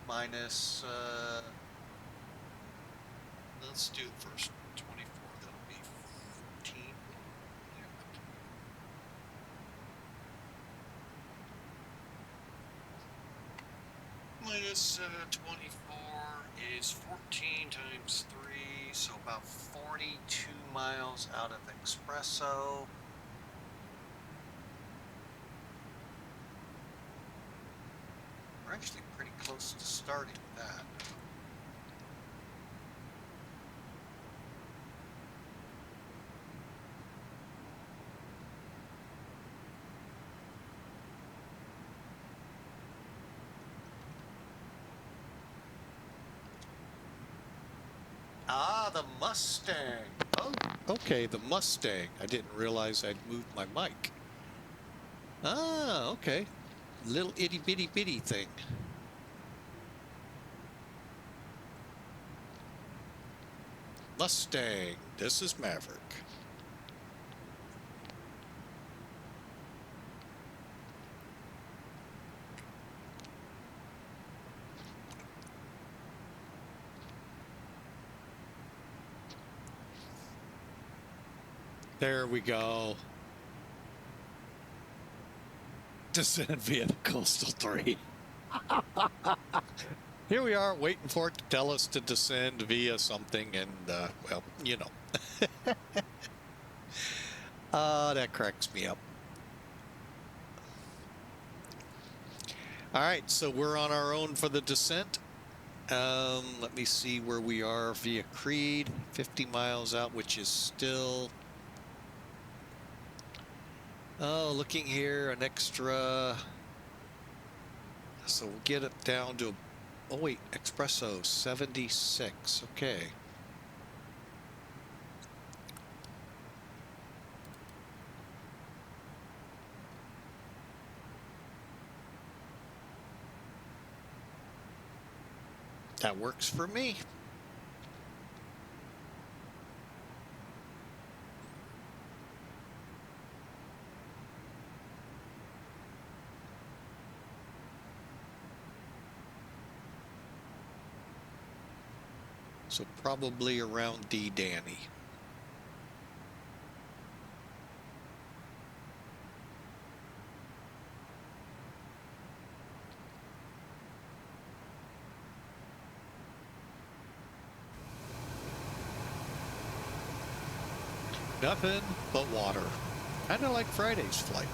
minus, let's do the first 24. That'll be 14. Minus 24 is 14 times 3, so about 42 miles out of Expresso. We're actually pretty close to starting that. Ah, the Mustang. Oh, okay, the Mustang. I didn't realize I'd moved my mic. Ah, okay. Little itty bitty bitty thing. Mustang. This is Maverick. There we go. Descend via the Coastal 3. Here we are waiting for it to tell us to descend via something, and, well, you know. That cracks me up. All right, so we're on our own for the descent. Let me see where we are via Creed, 50 miles out, which is still... Oh, looking here, an extra... So we'll get it down to... Oh, wait, Expresso, 76. Okay. That works for me. So probably around D. Danny. Nothing but water. Kind of like Friday's flight.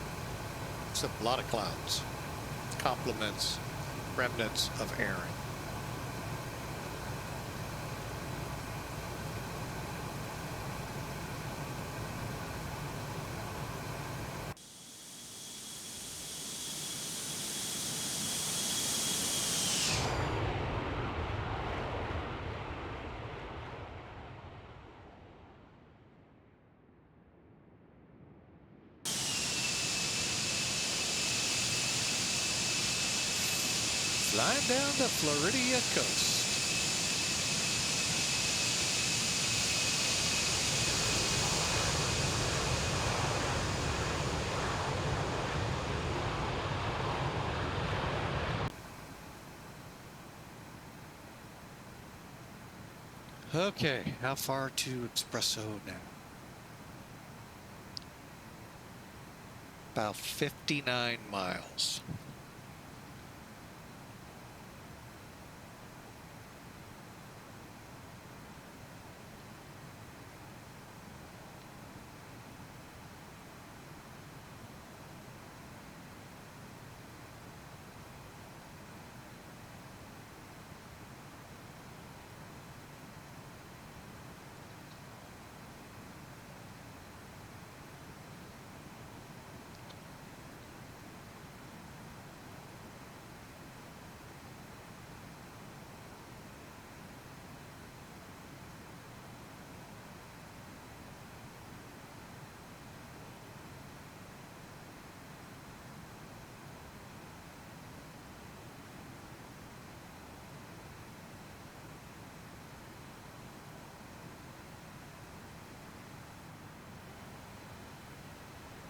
Except a lot of clouds. Complements, remnants of Aaron. Flying down the Florida coast. Okay, how far to Expresso now? About 59 miles.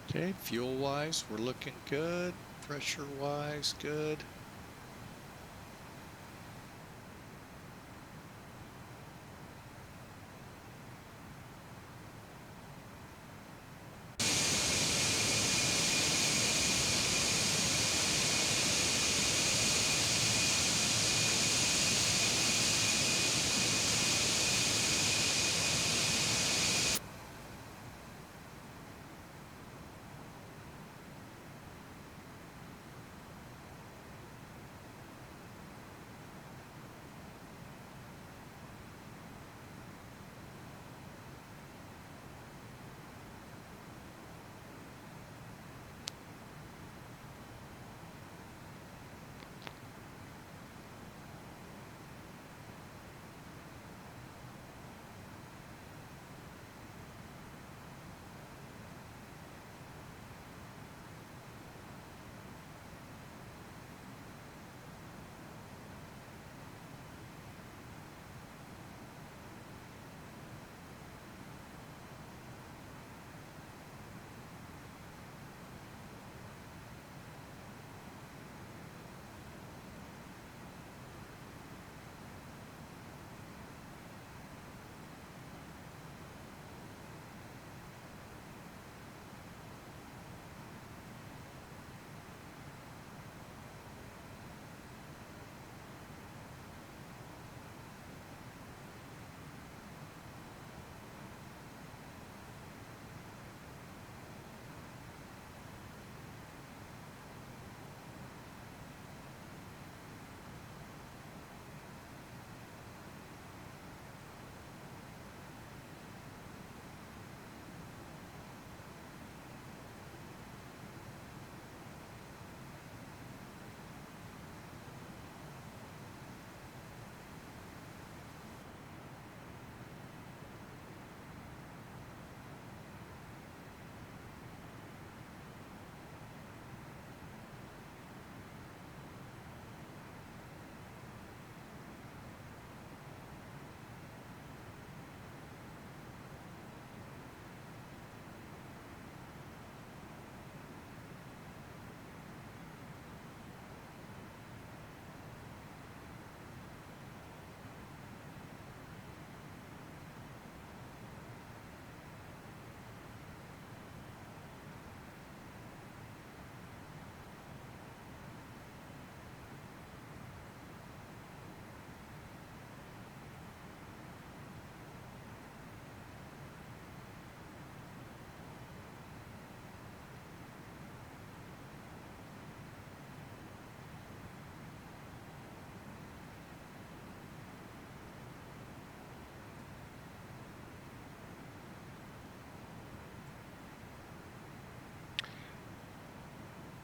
Okay, fuel-wise, we're looking good. Pressure-wise, good.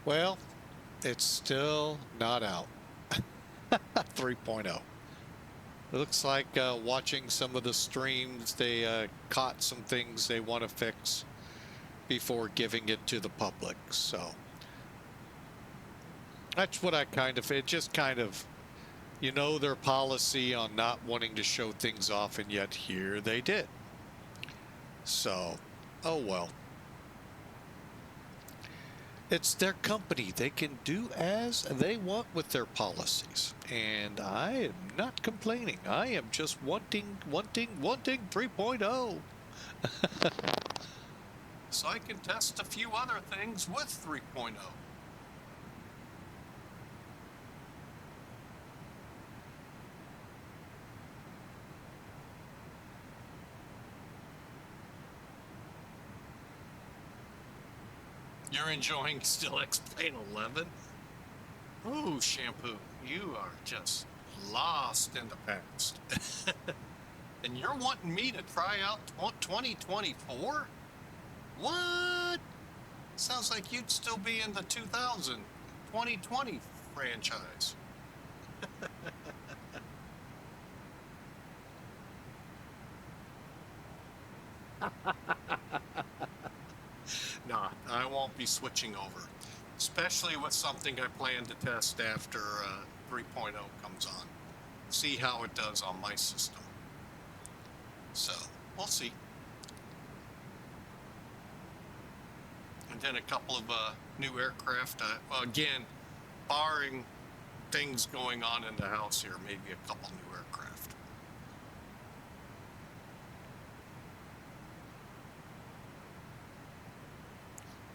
Well, it's still not out. 3.0. It looks like watching some of the streams, they caught some things they want to fix before giving it to the public. So that's what I it just kind of, you know, their policy on not wanting to show things off, and yet here they did. So, oh well. It's their company. They can do as they want with their policies. And I am not complaining. I am just wanting 3.0. So I can test a few other things with 3.0. You're enjoying still XP11? Oh, Shampoo, you are just lost in the past. And you're wanting me to try out 2024? What? Sounds like you'd still be in the 2020 franchise. Nah, I won't be switching over, especially with something I plan to test after 3.0 comes on. See how it does on my system. So, we'll see. and then a couple of new aircraft. Again, barring things going on in the house here, maybe a couple new aircraft.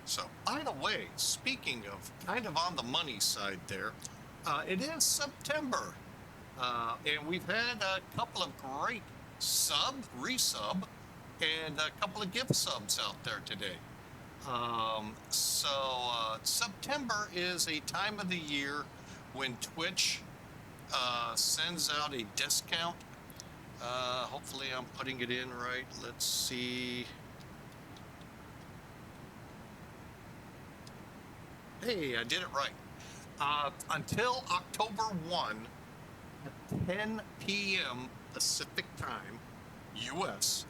So, by the way, speaking of kind of on the money side there, it is September, and we've had a couple of great resub, and a couple of gift subs out there today. September is a time of the year when Twitch sends out a discount. Hopefully I'm putting it in right. Let's see. Hey, I did it right. Until October 1 at 10 p.m. Pacific time, U.S.,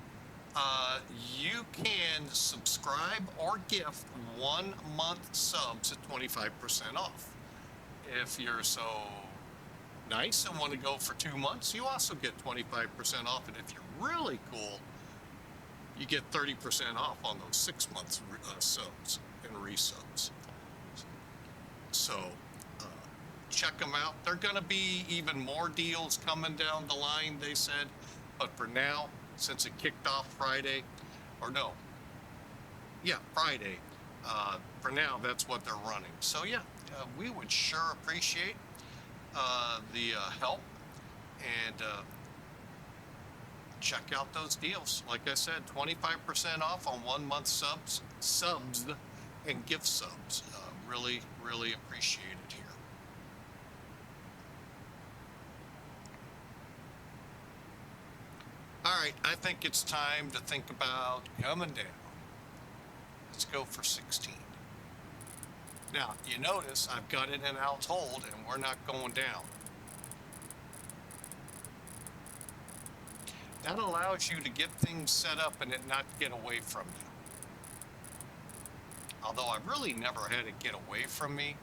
you can subscribe or gift 1 month subs at 25% off. If you're so nice and want to go for 2 months, you also get 25% off. And if you're really cool, you get 30% off on those 6 months subs and resubs. So check them out. They're going to be even more deals coming down the line, they said. But for now, since it kicked off Friday, Friday, for now, that's what they're running. So yeah, we would sure appreciate the help, and check out those deals. Like I said, 25% off on 1 month subs and gift subs. Really, really appreciate it here. All right, I think it's time to think about coming down. Let's go for 16. Now, you notice I've got it in out hold and we're not going down. That allows you to get things set up and it not get away from you. Although I've really never had it get away from me,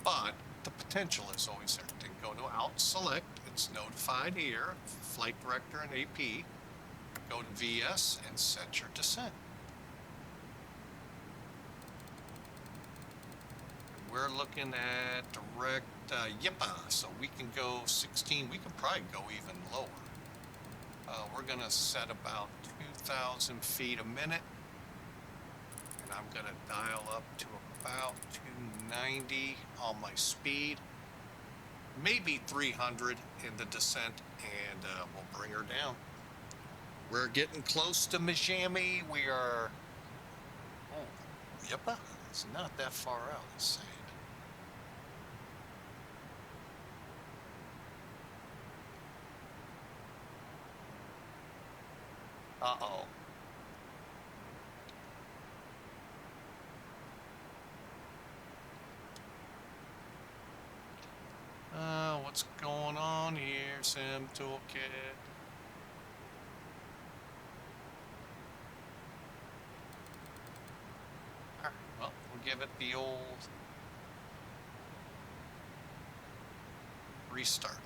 but the potential is always there. Then go to out select, it's notified here, flight director and AP. Go to VS and set your descent. We're looking at direct YIPA, so we can go 16. We could probably go even lower. We're gonna set about 2,000 feet a minute, and I'm gonna dial up to about 290 on my speed, maybe 300 in the descent, and we'll bring her down. We're getting close to Miami. We are, YIPA? It's not that far out, it's saying. Uh-oh. What's going on here, Sim Toolkit? All right, well, we'll give it the old restart.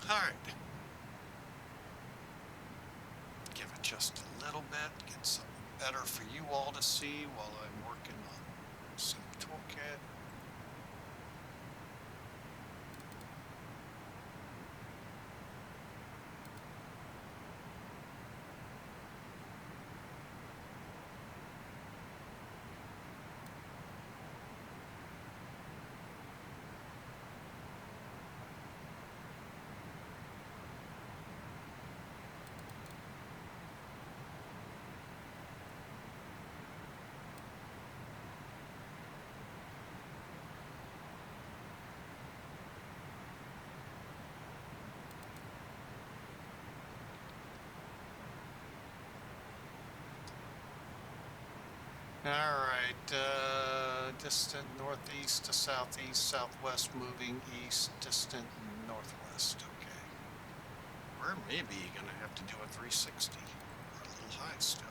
All right. Give it just a little bit, get something better for you all to see while I'm working on some toolkit. All right, distant northeast to southeast, southwest moving east, distant northwest, okay. We're maybe gonna have to do a 360, or a little high still.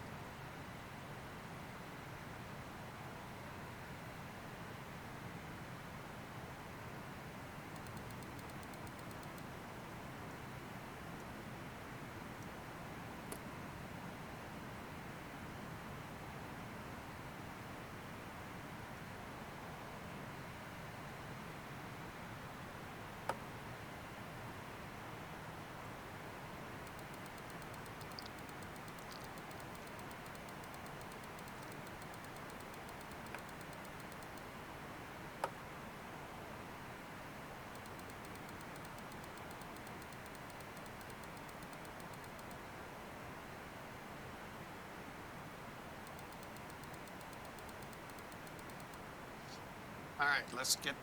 All right, let's get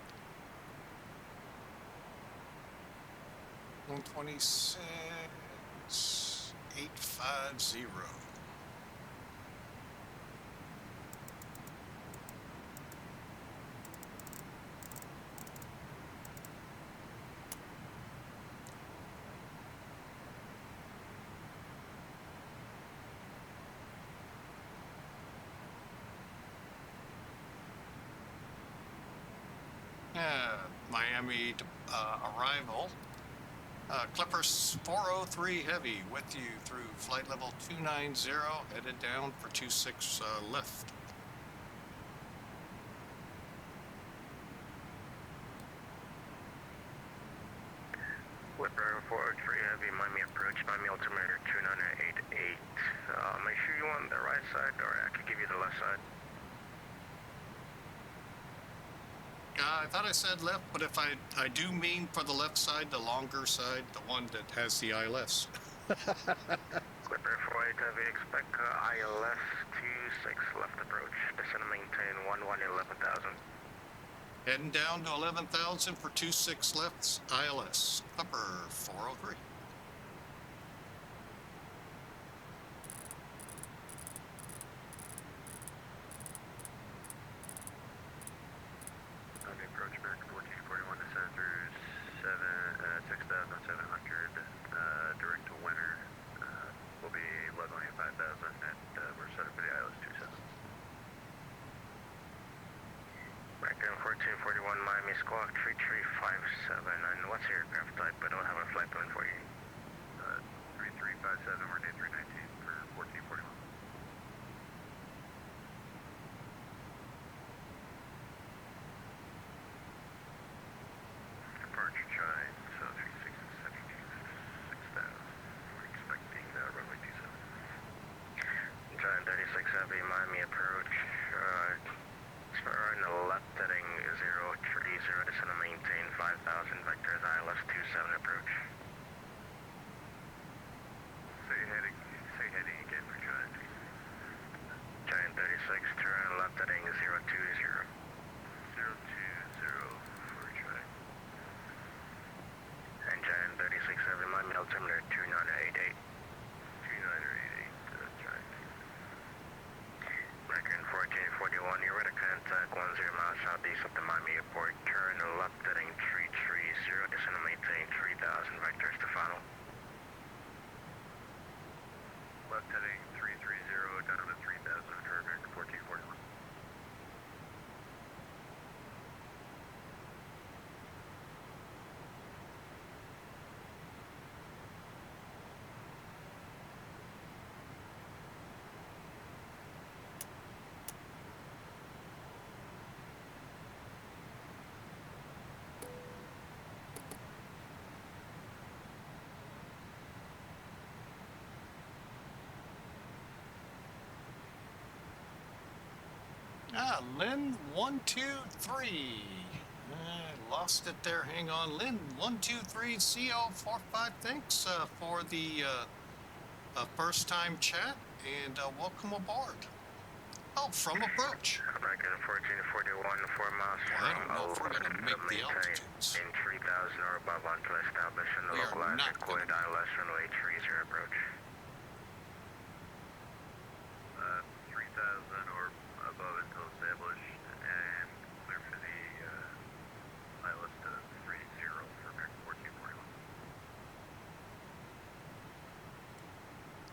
126,850. Miami arrival. Clippers 403 Heavy with you through flight level 290, headed down for 26 left. Clipper 403 Heavy, Miami approach, Miami altimeter 2988. Make sure you on the right side, or I could give you the left side. I thought I said left, but if I do mean for the left side, the longer side, the one that has the ILS. Clipper 48 Heavy, expect ILS 26 left approach, descend and maintain 11,000. Heading down to 11,000 for 26 left, ILS, Clipper 403. Approach back 1441, descend through 6,700, direct to winter. Will be leveling at 5,000, and we're set up for the ILS 27. Back down 1441, Miami Squawk 3357, and what's your aircraft type? I don't have a flight plan for you. 3357, we're day 319 for 1441. Departure Giant, 36 and 17, 6,000. We're expecting runway 27. Giant 36 Heavy, Miami approach. In the left heading 030, descend and maintain 5,000, vectors ILS 27 approach. Say heading again for Giant. Giant 36, turn left heading 020. 020 for Giant. And Giant 36 Heavy, Miami altimeter 2988. 2988, Giant. American 1441, you're ready to contact 10 miles southeast of the Miami Airport. Turn left heading 330, descend and maintain 3,000, vectors to final. Left heading 330, down to 3,000, return American 1441. Lynn 123. I lost it there. Hang on. Lynn 123 CO45. Thanks for the first time chat and welcome aboard. Oh, from approach. American 1441, 4 miles Well, I don't know if we're going to make the altitudes. in 3,000 or above until established in the We are localized not recorded ILS runway 30 approach. 3,000 or above until established, and clear for the ILS to 30 for American 1441.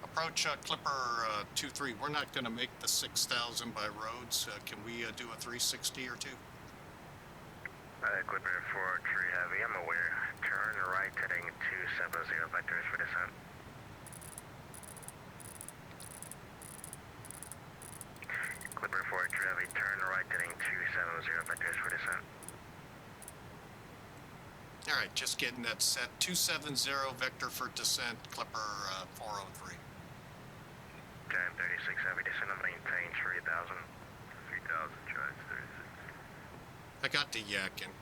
Approach Clipper 23. We're not going to make the 6,000 by roads. Can we do a 360 or two? Clipper 403 Heavy, I'm aware. Turn right heading 270, vectors for descent. Clipper 403 Heavy, turn right heading 270, vectors for descent. All right, just getting that set. 270 vector for descent, Clipper 403. Giant 36 Heavy, descend and maintain 3,000. 3,000, Giant 36. I got the yakking.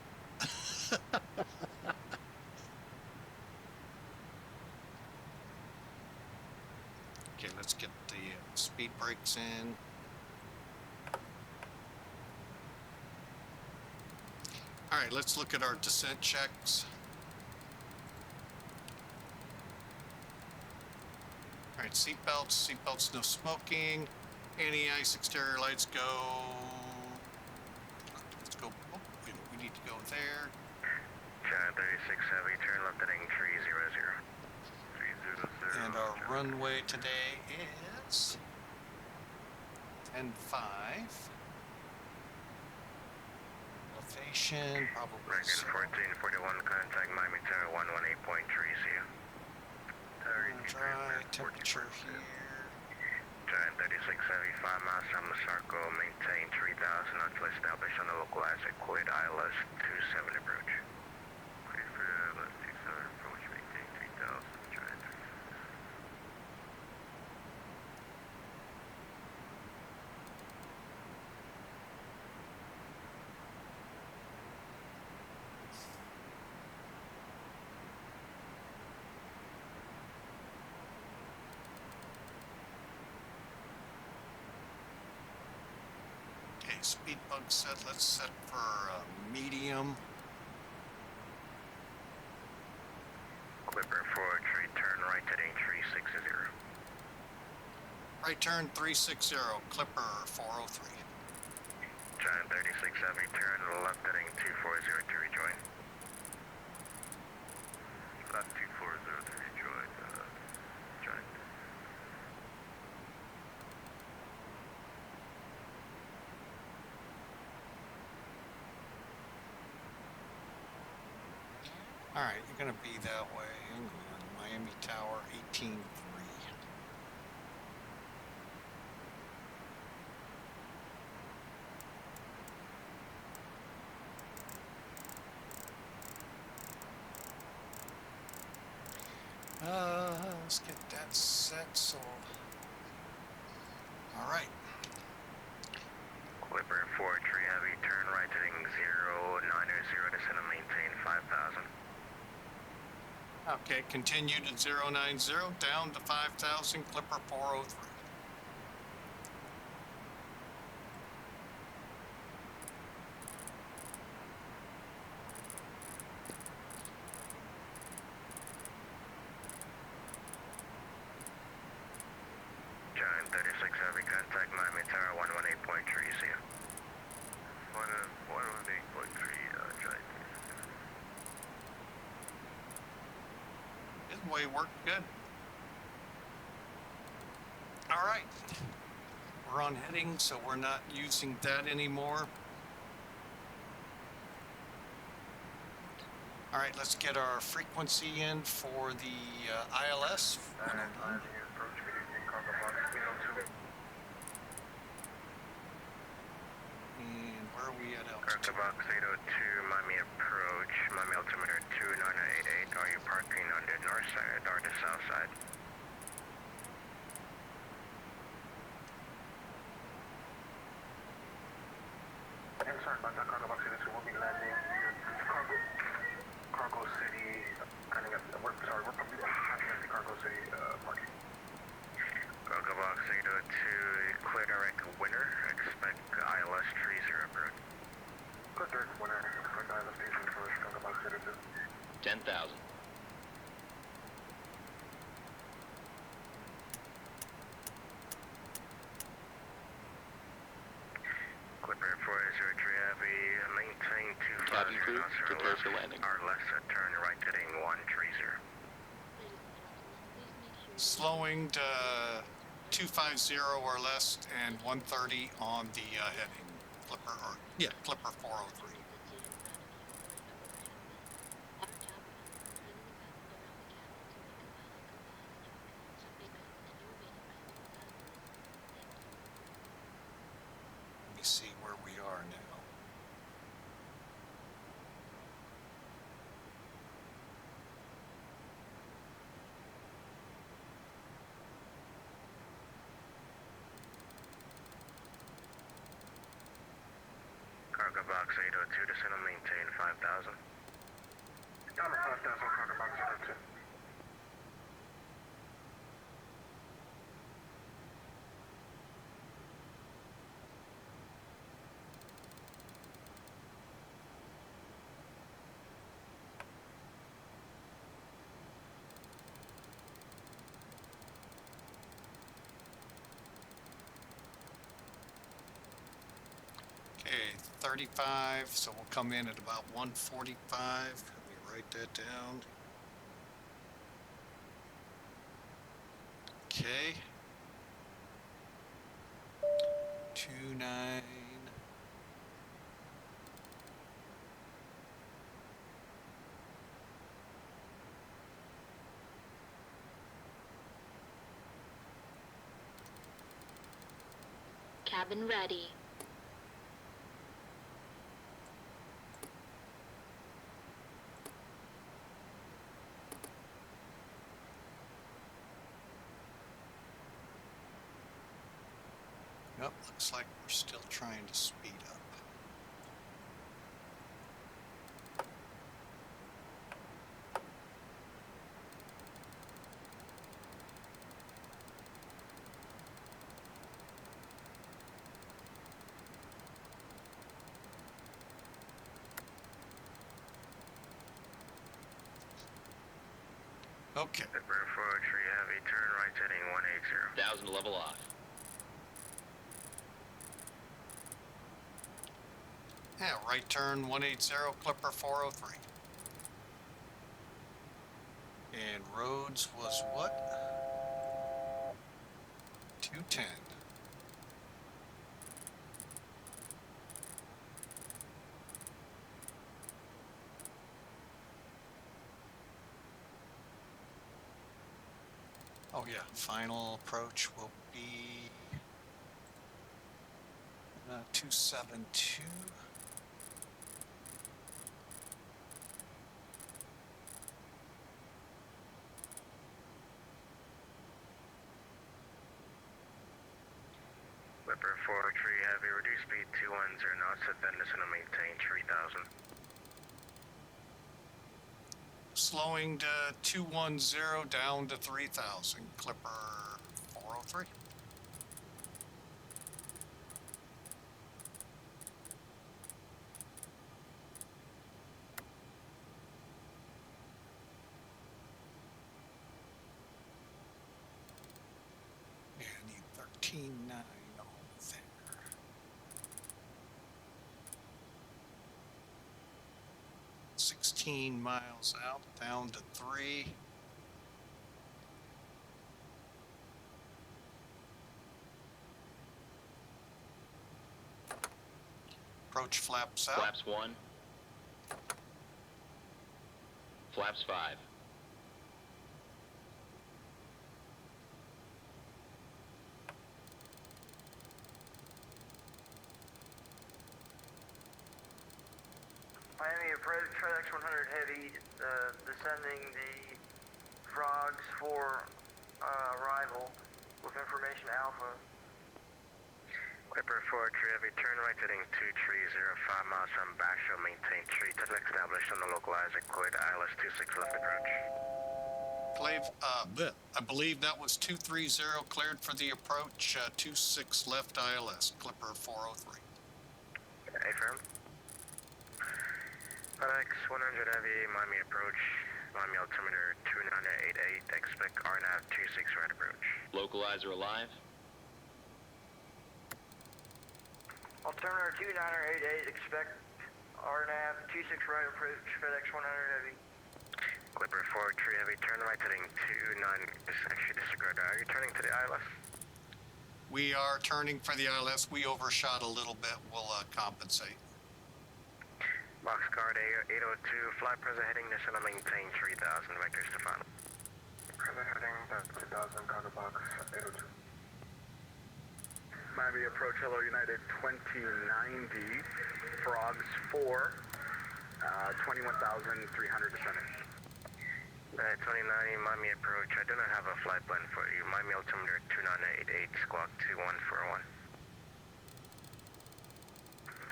Okay, let's get the speed brakes in. All right, let's look at our descent checks. All right, seatbelts, no smoking. Anti-ice exterior lights go. Let's go. Oh, we need to go there. China 36 Heavy, turn left heading 300. 300. And our runway today is 10-5. Elevation, probably American 1441, contact Miami Tower 118.3, dry, temperature here. China 36 Heavy, 5 miles from Masarco, maintain 3000 until established on the local asset, quit ILS 27 approach. Clear for ILS 27 approach, maintain 3000, China 36. Okay, speed bug set. Let's set for medium. Clipper 403, turn right heading 360. Right turn 360, Clipper 403. China 36 Heavy, turn left heading 240 to rejoin. Left 240 to rejoin, join. All right, you're gonna be that way. Hang on, Miami Tower 18-3. Let's get that set. So, all right. Clipper 403 Heavy, turn right heading 090, descend and maintain 5000. Okay, continue to 090, down to 5,000, Clipper 403. Giant 36 Heavy, contact Miami Tower 118.3, see ya. 118.3, Giant. His way worked good. All right. We're on heading, so we're not using that anymore. All right, let's get our frequency in for the ILS. And where are we at altitude? Cargo box 802, Miami approach, Miami altimeter 2988. Are you parking on the north side or the south side? I'm sorry about that, Cargo Box 802 will be landing Cargo City, kind of, we're hopping at the Cargo City parking. Cargo box 802, clear direct winner, expect ILS 30 approach. Clear direct winner, expect ILS 30 approach, Cargo Box 802. 10,000. Clipper 403 Heavy, maintain 250. Cabin crew, prepare for landing. Our left turn right heading 130. Slowing to 250 or less and 130 on the heading. Clipper 403. Let me see where we are now. Cargo box 802, descend and maintain 5000. Down to 5,000, Cargo Box 802. 135, so we'll come in at about 145. Let me write that down. Okay. 29. Cabin ready. Yep, looks like we're still trying to speed up. Okay. Prepare for tree heavy, turn right heading 180. 1,000 level off. Yeah, right turn 180, Clipper 403. And roads was what? 210. Oh yeah, final approach will be 272. Clipper 403 heavy, reduce speed 210 knots, then descend and maintain 3000. Slowing to 210 down to 3000, Clipper 403. Yeah, I need 13.9 over there. 16 miles out, down to 3. Approach flaps out. Flaps 1. Flaps 5. Miami approach, FedEx 100 Heavy, descending the frogs for arrival with information Alpha. Clipper 403 heavy, turn right heading 2305 miles from Basho, maintain tree test established on the localizer code ILS 26 left approach. I believe that was 230 cleared for the approach, 26 left ILS, Clipper 403. Affirm. FedEx 100 heavy, Miami approach, Miami altimeter 2988, expect RNAV 26 right approach. Localizer alive. Altimeter 2988, expect RNAV 26 right approach, FedEx 100 Heavy. Clipper 403 heavy, turn right heading 29, actually disregard. Are you turning to the ILS? We are turning for the ILS. We overshot a little bit. We'll compensate. Boxcar 802, fly present heading, descend and maintain 3000, vector Stefano. Present heading 3000, cargo box 802. Miami approach, hello United 2090, frogs 4, 21,300 descending. 2090, Miami approach, I do not have a flight plan for you. Miami altimeter 2988, squawk 2141.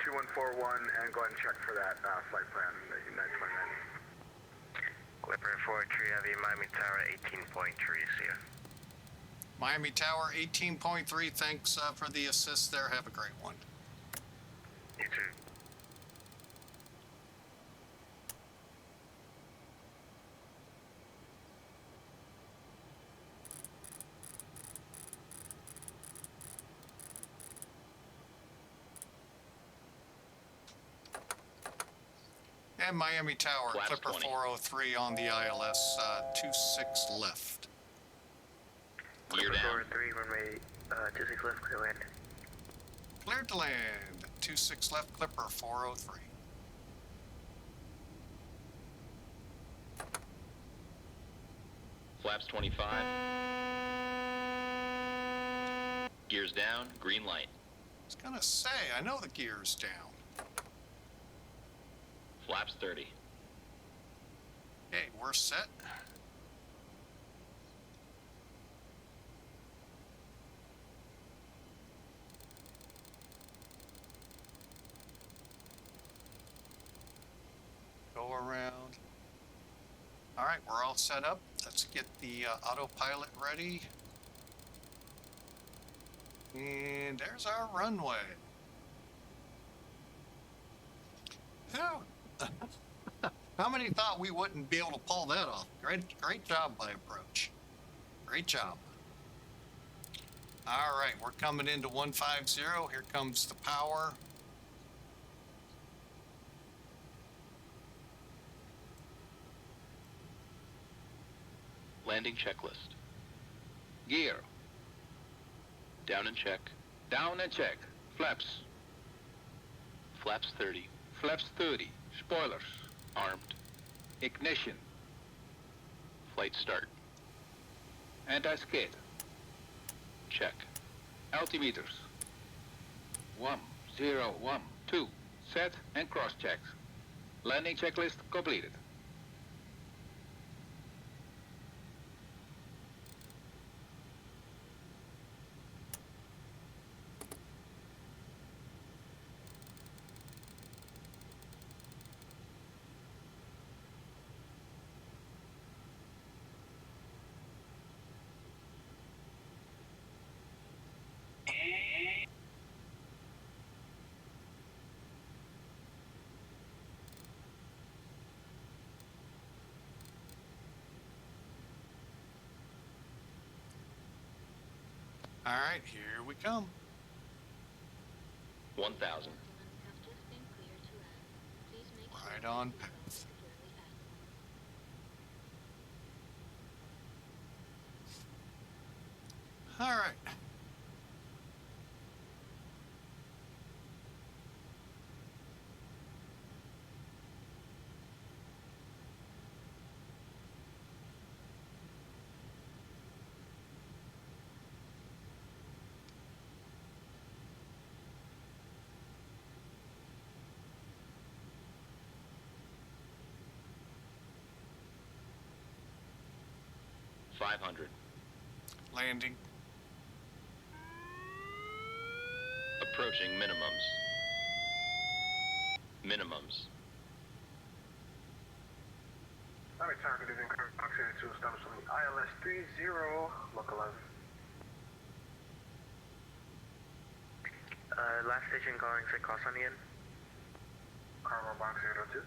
2141, and go ahead and check for that flight plan, United 2090. Clipper 403 heavy, Miami Tower 18.3, see ya. Miami Tower 18.3, thanks for the assist there. Have a great one. You too. And Miami Tower, Flaps Clipper 20. 403 on the ILS, 26 left. Gear down. 403, runway 26 left, clear land. Cleared to land, 26 left, Clipper 403. Flaps 25. Gears down, green light. I was gonna say, I know the gear's down. Flaps 30. Okay, we're set. Go around. All right, we're all set up. Let's get the autopilot ready. And there's our runway. How many thought we wouldn't be able to pull that off? Great job by approach. Great job. All right, we're coming into 150. Here comes the power. Landing checklist. Gear. Down and check. Down and check. Flaps. Flaps 30. Flaps 30. Spoilers. Armed. Ignition. Flight start. Anti-skid. Check. Altimeters. 1, 0, 1, 2. Set and cross checks. Landing checklist completed. All right, here we come. 1000. Right on path. All right. $500. Landing. Approaching minimums. Minimums. Miami Tower, good evening, to establish on the ILS 30, localize. Last station calling, say cross on the end. Cargo box 802.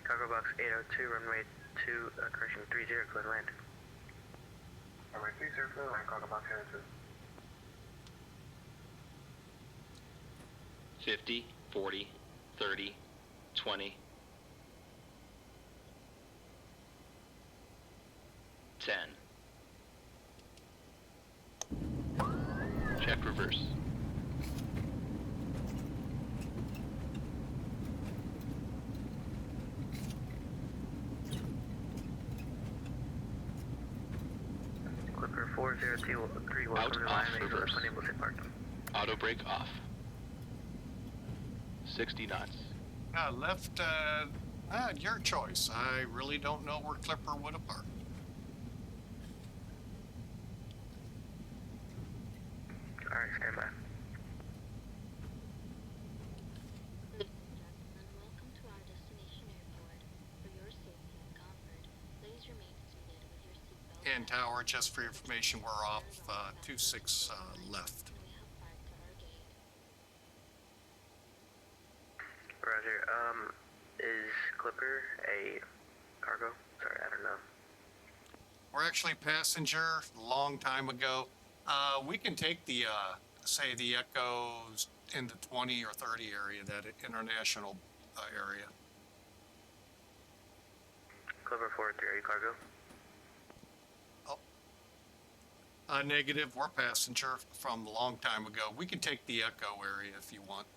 Cargo box 802, runway 2, correction 30, clear land. Runway 30, clear land, cargo box 802. 50, 40, 30, 20. 10. Check reverse. Clipper 4023, welcome to the Off, line, reverse. unable to parking. Auto brake off. 60 knots. Left, your choice. I really don't know where Clipper would have parked. Alright, stand by. Ladies and gentlemen, welcome to our destination airport. For your safety and comfort, please remain seated with your seatbelt. And tower, just for your information, we're off 26 left. We have parked at our gate. Roger, is Clipper a cargo? Sorry, I don't know. We're actually passenger, long time ago. We can take the, say, the Echoes in the 20 or 30 area, that international area. Clover 4-3 cargo. Negative. We're passenger from a long time ago. We can take the Echo area if you want.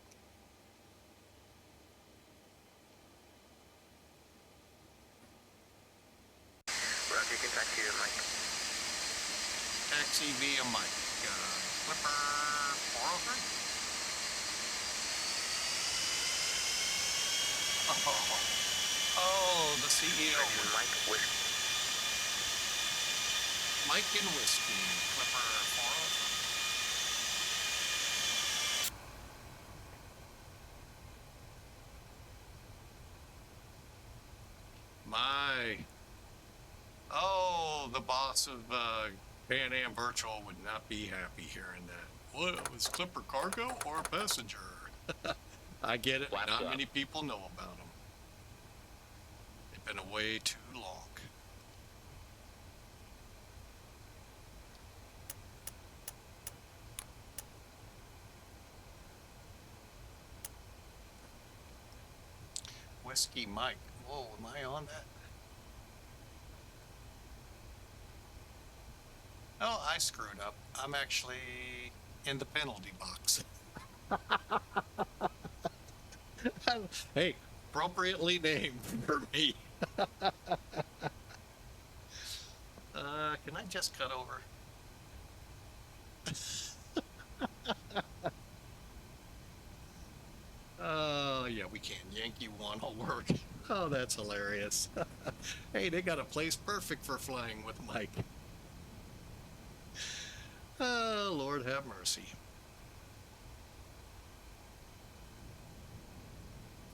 Roger, you can taxi to Mike. Taxi via Mike. Clipper 403. Oh, the CEO. Mike Whiskey. Mike and Whiskey. Clipper 403. Oh, the boss of Pan Am Virtual would not be happy hearing that. What, was Clipper cargo or passenger? I get it. Flaps Not up. many people know about them. They've been away too long. Whiskey Mike. Whoa, am I on that? Oh, I screwed up. I'm actually in the penalty box. Hey, appropriately named for me. Can I just cut over? Oh, yeah, we can. Yankee 1 will work. Oh, that's hilarious. Hey, they got a place perfect for flying with Mike. Oh, Lord have mercy.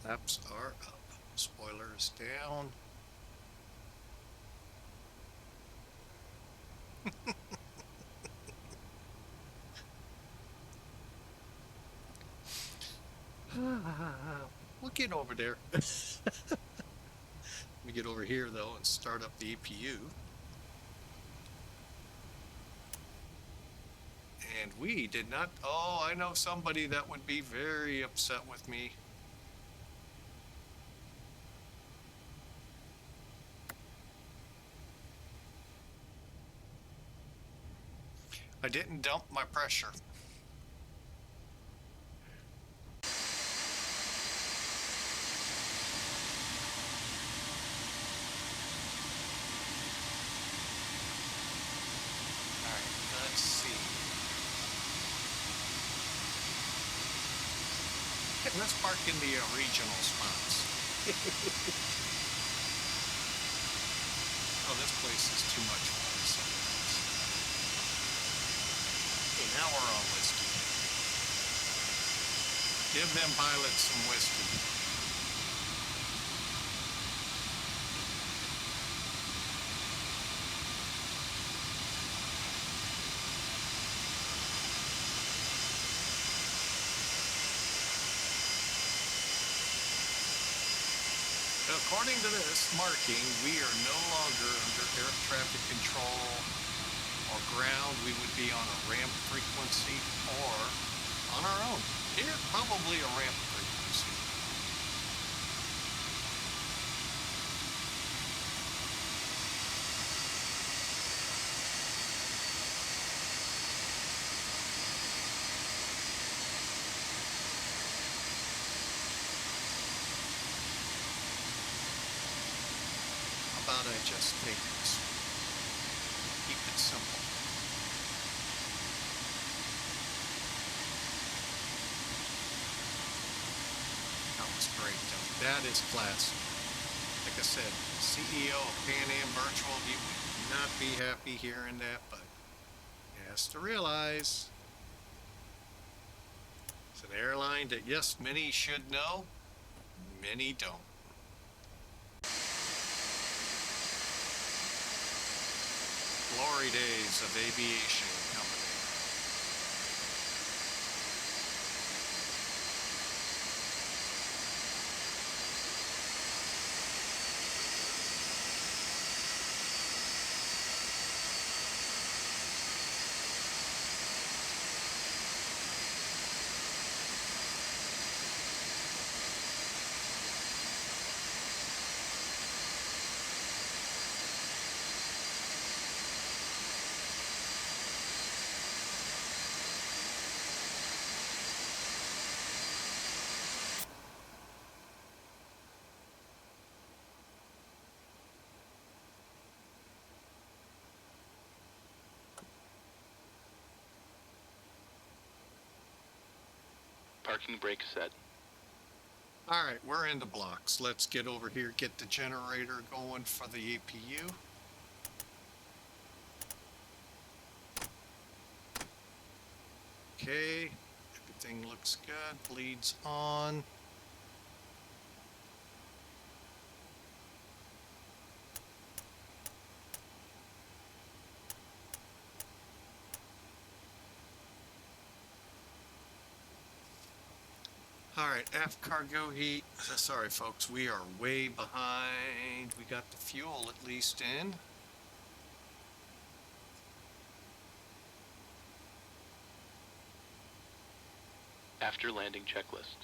Flaps are up. Spoilers down. We'll get over there. Let me get over here, though, and start up the EPU. And we did not... Oh, I know somebody that would be very upset with me. I didn't dump my pressure. All right, let's see. Let's park in the regional spots. Oh, this place is too much for us. Okay, now we're on whiskey. Give them pilots some whiskey. According to this marking, we are no longer under air traffic control or ground. We would be on a ramp frequency or on our own. Here, probably a ramp frequency. How about I just take this? Keep it simple. That was great, though. That is class. Like I said, CEO of Pan Am Virtual, he would not be happy hearing that, but he has to realize it's an airline that, yes, many should know, many don't. Glory days of aviation company. Parking brake set. All right, we're in the blocks. Let's get over here, get the generator going for the APU. Okay, everything looks good. Bleeds on. All right, F cargo heat. Sorry, folks, we are way behind. We got the fuel at least in. After landing checklist.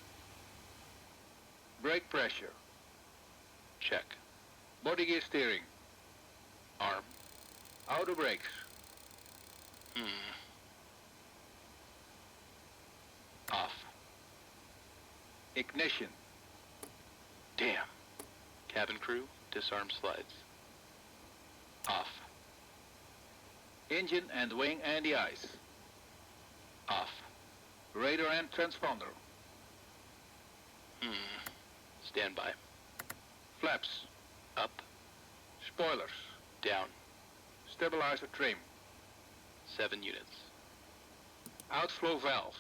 Brake pressure. Check. Body gear steering. Arm. Auto brakes. Off. Ignition. Damn. Cabin crew, disarm slides. Off. Engine and wing anti-ice. Off. Radar and transponder. Standby. Flaps. Up. Spoilers. Down. Stabilizer trim. 7 units. Outflow valves.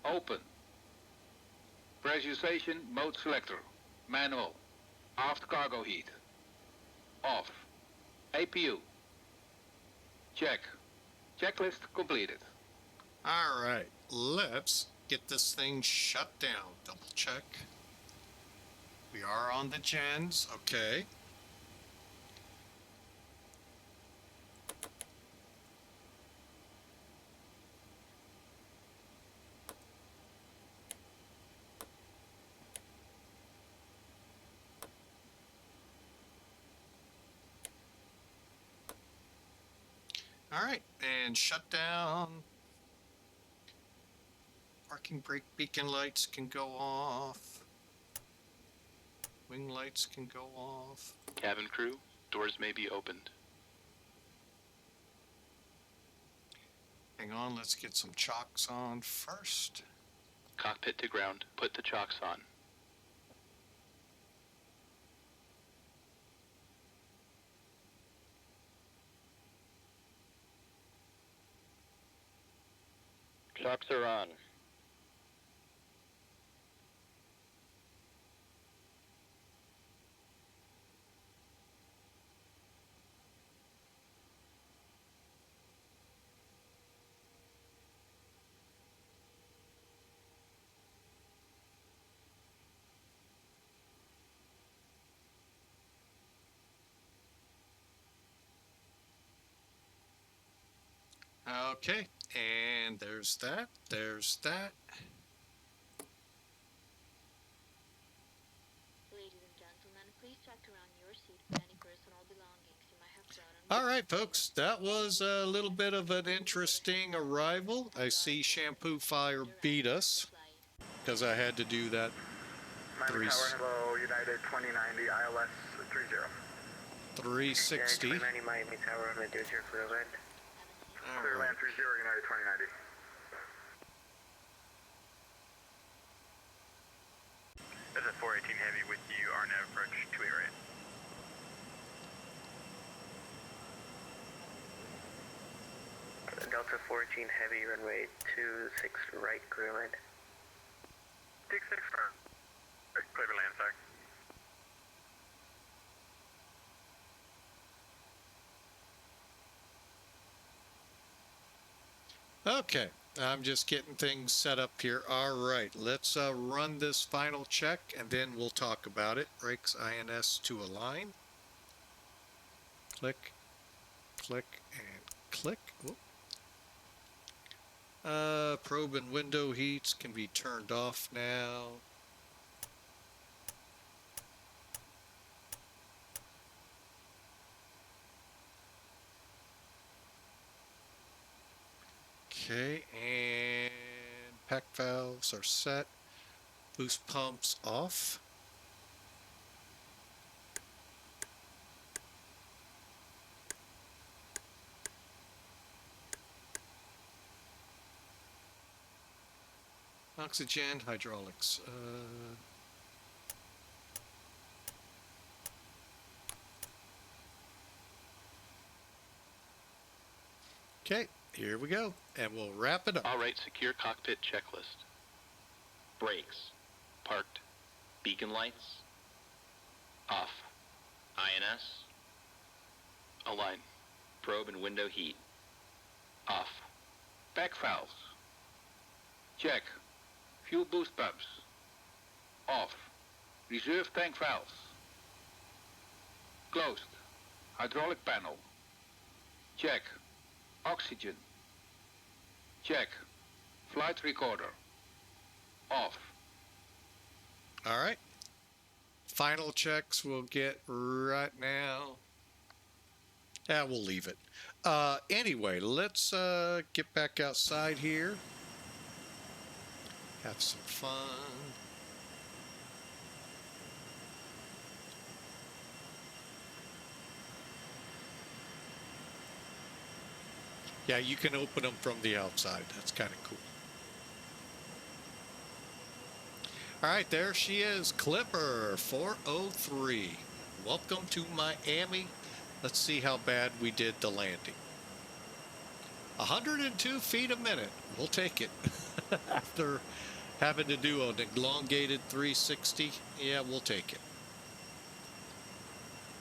Open. Pressurization mode selector. Manual. Aft cargo heat. Off. APU. Check. Checklist completed. All right, let's get this thing shut down. Double check. We are on the gens, okay. All right, and shut down. Parking brake beacon lights can go off. Wing lights can go off. Cabin crew, doors may be opened. Hang on, let's get some chocks on first. Cockpit to ground, put the chocks on. Chocks are on. Okay, and there's that, there's that. Ladies and gentlemen, please check around your seat for any personal belongings you might have brought on. All right, folks, that was a little bit of an interesting arrival. I see Shampoo Fire beat us because I had to do that. Miami Tower, hello, United 2090, ILS 30. 360. Yeah, Miami Tower, I'm going to do your clear land. Clear land 30, United 2090. This is 418 Heavy with you, RNAV approach 28 right. Delta 14 Heavy, runway 26 right, clear land. 26 right. Clear to land, sir. Okay, I'm just getting things set up here. All right, let's run this final check and then we'll talk about it. Brakes INS to align. Click, click, and click. Whoop. Probe and window heats can be turned off now. Okay, and pack valves are set. Boost pumps off. Oxygen, hydraulics. Okay, here we go, and we'll wrap it up. All right, secure cockpit checklist. Brakes. Parked. Beacon lights. Off. INS. Align. Probe and window heat. Off. Back valves. Check. Fuel boost pumps. Off. Reserve tank valves. Closed. Hydraulic panel. Check. Oxygen. Check. Flight recorder. Off. All right. Final checks we'll get right now. Yeah, we'll leave it. Anyway, let's get back outside here. Have some fun. Yeah, you can open them from the outside. That's kind of cool. All right, there she is, Clipper 403. Welcome to Miami. Let's see how bad we did the landing. 102 feet a minute. We'll take it. After having to do an elongated 360, yeah, we'll take it.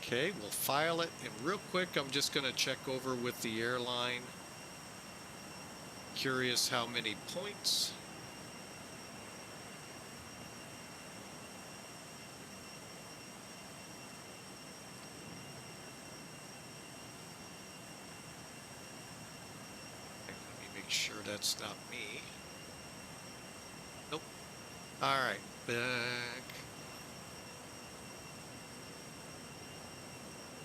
Okay, we'll file it. And real quick, I'm just going to check over with the airline. Curious how many points. Sure that's not me. Nope. All right, back.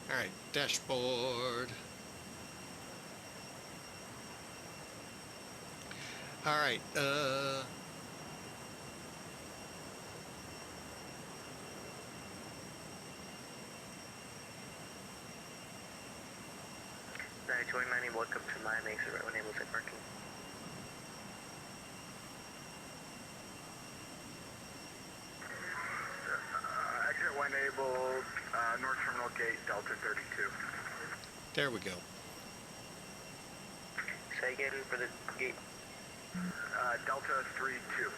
All right, dashboard. All right, Join Miami, welcome to Miami, exit right when able to parking. Exit when able, North Terminal Gate, Delta 32. there we go. Say again for the gate. Delta 32.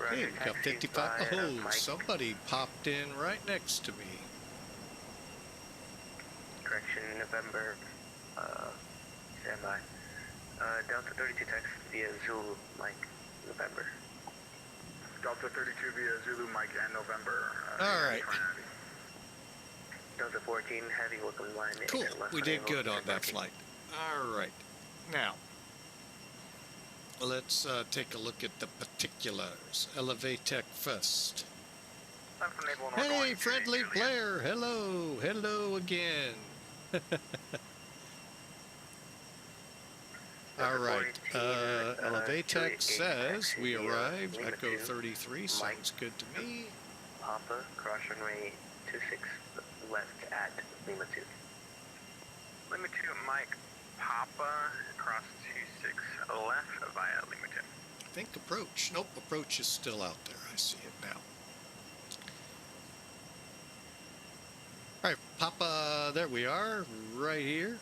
Hey, we got 55. Oh, somebody popped in right next to me. Correction, November, standby. Delta 32 text via Zulu, Mike, November. Delta 32 via Zulu, Mike, and November. All right. Delta 14, heavy, welcome line. Cool, we did good on that flight. All right, now, let's take a look at the particulars. Elevatech first. Hey, friendly player, hello, hello again. All right, Elevatech says we arrived, Echo 33, sounds good to me. Papa, cross runway 26 left at Lima 2. Lima 2, Mike, Papa, cross 26 left via Lima 2. I think approach, nope, approach is still out there, I see it now. All right, Papa, there we are, right here.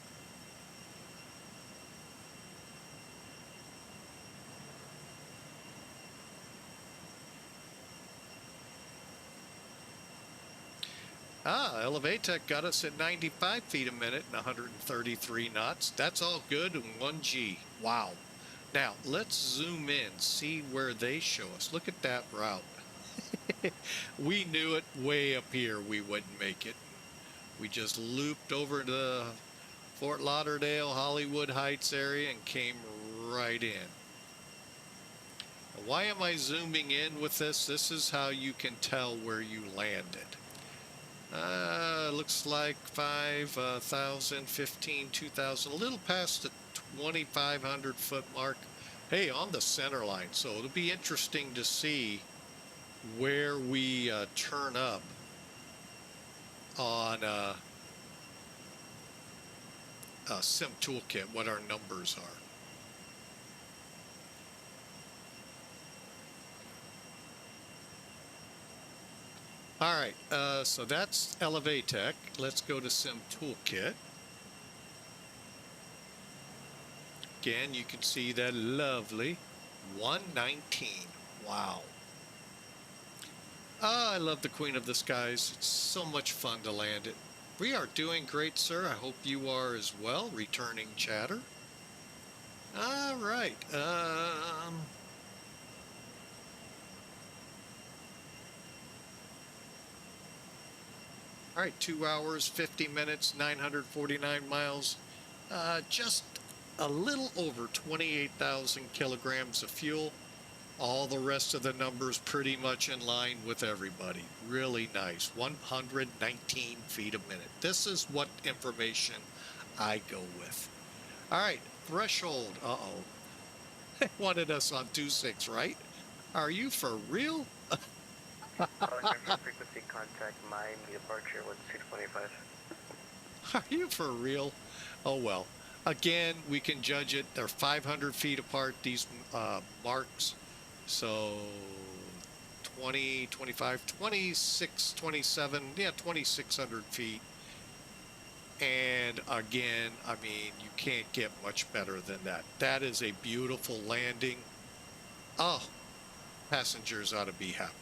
Elevatech got us at 95 feet a minute and 133 knots. That's all good in 1G. Wow. Now, let's zoom in, see where they show us. Look at that route. We knew it way up here we wouldn't make it. We just looped over to the Fort Lauderdale, Hollywood Heights area and came right in. Why am I zooming in with this? This is how you can tell where you landed. Looks like 5,000, 15, 2,000, a little past the 2,500 foot mark. Hey, on the center line, so it'll be interesting to see where we turn up on Sim Toolkit, what our numbers are. All right, so that's ElevaTech. Let's go to Sim Toolkit. Again, you can see that lovely 119. Wow. Ah, I love the Queen of the Skies. It's so much fun to land it. We are doing great, sir. I hope you are as well. Returning chatter. All right. All right, 2 hours, 50 minutes, 949 miles. Just a little over 28,000 kilograms of fuel. All the rest of the numbers pretty much in line with everybody. Really nice. 119 feet a minute. This is what information I go with. All right, threshold. Uh-oh. They wanted us on 2.6, right? Are you for real? Frequency contact Miami departure with 625. Are you for real? Oh, well. Again, we can judge it. They're 500 feet apart, these marks. So 20, 25, 26, 27, yeah, 2,600 feet. And again, I mean, you can't get much better than that. That is a beautiful landing. Oh, passengers ought to be happy.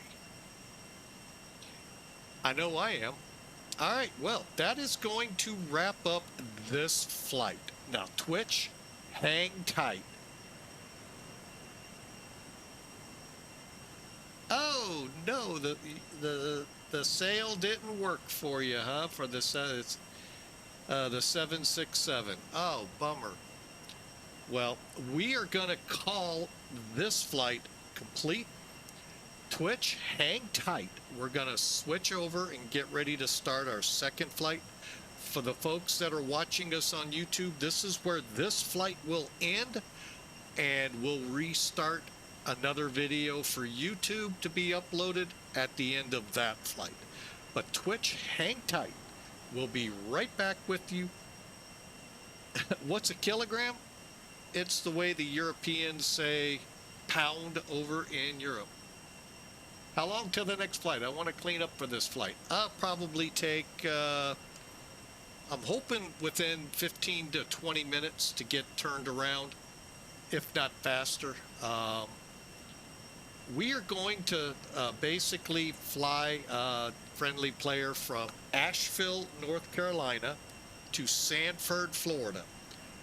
I know I am. All right, well, that is going to wrap up this flight. Now, Twitch, hang tight. Oh, no, the sail didn't work for you, huh? For the 767. Oh, bummer. Well, we are going to call this flight complete. Twitch, hang tight. We're going to switch over and get ready to start our second flight. For the folks that are watching us on YouTube, this is where this flight will end, and we'll restart another video for YouTube to be uploaded at the end of that flight. But Twitch, hang tight. We'll be right back with you. What's a kilogram? It's the way the Europeans say pound over in Europe. How long till the next flight? I want to clean up for this flight. I'll probably take, I'm hoping within 15 to 20 minutes to get turned around, if not faster. We are going to basically fly friendly player from Asheville, North Carolina to Sanford, Florida.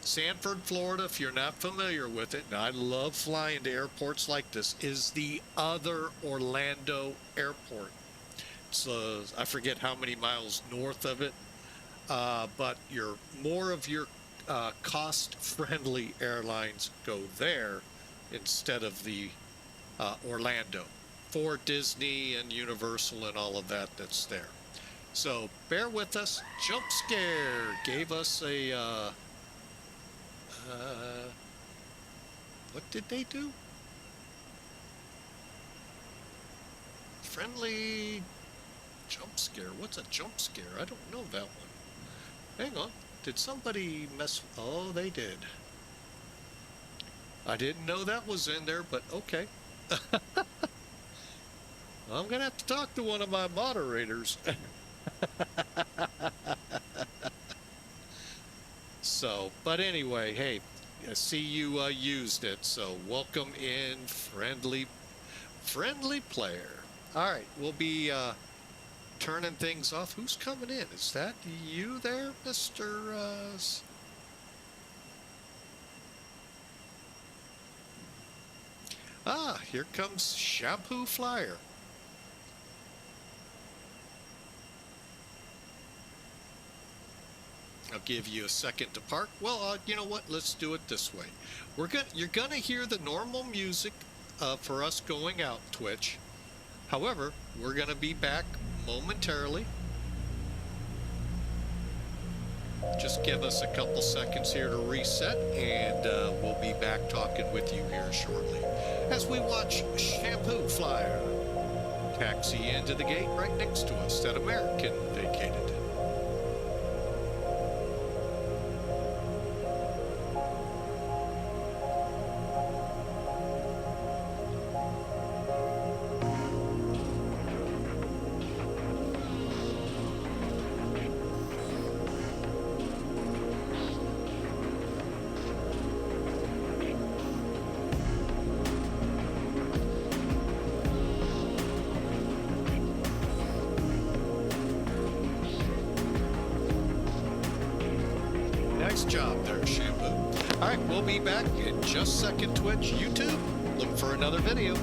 Sanford, Florida, if you're not familiar with it, and I love flying to airports like this, is the other Orlando airport. So I forget how many miles north of it, but more of your cost-friendly airlines go there instead of the Orlando for Disney and Universal and all of that that's there. So bear with us. Jump Scare gave us a what did they do? Friendly jump scare. What's a jump scare? I don't know that one. Hang on. Did somebody mess? Oh, they did. I didn't know that was in there, but okay. I'm going to have to talk to one of my moderators. So, but anyway, hey, I see you used it, so welcome in, friendly player. All right, we'll be turning things off. Who's coming in? Is that you there, Mr. Ah, here comes Shampoo Flyer. I'll give you a second to park. Well, you know what? Let's do it this way. You're gonna hear the normal music for us going out, Twitch. However, we're gonna be back momentarily. Just give us a couple seconds here to reset, and we'll be back talking with you here shortly as we watch Shampoo Flyer taxi into the gate right next to us that American vacated. job there, Shampoo. All right, we'll be back in just a second. Twitch, YouTube, look for another video.